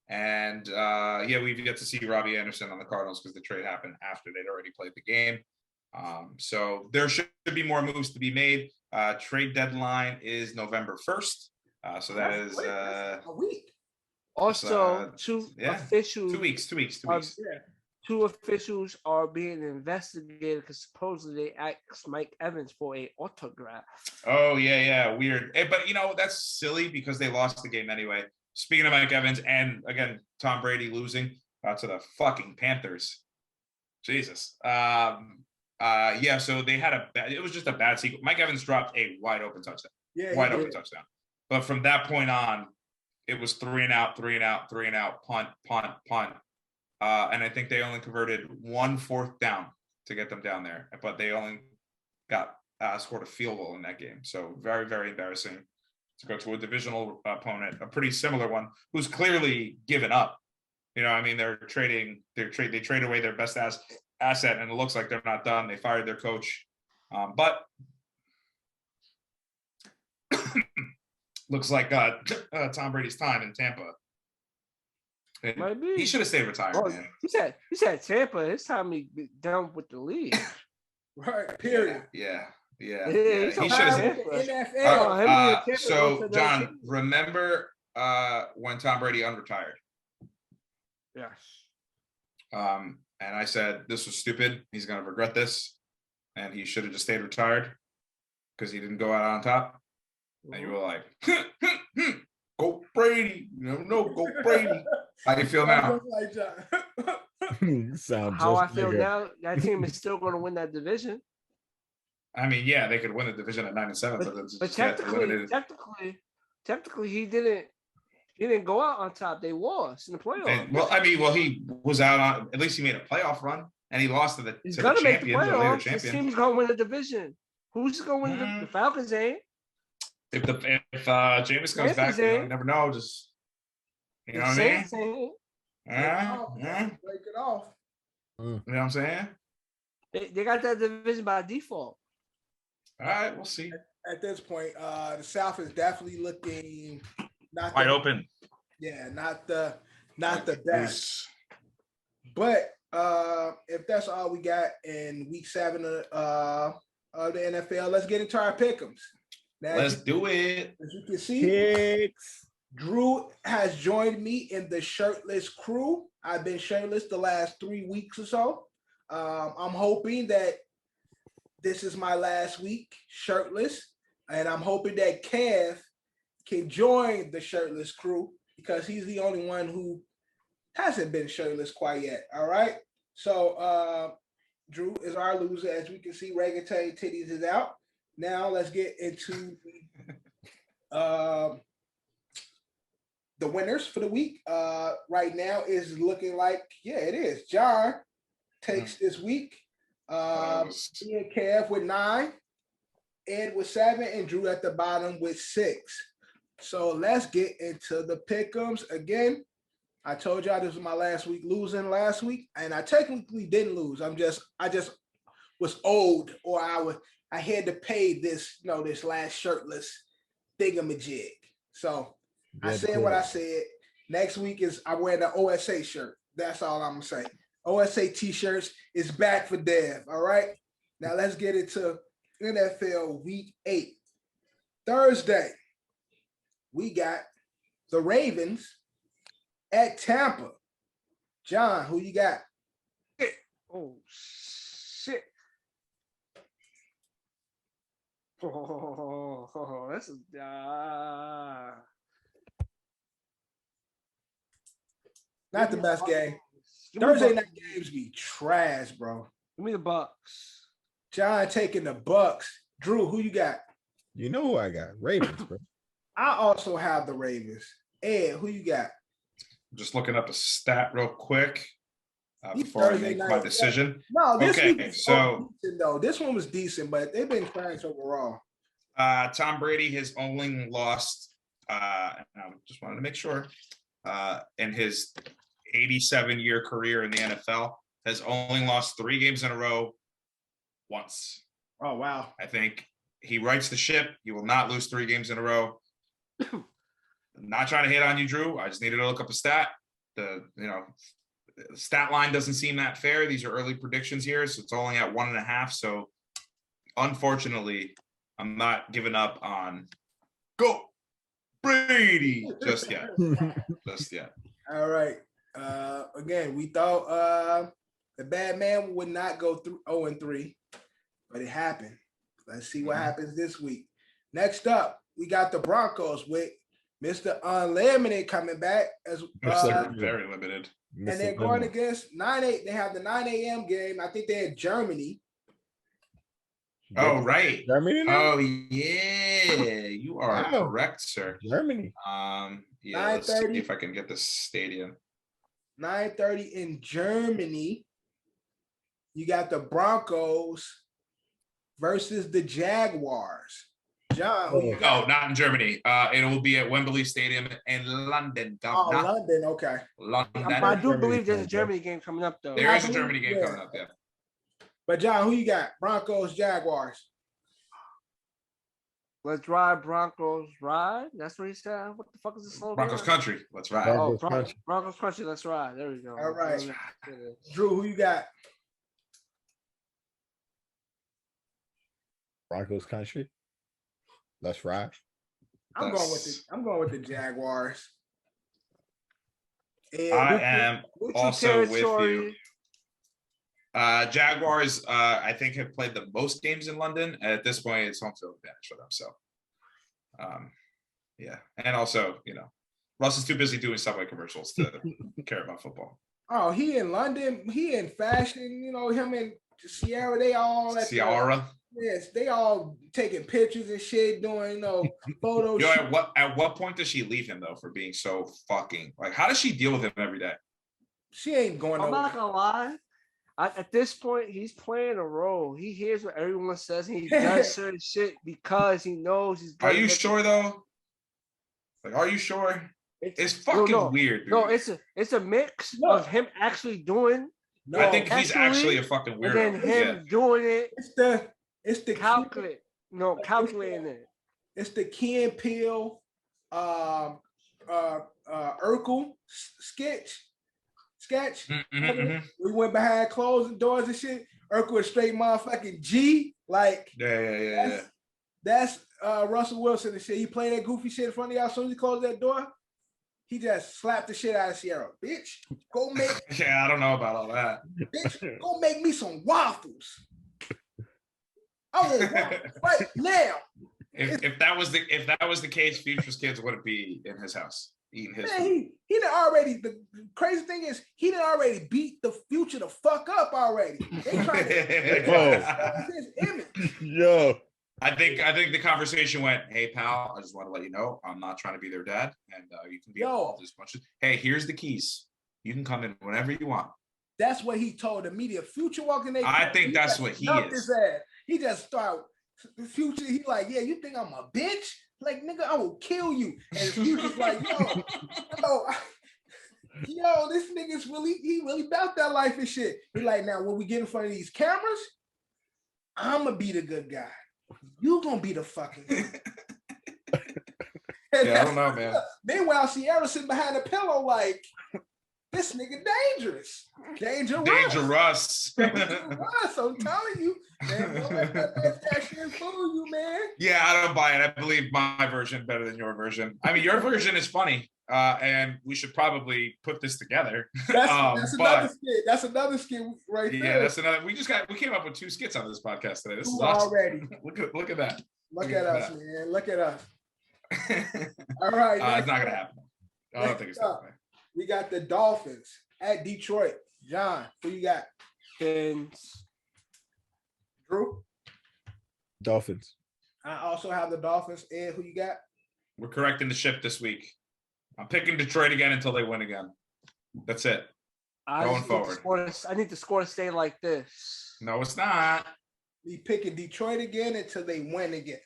We've yet to see Robbie Anderson on the Cardinals because the trade happened after they'd already played the game. So there should be more moves to be made. Trade deadline is November 1st. So that is a week. Also, officials. 2 weeks. 2 weeks. Two officials are being investigated because supposedly they asked Mike Evans for an autograph. Oh, yeah. Weird. But, that's silly because they lost the game anyway. Speaking of Mike Evans and, again, Tom Brady losing to the fucking Panthers. Jesus. So they had it was just a bad sequence. Mike Evans dropped a wide open touchdown. Open touchdown. But from that point on, it was 3 and out, punt. And I think they only converted 1 4th down to get them down there. But they only got scored a field goal in that game. So very, very embarrassing to go to a divisional opponent, a pretty similar one, who's clearly given up. They trade away their best asset, and it looks like they're not done. They fired their coach. But looks like Tom Brady's time in Tampa. He should have stayed retired, man. He said Tampa. It's time he be done with the league. Right. Period. Yeah. He should have. So, John, remember when Tom Brady unretired? Yes. And I said this was stupid. He's going to regret this, and he should have just stayed retired because he didn't go out on top. And you were like, "Go Brady!" No, go Brady. How do you feel now? How I feel now? That team is still going to win that division. I mean, yeah, they could win the division at 9-7, but technically, he didn't go out on top. They lost in the playoffs. He was out on. At least he made a playoff run, and he lost to the He's gonna make the playoffs. Champion. His team's gonna win the division. Who's gonna win the Falcons? Ain't. If Jameis comes back, you never know. Just what I mean. Break it off. You know what I'm saying? They got that division by default. All right, we'll see. At this point, the South is definitely looking not wide open. Yeah, not the best. But if that's all we got in week 7 of the NFL, let's get into our pick'ems. Now, let's do it. As you can see, Drew has joined me in the shirtless crew. I've been shirtless the last 3 weeks or so. I'm hoping that this is my last week shirtless, and I'm hoping that Kev can join the shirtless crew because he's the only one who hasn't been shirtless quite yet. All right. So Drew is our loser. As we can see, Reagan Titties is out. Now let's get into the winners for the week. Right now is looking like, it is. John takes this week. Me and Kev with 9, Ed with 7, and Drew at the bottom with 6. So let's get into the pick'ems again. I told y'all this was my last week losing last week, and I technically didn't lose. I just was owed, or I had to pay this, this last shirtless thingamajig. So I said what I said. Next week I'm wearing the OSA shirt. That's all I'm gonna say. OSA t-shirts is back for Dev. All right. Now let's get into NFL Week 8. Thursday, we got the Ravens at Tampa. John, who you got? Oh shit! Oh, that's Not the best game. Give me Thursday the night games be trash, bro. Give me the Bucks. John taking the Bucks. Drew, who you got? You know who I got? Ravens, bro. I also have the Ravens. Ed, who you got? Just looking up a stat real quick These before I Thursday make my nights- decision. No, this Okay, week was so- decent, though. This one was decent, but they've been trash overall. Tom Brady has only lost, and I just wanted to make sure, in his 87-year career in the NFL, has only lost 3 games in a row once. Oh, wow. I think he rights the ship. He will not lose 3 games in a row. I'm not trying to hit on you, Drew. I just needed to look up a stat. The stat line doesn't seem that fair. These are early predictions here, so it's only at 1.5. So unfortunately, I'm not giving up on go Brady just yet. Just yet. All right. Again, we thought the bad man would not go through 0-3, but it happened. Let's see what happens this week. Next up, we got the Broncos with Mr. Unlimited coming back as Very limited. and they're going against 9-8. They have the 9 a.m. game. I think they're in Germany. Oh, right. Germany now? Oh, yeah. You are Wow. correct, sir. Germany. Yeah, let's see 9:30. if I can get the stadium. 9:30 in Germany. You got the Broncos versus the Jaguars. John, who you got? Oh, not in Germany. It will be at Wembley Stadium in London. Oh, Governor. London. Okay. London. I do Germany believe there's a game, Germany game coming up though. There is a I Germany believe- game yeah. coming up there. But John, who you got? Broncos, Jaguars. Let's ride Broncos ride. That's what he said. What the fuck is the slogan? Broncos country. Let's ride. Broncos Oh, country. Broncos country. Let's ride. There we go. All right. Drew, who you got? Broncos country. Let's ride. I'm going with the Jaguars. And I am Neutral also with territory. you. Jaguars, I think, have played the most games in London. At this point, it's home field advantage for them. So, yeah. And also, Russ is too busy doing Subway commercials to care about football. oh, he in London. He in fashion. Him and Sierra. They all at the- Ciara. yes, they all taking pictures and shit, doing photos. Yo, at what point does she leave him though for being so fucking how does she deal with him every day? She ain't going I'm not over. gonna lie. At this point, he's playing a role. He hears what everyone says, and he does certain shit because he knows he's. Are you sure though? Are you sure? It's fucking weird, dude. No, it's a mix of him actually doing. No, I think he's actually, actually a fucking And then weirdo. him doing it, it's the calculating it. It's the Key and Peele, Urkel sketch. Mhm. We went behind closed doors and shit. Urkel is straight motherfucking G. Yeah. That's Russell Wilson and shit. He played that goofy shit in front of y'all. As soon as he closed that door, he just slapped the shit out of Sierra. Bitch, go make Yeah, I don't know about all that. bitch, go make me some waffles. I want waffles right now. If that was the case, Future's kids wouldn't be in his house eating his Man, food. he done already. The crazy thing is, he done already beat the Future the fuck up already. They trying to his image. Yo. I think the conversation went, hey pal, I just want to let you know I'm not trying to be their dad, and you can be involved as much as. Hey, here's the keys. You can come in whenever you want. That's what he told the media. Future walking. I think that's what he is. His ass. He just started. Future. He like, yeah, you think I'm a bitch? Like, nigga, I will kill you. And Future's like, yo, this nigga's he really about that life and shit. He like, now when we get in front of these cameras, I'm gonna be the good guy. You gonna be the fucking guy. Yeah, I don't know, man. Meanwhile, Sierra sitting behind a pillow like, this nigga dangerous. Dangerous. I'm telling you, man, don't let that shit fool you, man. Yeah, I don't buy it. I believe my version better than your version. I mean, your version is funny, and we should probably put this together. That's another skit. That's another skit right there. Yeah, that's another. We came up with 2 skits on this podcast today. This is Ooh, awesome. already. Look at that. Look at us, man. Look at us. All right. It's not gonna happen. I don't think it's happening. We got the Dolphins at Detroit. John, who you got? Fins. Drew? Dolphins. I also have the Dolphins. Ed, who you got? We're correcting the ship this week. I'm picking Detroit again until they win again. That's it. Going forward. I need the score to stay like this. No, it's not. We picking Detroit again until they win again.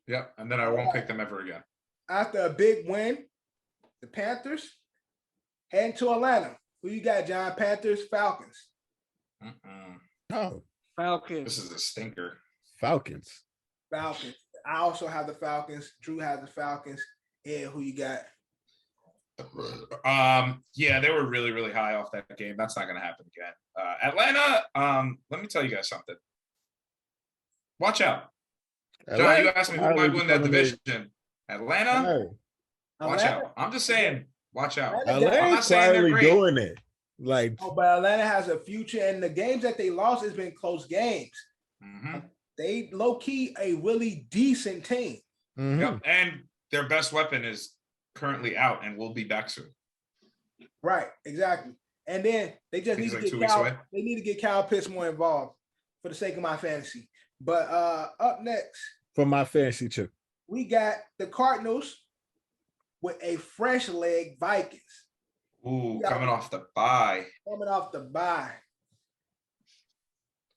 Yep, and then I won't pick them ever again. After a big win, the Panthers heading to Atlanta. Who you got, John? Panthers, Falcons. Oh, Falcons. This is a stinker. Falcons. Falcons. I also have the Falcons. Drew has the Falcons. Ed, who you got? Yeah, they were really, really high off that game. That's not going to happen again. Atlanta, let me tell you guys something. Watch out. John, you asked me who might win that division. Atlanta, watch out. I'm just saying, watch out. Atlanta's quietly doing it. Like, but Atlanta has a future, and the games that they lost has been close games. They low key a really decent team. Yep. And their best weapon is currently out and will be back soon. Right, exactly. And then they just need to get Cal. They need to get Kyle Pitts more involved for the sake of my fantasy. But up next, for my fantasy too, we got the Cardinals with a fresh leg Vikings. Ooh, coming off the bye.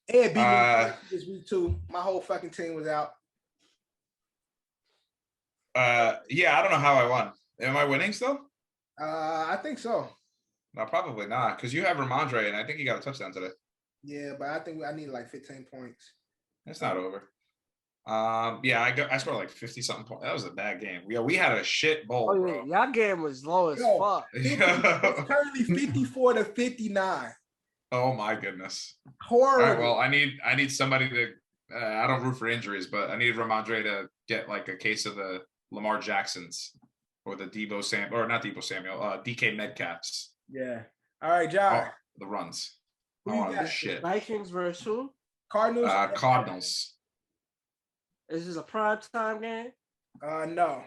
Ed beat me this week too. My whole fucking team was out. Yeah, I don't know how I won. Am I winning still? I think so. No, probably not, because you have Ramondre, and I think he got a touchdown today. Yeah, but I think I need like 15 points. It's not over. Yeah, I scored like 50 something points. That was a bad game. Yeah, we had a shit bowl, bro. Y'all game was low as fuck. It's currently 54 to 59. Oh my goodness. Horrible. All right, well, I need somebody to. I don't root for injuries, but I need Ramondre to get like a case of the Lamar Jacksons or the DK Metcalfs. Yeah. All right, John. The runs. Who you got? Shit. Vikings versus who? Cardinals. Cardinals. Is this a prime time game? No.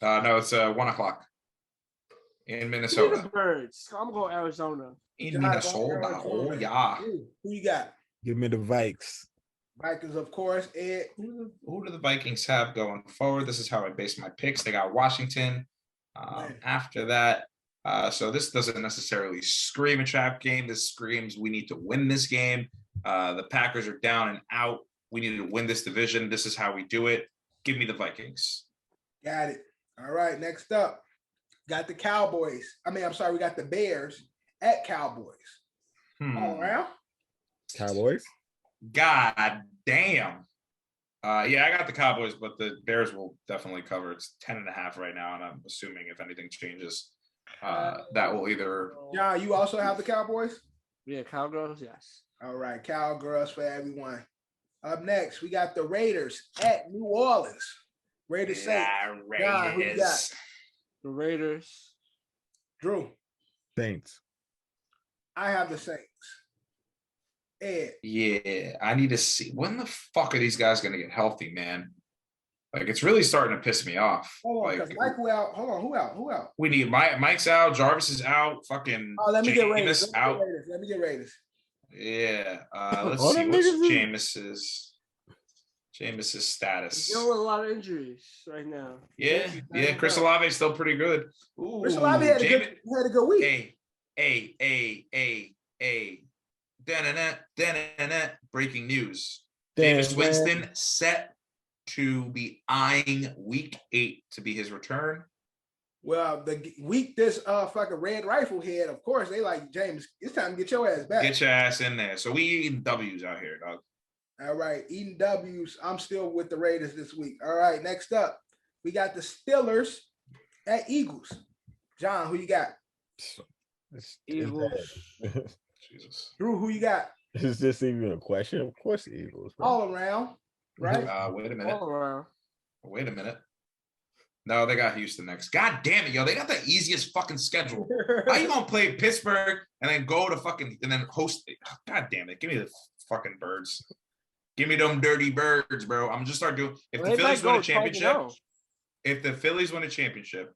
No, it's 1:00 in Minnesota. The Birds. I'm going to Arizona. In Minnesota. Oh yeah. Who you got? Give me the Vikes. Vikings, of course. Ed. Who do the Vikings have going forward? This is how I base my picks. They got Washington. After that, so this doesn't necessarily scream a trap game. This screams we need to win this game. The Packers are down and out. We need to win this division. This is how we do it. Give me the Vikings. Got it. All right, next up. Got the Cowboys. We got the Bears at Cowboys. All around. Cowboys. God damn. Yeah, I got the Cowboys, but the Bears will definitely cover. It's 10.5 right now, and I'm assuming if anything changes, that will either. John, you also have the Cowboys? Yeah, Cowgirls, yes. All right, Cowgirls for everyone. Up next, we got the Raiders at New Orleans. Raiders Saints. John, who you got? The Raiders. Drew. Saints. I have the Saints. Ed. Yeah, I need to see when the fuck are these guys going to get healthy, man? Like, it's really starting to piss me off. Hold on, because Mike out. Hold on, who out? We need Mike's out. Jarvis is out. Fucking. Let me get Raiders. Out. Let me get Raiders. Yeah. Let's see what's Jameis's status. You're with a lot of injuries right now. Yeah. Chris Olave is still pretty good. Ooh, Chris Olave had a good week. Hey. Breaking news. Jameis Winston set to be eyeing week 8 to be his return. Well, the week this fucking red rifle head, of course, they like, James, it's time to get your ass back. Get your ass in there. So we eating W's out here, dog. All right, eating W's. I'm still with the Raiders this week. All right, next up, we got the Steelers at Eagles. John, who you got? Eagles. Jesus. Drew, who you got? Is this even a question? Of course, Eagles. Bro. All around, right? Wait a minute. All around. Wait a minute. No, they got Houston next. God damn it, yo. They got the easiest fucking schedule. How you gonna play Pittsburgh and then go to fucking and then host it? Oh, God damn it. Give me the fucking birds. Give me them dirty birds, bro. I'm just start doing if the Phillies win a championship. If the Phillies win a championship,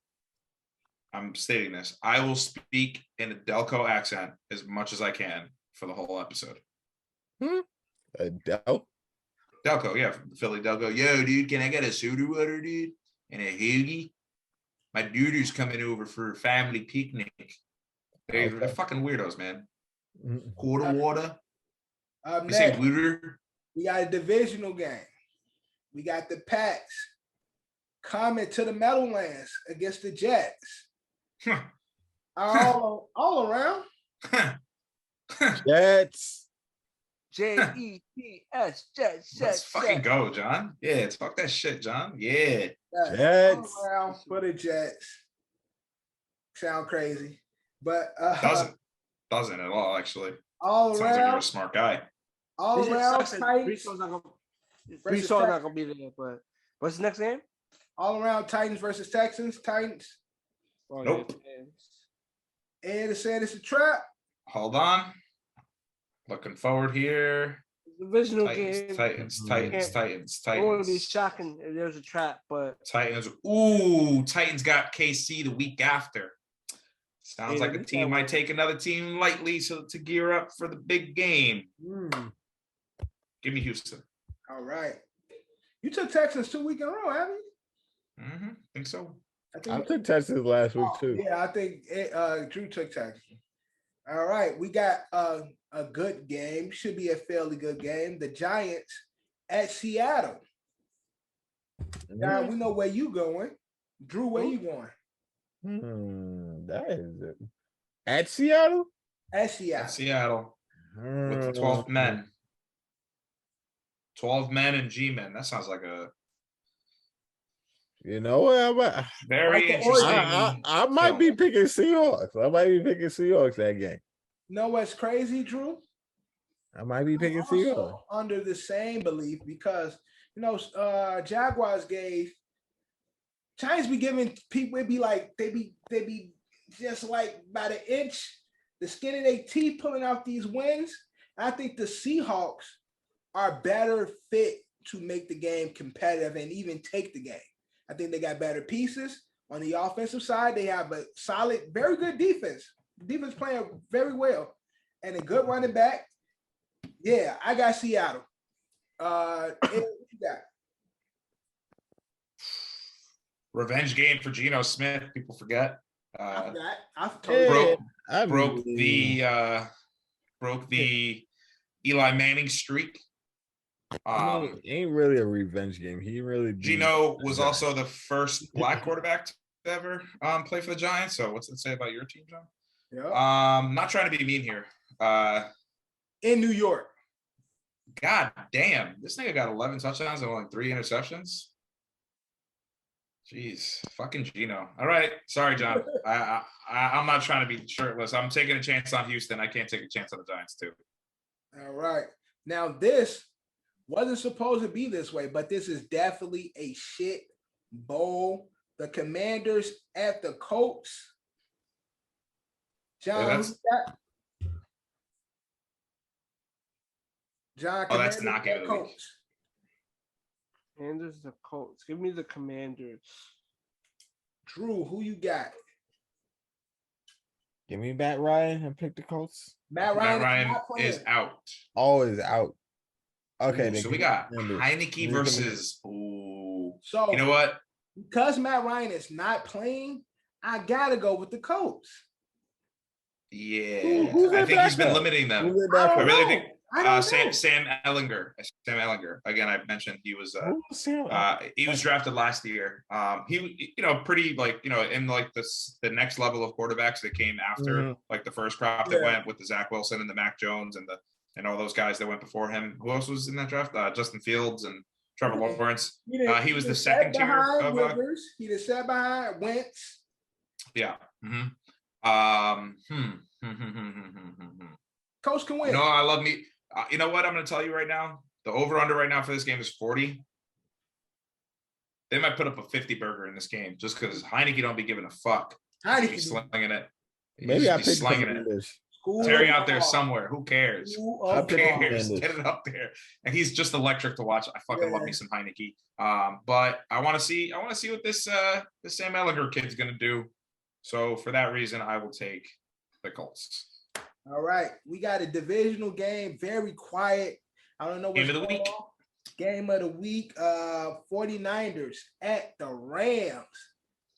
I'm stating this. I will speak in a Delco accent as much as I can for the whole episode. Delco? Delco, yeah, from Philly Delco. Yo, dude, can I get a soda water, dude? And a hoagie? My dude's coming over for a family picnic. They're fucking weirdos, man. Quarter water. You say water? We got a divisional game. We got the Pats coming to the Meadowlands against the Jets. all around. Jets. Jets. Jets. Let's fucking go, John. Yeah, talk that shit, John. Yeah. Jets. All around for the Jets. Sound crazy, but doesn't at all actually. All Sounds around, like you're a smart guy. all around. Titans. Brees not gonna be there, but what's the next game? All around Titans versus Texans. Titans. Oh, Nope. yeah. And it said it's a trap. Hold on. Looking forward here. Divisional Titans, game. Titans. It wouldn't be shocking if there's a trap, but Titans. Ooh, Titans got KC the week after. Sounds like a team might take another team lightly to gear up for the big game. Give me Houston. All right. You took Texans 2 weeks in a row, haven't you? Think so. I took Texas last week too. Yeah, I think Drew took Texans. All right, we got a good game. Should be a fairly good game. The Giants at Seattle. Now we know where you going. Drew, where you going? That is it. At Seattle? At Seattle. At Seattle. With the 12 men. 12 men and G-men. That sounds like a very interesting. I might be picking Seahawks. That game. You know what's crazy, Drew? I might be picking Seahawks. Under the same belief because Jaguars gave Giants be giving people, it'd be like they be just like by the inch, the skin of their teeth pulling out these wins. I think the Seahawks are better fit to make the game competitive and even take the game. I think they got better pieces on the offensive side. They have a solid, very good defense. Defense playing very well and a good running back. Yeah, I got Seattle. What you got? Revenge game for Geno Smith. People forget. Broke the Eli Manning streak. Ain't really a revenge game. He really Geno was also the first black quarterback to ever play for the Giants. So what's it say about your team, John? Yeah. Not trying to be mean here. In New York. God damn, this nigga got 11 touchdowns and only 3 interceptions. Jeez, fucking Geno. All right, sorry, John. I'm not trying to be shirtless. I'm taking a chance on Houston. I can't take a chance on the Giants too. All right. Now this wasn't supposed to be this way, but this is definitely a shit bowl. The Commanders at the Colts. John, that's not game of the week. Commanders, the Colts. Give me the Commanders. Drew, who you got? Give me Matt Ryan and pick the Colts. Matt Ryan is out. Oh, is out. Okay. So we got Heineke versus. Ooh. So you know what? Because Matt Ryan is not playing, I gotta go with the Colts. Yeah, I think he's been limiting them. I really think Sam Ellinger. Again, I mentioned he was drafted last year. He pretty in like the next level of quarterbacks that came after like the first crop that went with the Zach Wilson and the Mac Jones and all those guys that went before him. Who else was in that draft? Justin Fields and Trevor Lawrence. He was the second tier of Rivers. He just sat behind Wentz. Yeah. Coach can win. No, I love me. You know what? I'm going to tell you right now. The over/under right now for this game is 40. They might put up a 50 burger in this game just because Heineke don't be giving a fuck. Heineke He's slinging it. Maybe I picked slinging it. Terry out there somewhere. Who cares? Who cares? Get it up there. And he's just electric to watch. I fucking love me some Heineke. But I want to see what this Sam Ellinger kid's going to do. So for that reason, I will take the Colts. All right. We got a divisional game, very quiet. I don't know what's Game of the going week. on. Game of the week, 49ers at the Rams.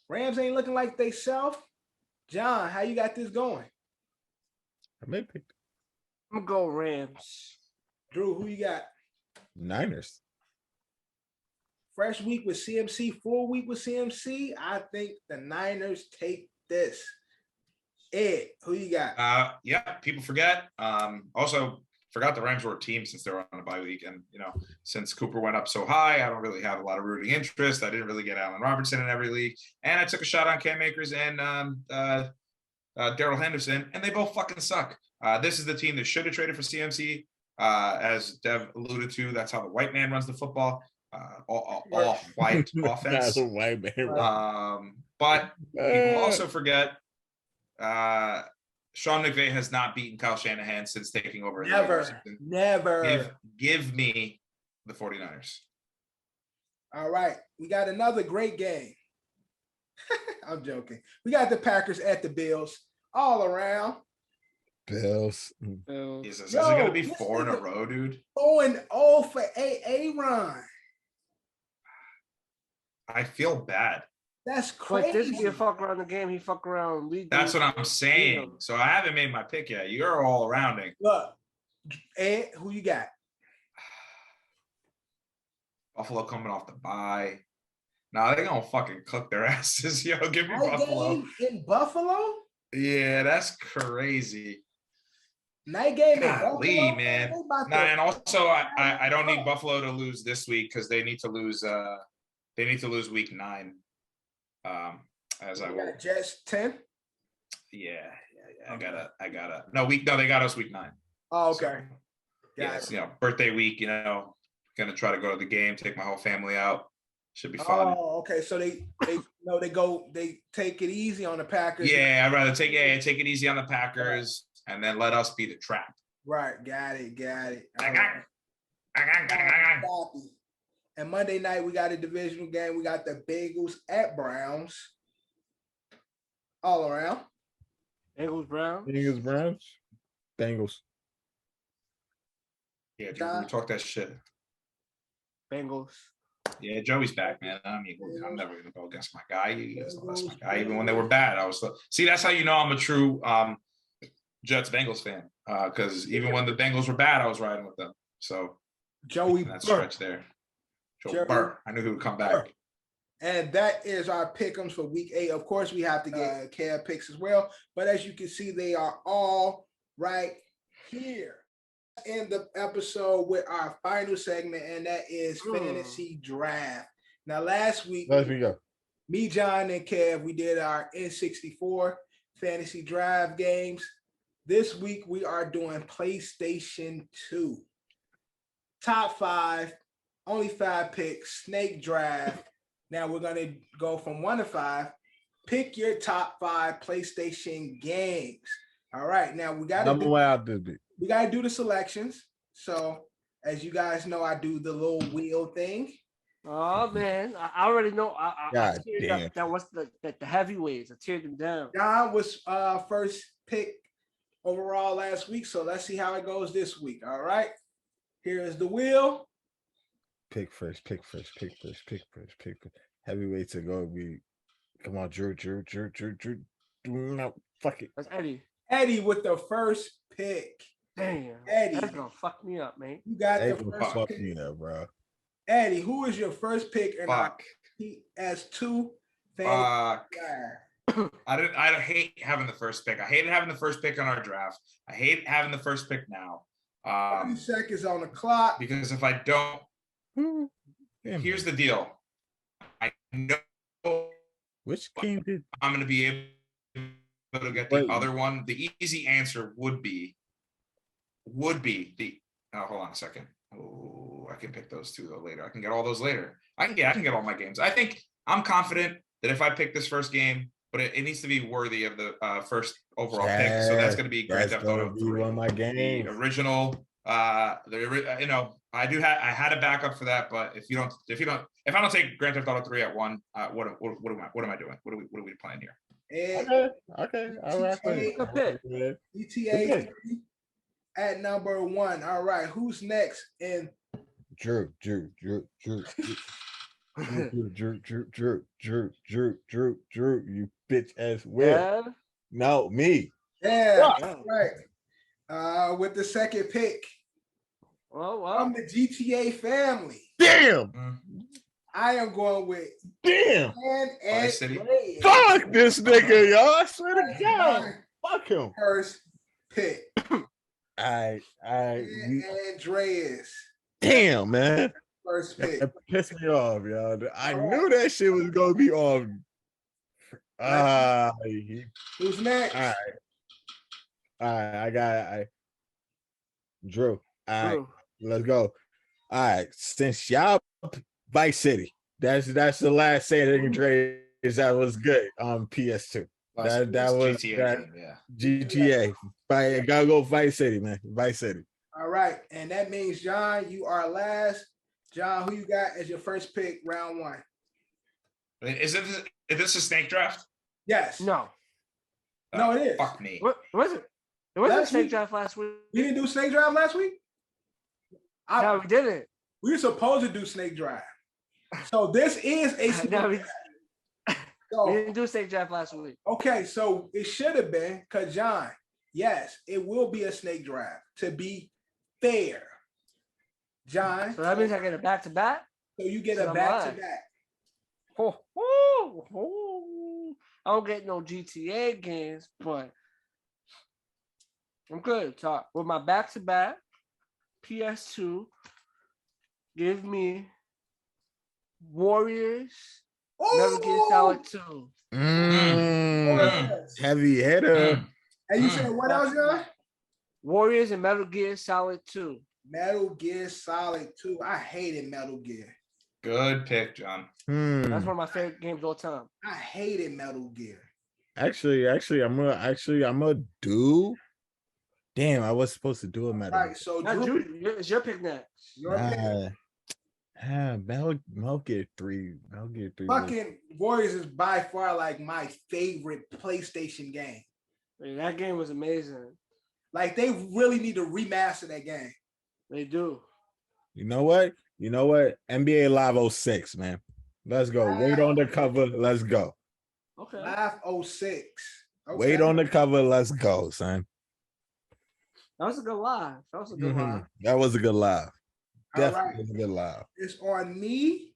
Rams ain't looking like they self. John, how you got this going? I may pick I'm gonna go Rams. Drew, who you got? Niners. Fresh week with CMC, full week with CMC. I think the Niners take this. Ed, who you got? Yeah, people forget. Also forgot the Rams were a team since they were on a bye week. And, since Cooper went up so high, I don't really have a lot of rooting interest. I didn't really get Allen Robertson in every league. And I took a shot on Cam Akers and Darrell Henderson, and they both fucking suck. This is the team that should have traded for CMC. As Dev alluded to, that's how the white man runs the football. All white offense. White man. But people also forget Sean McVay has not beaten Kyle Shanahan since taking over. Never. Give me the 49ers. All right. We got another great game. I'm joking. We got the Packers at the Bills all around. Bills. Is this going to be 4 in a row, dude? 0-0 for Aaron. I feel bad. That's crazy. But this be a fuck around the game. He fuck around. That's what I'm saying. So I haven't made my pick yet. You're all rounding. Look, Ed, who you got? Buffalo coming off the bye. Nah, they're gonna fucking cook their asses. Yo, give me Buffalo. Game in Buffalo? Yeah, that's crazy. Night game in Golly, Buffalo, man. Nah, and also I don't need Buffalo to lose this week because they need to lose. They need to lose week 9. As I will. Jets 10. Yeah. I gotta. No, they got us week 9. Oh, okay. So, birthday week. Gonna try to go to the game, take my whole family out. Should be fun. Oh, okay. So they take it easy on the Packers. Yeah, I'd rather take it easy on the Packers and then let us be the trap. Right. Got it. Right. And Monday night we got a divisional game. We got the Bengals at Browns. All around. Bengals, Browns. Bengals. Yeah, Drew, talk that shit. Bengals. Yeah, Joey's back, man. I mean, I'm never gonna go against my guy. That's my guy. Even when they were bad, I was see. That's how you know I'm a true Jets Bengals fan. Because even when the Bengals were bad, I was riding with them. So Joey, that stretch there. Joe Burr. I knew he would come back. And that is our pick'ems for week 8. Of course, we have to get Cab picks as well. But as you can see, they are all right here. In the episode with our final segment, and that is fantasy draft. Now, last week, me, John, and Kev, we did our N64 fantasy draft games. This week, we are doing PlayStation 2. Top 5, only 5 picks, snake draft. Now, we're going to go from 1 to 5. Pick your top 5 PlayStation games. All right. Now, we got to do the selections. So, as you guys know, I do the little wheel thing. Oh man, I already know. That was the heavyweights. I teared them down. John was first pick overall last week, so let's see how it goes this week. All right, here is the wheel. Pick first. Heavyweights are gonna be. Come on, Drew. No, fuck it. That's Eddie. Eddie with the first pick. Damn, Eddie, that's gonna fuck me up, man. You got the first fuck pick. me up, bro. Eddie, who is your first pick? And Fuck. As 2. Fuck. I hate having the first pick. I hated having the first pick on our draft. I hate having the first pick now. 30 seconds on the clock. Because if I don't, here's the deal. I know which game did I'm going to be able to get the other one. The easy answer would be the. Oh, hold on a second. Oh, I can pick those 2 though later. I can get all those later. I can get all my games. I think I'm confident that if I pick this first game, but it needs to be worthy of the first overall pick. So that's going to be Grand Theft Auto 3. One of my games. The original. I had a backup for that, but if I don't take Grand Theft Auto 3 at 1, what am I doing? What are we playing here? Ed, Okay. All right. GTA at number 1. All right, who's next? And Drew. You bitch ass whip. Yeah. No, me. yeah, right. With the second pick from the GTA family. Damn. I am going with Damn. and City. Fuck this nigga, y'all. I swear to God. Fuck him. First pick. Andreas. Damn, man. First pick. That pissed me off, y'all. I knew that shit was gonna be off. Who's next? All right. I got Drew. All right, let's go. All right, since y'all Vice City, that's the last San Andreas that was good on PS2. That was GTA that game, yeah. GTA. Gotta go Vice City, man. Vice City. All right, and that means John, you are last. John, who you got as your first pick, round 1? Is this a snake draft? Yes. No. No, it is. Fuck me. What was it? It wasn't a snake draft last week. We didn't do snake drive last week? No, we didn't. We were supposed to do snake drive. So this is a snake No, drive. we didn't do snake draft last week. Okay, so it should have been, because John, yes, it will be a snake drive, to be fair. John. So that means I get a back-to-back? So you get a back-to-back. I don't get no GTA games, but I'm good. Talk with my back-to-back PS2. Give me Warriors. Metal Gear Solid 2. Heavy hitter. And you said what else, John? Warriors and Metal Gear Solid 2. Metal Gear Solid 2. I hated Metal Gear. Good pick, John. That's one of my favorite games of all time. I hated Metal Gear. Actually, I'm gonna do. Damn, I was supposed to do a Metal. Right, so Drew, it's your pick next. Metal Gear 3. Fucking Warriors is by far like my favorite PlayStation game. Man, that game was amazing. Like they really need to remaster that game. They do. You know what? NBA Live 06, man. Let's go. Wait on the cover. Let's go. Okay. Live 06. Okay. Wait on the cover. Let's go, son. That was a good live. That was a good live. Definitely a good live. It's on me.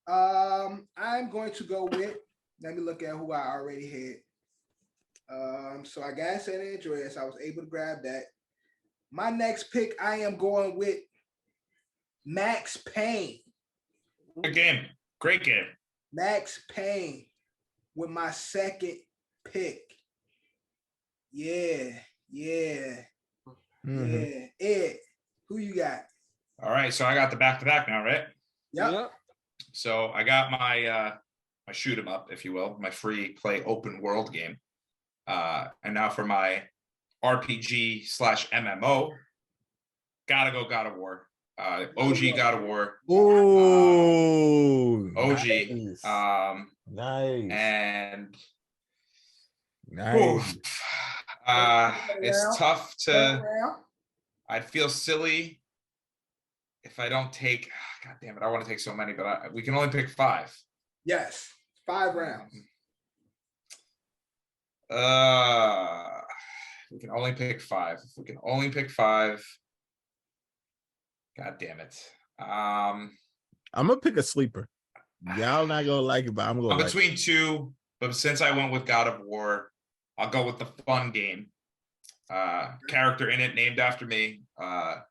I'm going to go with. Let me look at who I already had. So I got San Andreas. I was able to grab that. My next pick, I am going with Max Payne. Good game. Great game. Max Payne with my second pick. Yeah. Ed, who you got? All right, so I got the back-to-back now, right? Yep. So I got my my shoot 'em up, if you will, my free play open world game. And now for my RPG/MMO, gotta go God of War. OG God of War. Ooh, OG. Nice. And nice. It's tough to. I'd feel silly if I don't take. God damn it! I want to take so many, but we can only pick 5. Yes, 5 rounds. We can only pick 5. If we can only pick 5. God damn it. I'm gonna pick a sleeper. Y'all not gonna like it, but I'm gonna. I'm between 2, but since I went with God of War, I'll go with the fun game. Character in it named after me. Made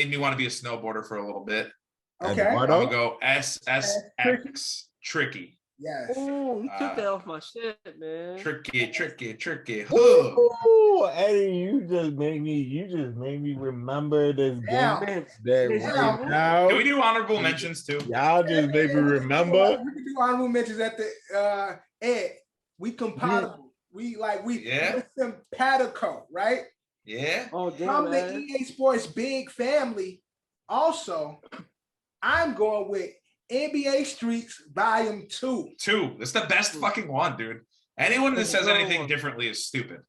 me want to be a snowboarder for a little bit. Okay. I'm gonna go SSX Tricky. Yes. Oh, you took that off my shit, man. Tricky. Ooh, Eddie, you just made me remember this game. Yeah. Right now. Can we do honorable mentions too? Y'all just made me remember. We can do honorable mentions at the Ed. We compatible. We simpatico, right? Yeah. Oh, damn, From man. the EA Sports big family. Also, I'm going with NBA Streets Volume 2. 2. It's the best fucking one, dude. Anyone that says anything differently is stupid.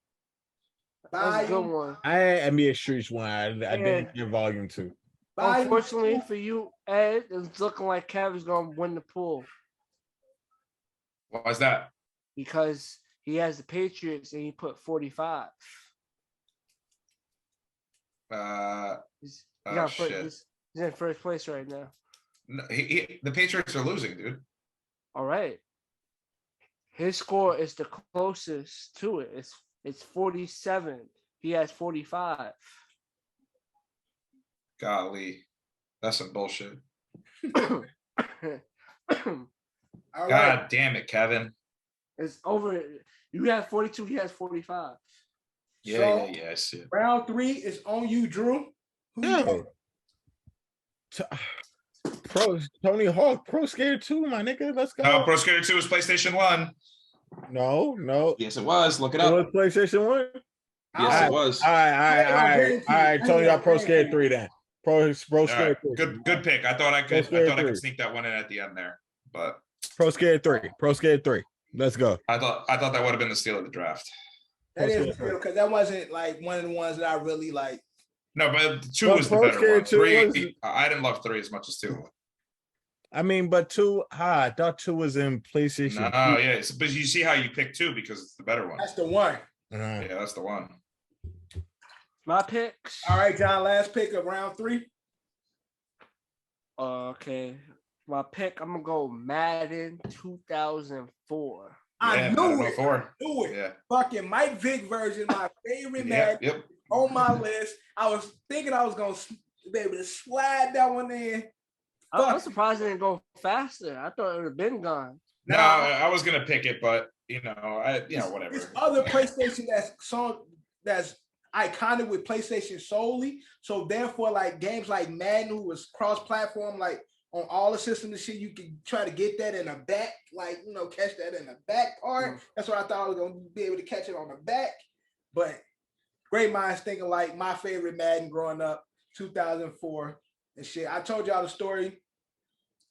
That's a good one. I had NBA Streets 1. I didn't get Volume 2. Unfortunately for you, Ed, it's looking like Kevin's gonna win the pool. Why is that? Because he has the Patriots and he put 45. He's in first place right now. No, the Patriots are losing, dude. All right. His score is the closest to it. It's 47. He has 45. Golly, that's some bullshit. All God right. damn it, Kevin. It's over. You have 42. He has 45. Yeah, I see it. Round 3 is on you, Drew. Who you got? Tony Hawk, Pro Skater 2, my nigga. Let's go. No, Pro Skater 2 was PlayStation 1. No. Yes, it was. Look it It up. was PlayStation 1? Yes, it was. All right. Tony Hawk, Pro Skater 3 then. Pro Skater 3. Good pick. I thought I could sneak that one in at the end there, but Pro Skater 3. Let's go. I thought that would have been the steal of the draft. That is real, because that wasn't like one of the ones that I really like. No, but 2 was the better one. 3, I didn't love 3 as much as 2. I mean, but 2, I thought 2 was in PlayStation. No, yeah, but you see how you picked 2 because it's the better one. That's the one. Yeah, that's the one. My picks. All right, John, last pick of round 3. Okay. My pick, I'm going to go Madden 2004. I knew it. I knew it. Yeah. Fucking Mike Vick version, my favorite Madden. Yep. On my list. I was thinking I was going to be able to slide that one in. I'm surprised it didn't go faster. I thought it would have been gone. No, I was gonna pick it, but whatever. There's other PlayStation that's iconic with PlayStation solely. So therefore, like games like Madden, who was cross-platform, like on all the systems and shit, you can try to get that in the back, like catch that in the back part. That's what I thought I was gonna be able to catch it on the back. But great minds thinking like my favorite Madden growing up, 2004 and shit. I told y'all the story.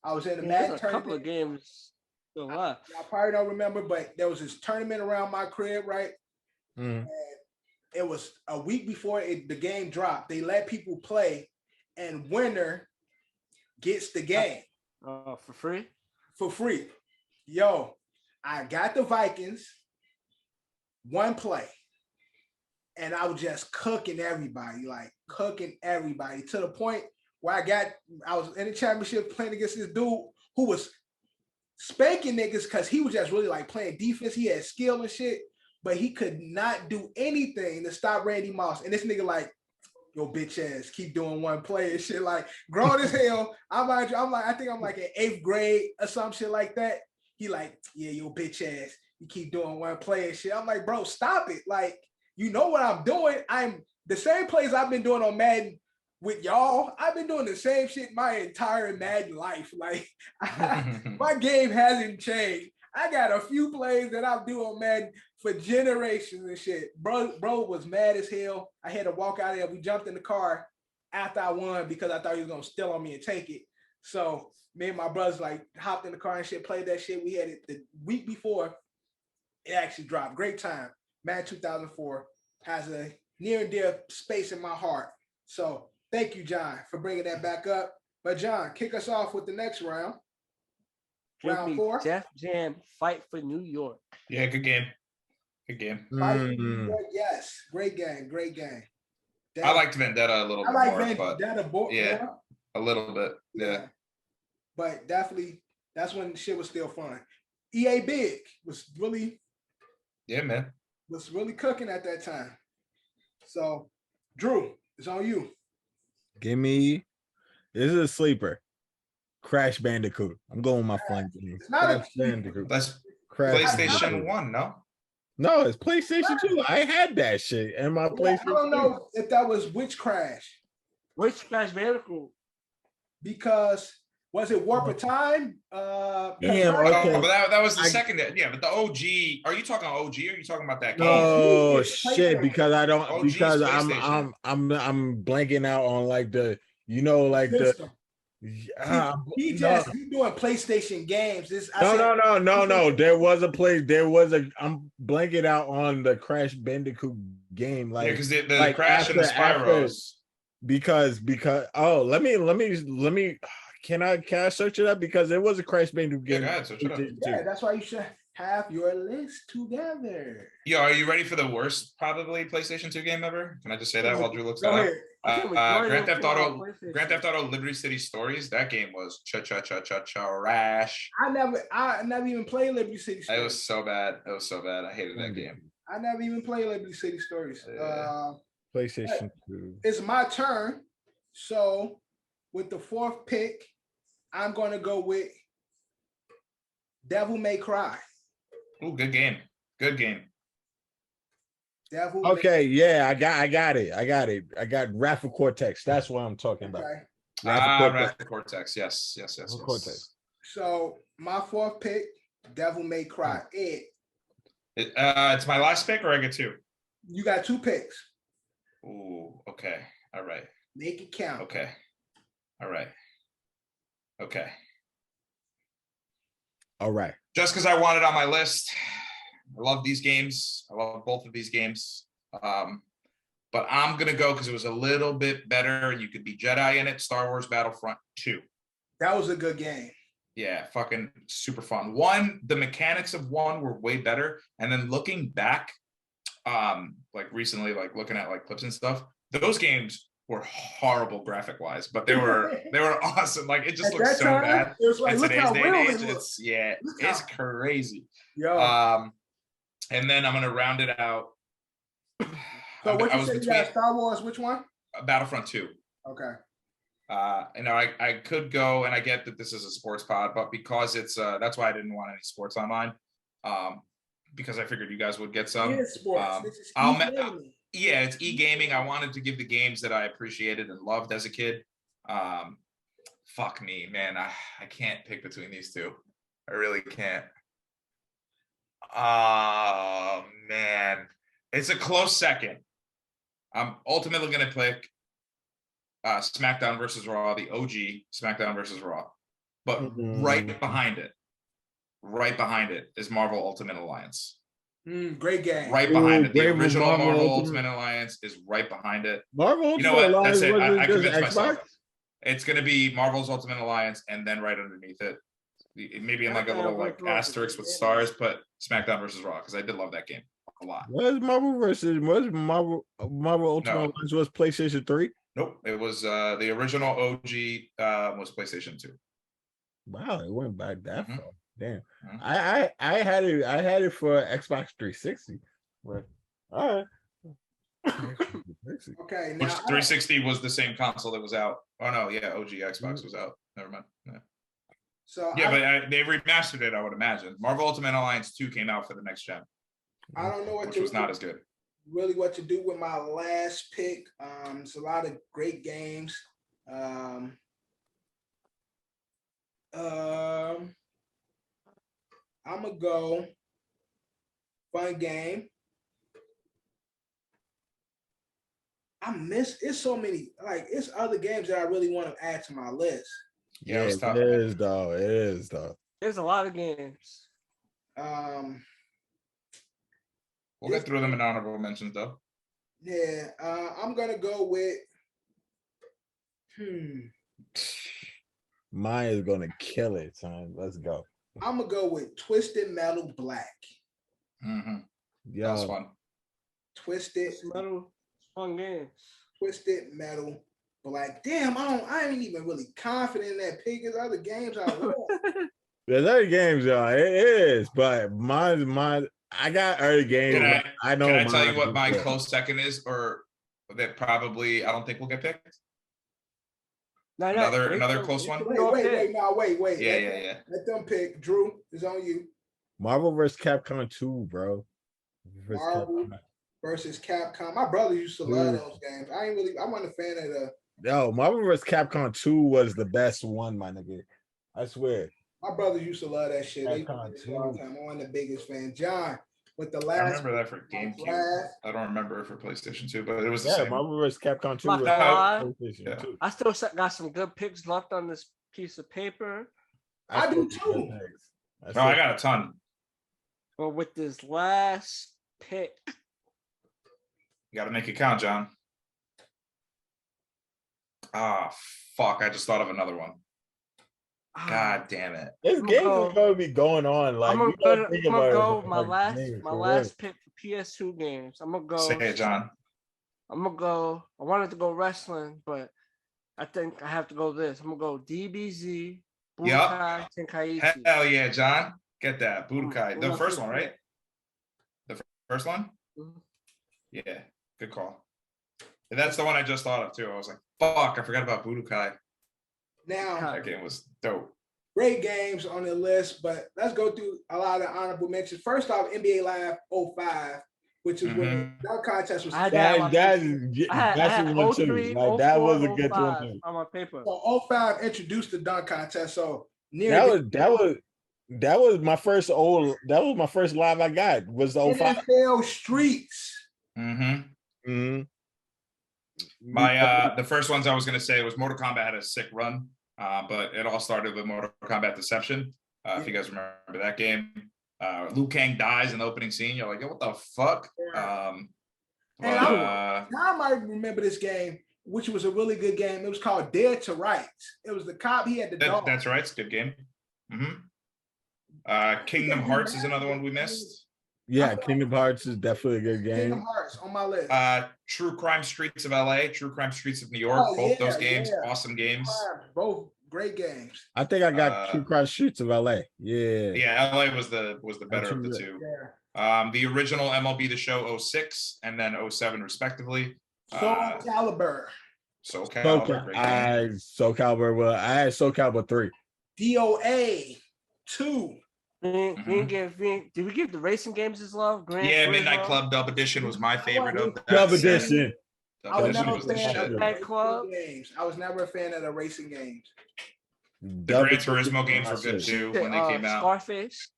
I was in the Madden tournament. A couple of games still left. I probably don't remember, but there was this tournament around my crib, right? And it was a week before the game dropped. They let people play, and winner gets the game. For free? For free. Yo, I got the Vikings, one play, and I was just cooking everybody to the point where I was in the championship playing against this dude who was spanking niggas because he was just really like playing defense. He had skill and shit, but he could not do anything to stop Randy Moss. And this nigga like, yo, bitch ass, keep doing one play and shit. Like, grown as hell. I think I'm like in 8th grade or some shit like that. He like, yeah, yo, bitch ass, you keep doing one play and shit. I'm like, bro, stop it. Like, you know what I'm doing. I'm the same plays I've been doing on Madden with y'all. I've been doing the same shit my entire Madden life. Like, my game hasn't changed. I got a few plays that I'll do on Madden for generations and shit. Bro was mad as hell. I had to walk out of there. We jumped in the car after I won because I thought he was gonna steal on me and take it. So me and my brothers like hopped in the car and shit, played that shit. We had it the week before it actually dropped. Great time. Madden 2004 has a near and dear space in my heart. So thank you, John, for bringing that back up. But John, kick us off with the next round. Round 4. Def Jam Fight for New York. Yeah, good game. Good game. Fight for New York, yes. Great game. I liked Vendetta a little bit more. Vendetta more. Yeah, a little bit. Yeah. But definitely, that's when shit was still fun. EA Big was really, was really cooking at that time. So, Drew, it's on you. Give me, this is a sleeper. Crash Bandicoot. I'm going with my fun game. Crash Bandicoot. That's PlayStation 1, no? No, it's PlayStation 2. I had that shit in my PlayStation. I don't know if that was which Crash. Which Crash Bandicoot? Because was it Warp of Time? Okay. But that was the second. Yeah, but the OG. Are you talking OG? Or are you talking about that game? Oh shit! Because I don't. OG's because I'm blanking out on like the. You know, like the. He just he doing PlayStation games. No. There was I'm blanking out on the Crash Bandicoot game. Like, because the like Crash and the Spyros. Because let me can I search it up because there was a Crash Bandicoot game. Yeah, go ahead, search it up. Yeah, that's why you should have your list together. Yo, are you ready for the worst probably PlayStation 2 game ever? Can I just say that while Drew looks that up? Grand Theft Auto Liberty City Stories. That game was trash. I never even played Liberty City Stories. It was so bad. I hated that game. I never even played Liberty City Stories. PlayStation 2. It's my turn. So with the fourth pick, I'm gonna go with Devil May Cry. Ooh, good game. Okay, yeah, I got it. I got Wrath of Cortex. That's what I'm talking about. Wrath of Cortex. Yes. Cortex. So my fourth pick, Devil May Cry. It's my last pick, or I get two? You got two picks. Ooh, okay. All right. Make it count. Okay. All right. Okay. All right. Just because I want it on my list. I love these games. I love both of these games. But I'm going to go because it was a little bit better. You could be Jedi in it. Star Wars Battlefront 2. That was a good game. Yeah, fucking super fun. One, the mechanics of one were way better. And then looking back, like recently, like looking at like clips and stuff, those games were horrible graphic wise, but they were awesome. Like it just looks so bad. It was like, look how real it looks. It's crazy. Yo. And then I'm gonna round it out. So what you said, you got Star Wars, which one? Battlefront 2. Okay. I could go, and I get that this is a sports pod, but because it's that's why I didn't want any sports online. Because I figured you guys would get some. It is sports. This is yeah, it's e-gaming. I wanted to give the games that I appreciated and loved as a kid. Fuck me, man. I can't pick between these two. I really can't. Oh, man. It's a close second. I'm ultimately going to pick SmackDown versus Raw, the OG SmackDown versus Raw. But right behind it is Marvel Ultimate Alliance. Great game. Right behind it. The original Marvel Ultimate Alliance is right behind it. Marvel Ultimate Alliance. That's it. I convinced myself. It's going to be Marvel's Ultimate Alliance, and then right underneath it, maybe in like a little like asterisk with stars, but SmackDown versus Raw, because I did love that game a lot. Was Marvel Ultimate Alliance was PlayStation 3? Nope. It was the original OG was PlayStation 2. Wow, it went back that far. Damn. I had it for Xbox 360. But all right. Okay. Which 360 was the same console that was out. Oh no, yeah, OG Xbox was out. Never mind. Yeah. So but they remastered it, I would imagine. Marvel Ultimate Alliance 2 came out for the next gen. I don't know which was not as good. Really what to do with my last pick. It's a lot of great games. I'm gonna go fun game. It's so many, like it's other games that I really want to add to my list. Yeah, it is though. There's a lot of games. We'll get through them in honorable mentions though. Yeah, I'm gonna go with Mine is gonna kill it, son. Let's go. I'm gonna go with Twisted Metal Black. Yeah, that was fun. Twisted Metal, fun games. Twisted Metal Black. Damn, I ain't even really confident in that pick. There's other games I want. There's other games, y'all. It is, but mine. I got other games. I know. Can I tell you what my close second is, or that probably I don't think will get picked? Another close one. Wait. Yeah. Let them pick. Drew, it's on you. Marvel vs. Capcom 2, bro. Marvel versus Capcom. My brother used to love those games. I wasn't a fan of the. Yo, Marvel vs. Capcom 2 was the best one, my nigga. I swear. My brother used to love that shit. I wasn't the biggest fan. John, with the I last. remember that for GameCube. I don't remember it for PlayStation 2, but it was the Yeah, same. Marvel vs. Capcom 2 Not was gonna lie, PlayStation Yeah. 2. I still got some good picks left on this piece of paper. I do still too. got No, I got a ton. But with this last pick, You got to make it count, John. Ah, fuck! I just thought of another one. God damn it! This games is gonna be going on. Like I'm we gonna think go about my last pick for PS2 games. I'm gonna go. Say it, John. I'm gonna go. I wanted to go wrestling, but I think I have to go this. I'm gonna go DBZ, Budokai Tenkaichi. Hell yeah, John. Get that Budokai. The first one, right? The first one. Mm-hmm. Yeah, good call. And that's the one I just thought of too. I was like, fuck, I forgot about Budokai. Now, That game was dope. great games on the list, but let's go through a lot of the honorable mentions. First off, NBA Live 05, which is when that contest was. That's one too. Like that was a good one too. On my paper. So 05 introduced the dunk contest. So that was my first live I got was the 05 NFL Streets. My the first ones I was gonna say was Mortal Kombat had a sick run, but it all started with Mortal Kombat Deception. If you guys remember that game, Liu Kang dies in the opening scene. You're like, what the fuck? And now I might remember this game, which was a really good game. It was called Dead to Rights. It was the cop. He had the dog. That's right. It's a good game. Kingdom Hearts is another one we missed. Yeah, Kingdom Hearts is definitely a good game. Kingdom Hearts on my list. True Crime Streets of LA, True Crime Streets of New York. Both those games, awesome games. Both great games. I think I got True Crime Streets of LA. Yeah. Yeah, LA was the better of the two. The original MLB The Show 06 and then 07 respectively. Soul Calibur. Soul Calibur. Soul Calibur. Well, I had Soul Calibur 3. DOA 2. Did we give the racing games his love? Midnight Club Dub Edition was my favorite of that. Dub Edition. I was never a fan of games. I was never a fan of the racing games. The Gran Turismo games were good too when they came out. Scarface.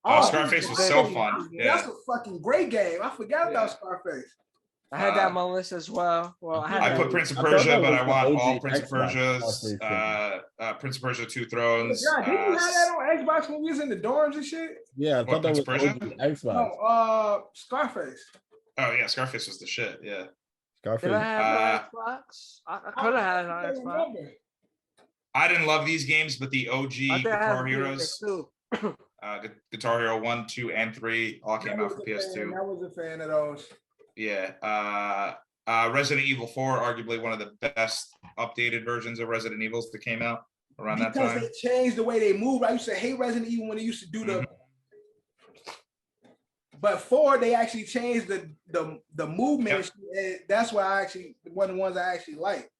Scarface was so fun. Yeah. That's a fucking great game. I forgot about Scarface. I had that on my list as well. Well, I put Prince of Persia, but I want all Prince of Persia's. Prince of Persia 2 Thrones. God, didn't you have that on Xbox when we was in the dorms and shit? Yeah, I thought that was Xbox. No, Scarface. Oh yeah, Scarface was the shit. Yeah. Scarface. Did I have Xbox? I could have had it on Xbox. I didn't love these games, but the OG Guitar Heroes, Guitar Hero 1, 2, and 3 all came out for PS2. I was a fan of those. Yeah. Resident Evil 4, arguably one of the best updated versions of Resident Evils that came out around that time. Because they changed the way they move. I used to hate Resident Evil when they used to do the. But 4, they actually changed the movement. Yep. That's why one of the ones I actually like.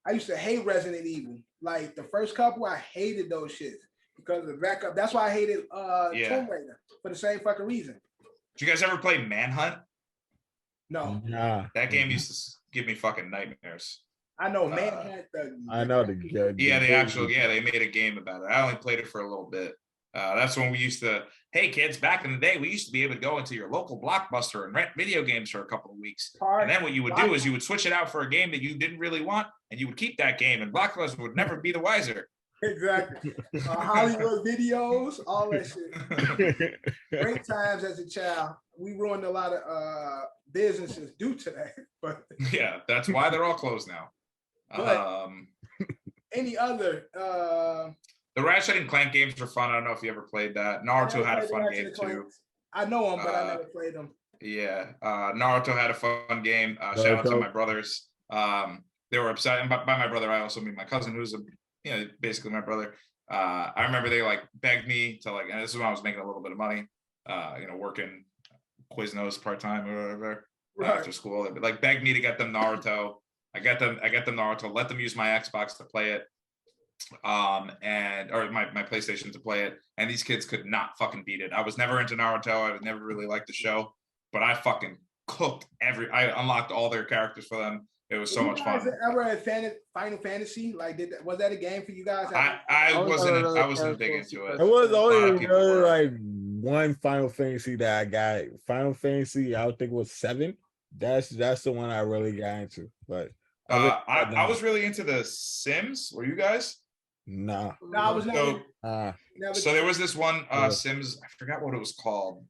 I used to hate Resident Evil. Like the first couple, I hated those shits because of the backup. That's why I hated Tomb Raider for the same fucking reason. Did you guys ever play Manhunt? No. Nah. That game used to give me fucking nightmares. I know Manhunt. I know the they made a game about it. I only played it for a little bit. That's when we used to, hey kids, back in the day, we used to be able to go into your local Blockbuster and rent video games for a couple of weeks. And then what you would do is you would switch it out for a game that you didn't really want, and you would keep that game, and Blockbuster would never be the wiser. Exactly. Hollywood videos, all that shit. Great times as a child. We ruined a lot of businesses due to that. But yeah, that's why they're all closed now. Any other the Ratchet and Clank games were fun. I don't know if you ever played that. Naruto had a fun game too. I know them, but I never played them. Yeah, Naruto had a fun game. Shout out to my brothers. They were upset, and by my brother, I also mean my cousin, who's basically my brother. I remember they like begged me to and this is when I was making a little bit of money. Working Quiznos part time or whatever after school. They like begged me to get them Naruto. I get them Naruto. Let them use my Xbox to play it. Or my PlayStation to play it, and these kids could not fucking beat it. I was never into Naruto. I never really liked the show, but I fucking cooked I unlocked all their characters for them. It was so much fun. Ever a fan of Final Fantasy? Was that a game for you guys? I wasn't big into it. It was only really one Final Fantasy that I got. Final Fantasy, I would think was 7. That's the one I really got into. But I was really into the Sims. Were you guys? Nah. No, I was So, never. so there was this one Yeah. Sims. I forgot what it was called.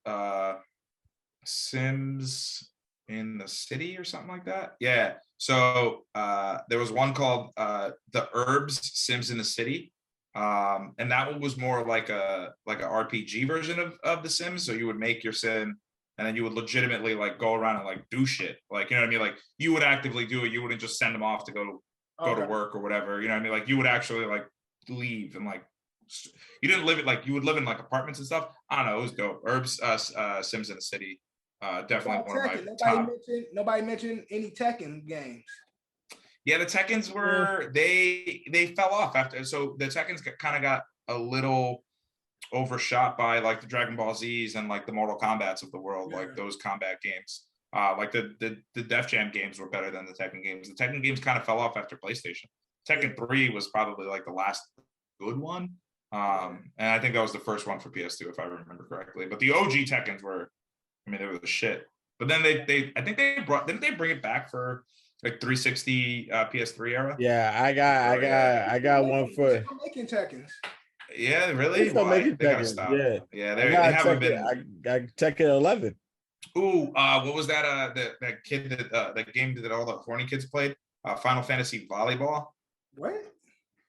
Sims in the City or something like that. Yeah. So there was one called the Herbs Sims in the City. And that one was more like a RPG version of the Sims. So you would make your sim and then you would legitimately like go around and like do shit. Like, you know what I mean? Like you would actively do it. You wouldn't just send them off to go to work or whatever. You know what I mean? Like you would actually like leave and like you didn't live it like you would live in like apartments and stuff. I don't know, it was dope. Herbs Sims in the City. Definitely one of my top. Nobody mentioned any Tekken games. Yeah, the Tekkens were they fell off after. So the Tekkens kind of got a little overshot by like the Dragon Ball Z's and like the Mortal Kombats of the world, like those combat games. Like the Def Jam games were better than the Tekken games. The Tekken games kind of fell off after PlayStation. Tekken 3 was probably like the last good one. And I think that was the first one for PS2, if I remember correctly. But the OG Tekkens were, I mean, they were the shit. But then didn't they bring it back for like 360 PS3 era? Yeah, I got one for making Tekkens. Yeah, really? Still making they gotta Tekken. stop. Yeah, they haven't been. I got Tekken 11. Ooh, what was that? That kid that game that all the horny kids played? Final Fantasy Volleyball. What?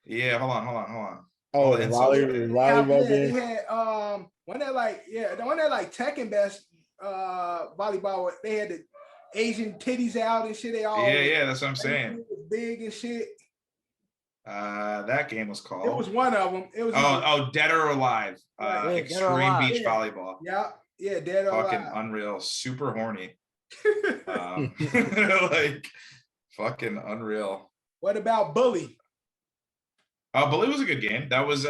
Yeah, hold on. Oh, the volleyball game. They had one that like Tekken best volleyball. They had the Asian titties out and shit. They all that's what I'm saying. Big and shit. That game was called. It was one of them. It was Dead or Alive. Extreme Beach Volleyball. Yeah, Dead or fucking Alive. Unreal, super horny. Like fucking unreal. What about Bully? Bully was a good game. That was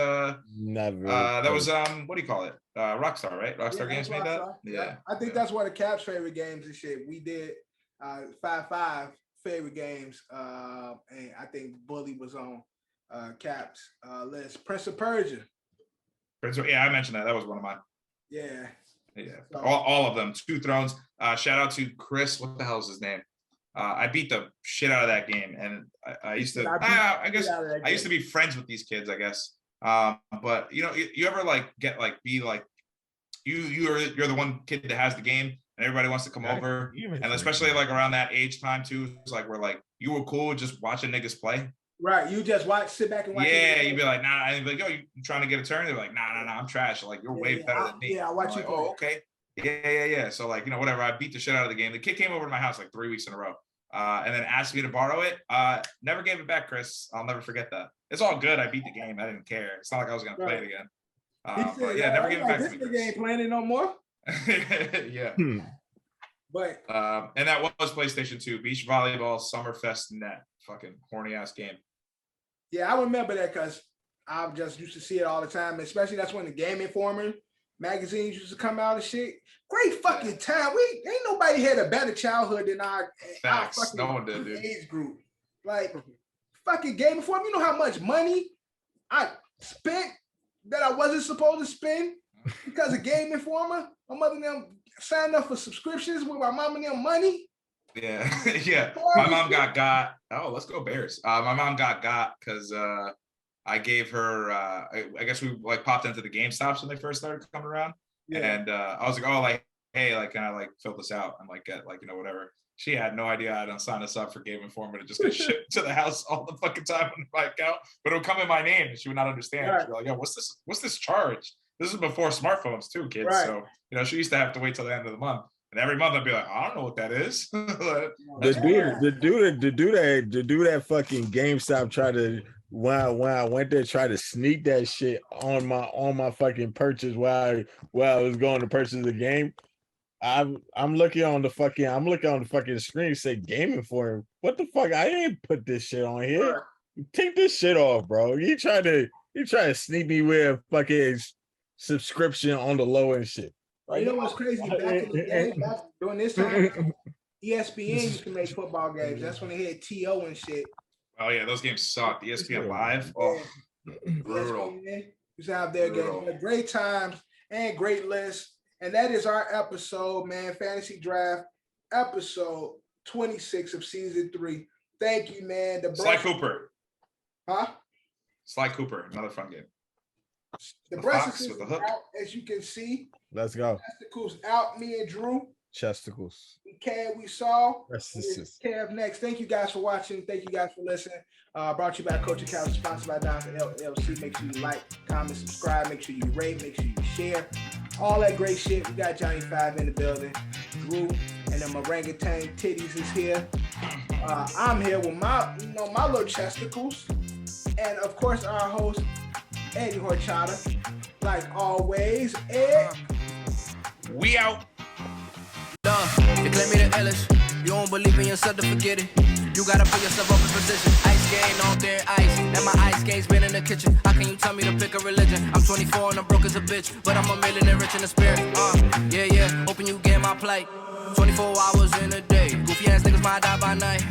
never. That was what do you call it? Rockstar, right? Rockstar Games made that. Yeah. I think that's one of Cap's favorite games and shit. We did 5 favorite games, and I think Bully was on Cap's list. Prince of Persia. Yeah, I mentioned that. That was one of mine. Yeah. So, all of them. Two Thrones. Shout out to Chris. What the hell is his name? I beat the shit out of that game, and I used to. I guess I used to be friends with these kids. I guess. But you know, you ever like get like be like you're the one kid that has the game, and everybody wants to come over, and especially like around that age time too. It's like we're like you were cool just watching niggas play. Right, you just sit back and watch. Yeah, you'd be like, nah, and you'd be like, yo, you trying to get a turn? They're like, nah, I'm trash. Like you're way better than me. Yeah, I watch you. Like, oh, okay. Yeah. So like, you know, whatever. I beat the shit out of the game. The kid came over to my house like 3 weeks in a row, and then asked me to borrow it. Never gave it back, Chris. I'll never forget that. It's all good. I beat the game. I didn't care. It's not like I was gonna play it again. But yeah, never gave it back to me. This nigga ain't playing it no more. Yeah. But and that was PlayStation 2, Beach Volleyball Summerfest Net. Fucking horny ass game. Yeah, I remember that because I just used to see it all the time. Especially that's when the Game Informer magazines used to come out and shit. Great fucking time. Ain't nobody had a better childhood than our fucking no one did, dude. age group. Like fucking Game Informer. You know how much money I spent that I wasn't supposed to spend because of Game Informer? My mother and them signed up for subscriptions with my mom and them money. Yeah, yeah. My mom got. Oh, let's go Bears. My mom got because I gave her. I guess we like popped into the GameStops when they first started coming around, and I was like, oh, like, hey, like, can I like fill this out and like get like, you know, whatever. She had no idea I done signed us up for Game Informer to just get shipped to the house all the fucking time on my account, but it'll come in my name and she would not understand. Right. She'd be like, yo, what's this charge? This is before smartphones too, kids. Right. So you know, she used to have to wait till the end of the month. And every month I'd be like, I don't know what that is. The dude that fucking GameStop tried to when I went there try to sneak that shit on my fucking purchase while I was going to purchase the game. I'm looking on the fucking screen say gaming for him. What the fuck? I ain't put this shit on here. Take this shit off, bro. You try to sneak me with a fucking subscription on the low end shit. You know what's crazy? Back in the day, during this time, ESPN used to make football games. That's when they had TO and shit. Oh yeah, those games sucked. ESPN Live, oh, brutal. ESPN used to have their games. But great times. and great list. And that is our episode, man. Fantasy Draft episode 26 of season 3. Thank you, man. Sly Cooper. Huh? Sly Cooper, another fun game. The breast is out, as you can see. Let's go. Chesticles out. Me and Drew. Chesticles. We saw. Kev next. Thank you guys for watching. Thank you guys for listening. Brought to you by Coach Capsule, sponsored by Johnson LLC. Make sure you like, comment, subscribe. Make sure you rate. Make sure you share. All that great shit. We got Johnny 5 in the building. Drew and then orangutan titties is here. I'm here with my little chesticles. And of course our host, Eddie Horchata. Like always, Ed. We out. You claim me the illest. You don't believe in yourself to forget it. You gotta put yourself up in position. Ice skating on thin ice. And my ice skates been in the kitchen. How can you tell me to pick a religion? I'm 24 and I'm broke as a bitch. But I'm a millionaire rich in the spirit. Yeah. Hoping you get my plight. 24 hours in a day. Goofy ass niggas might die by night.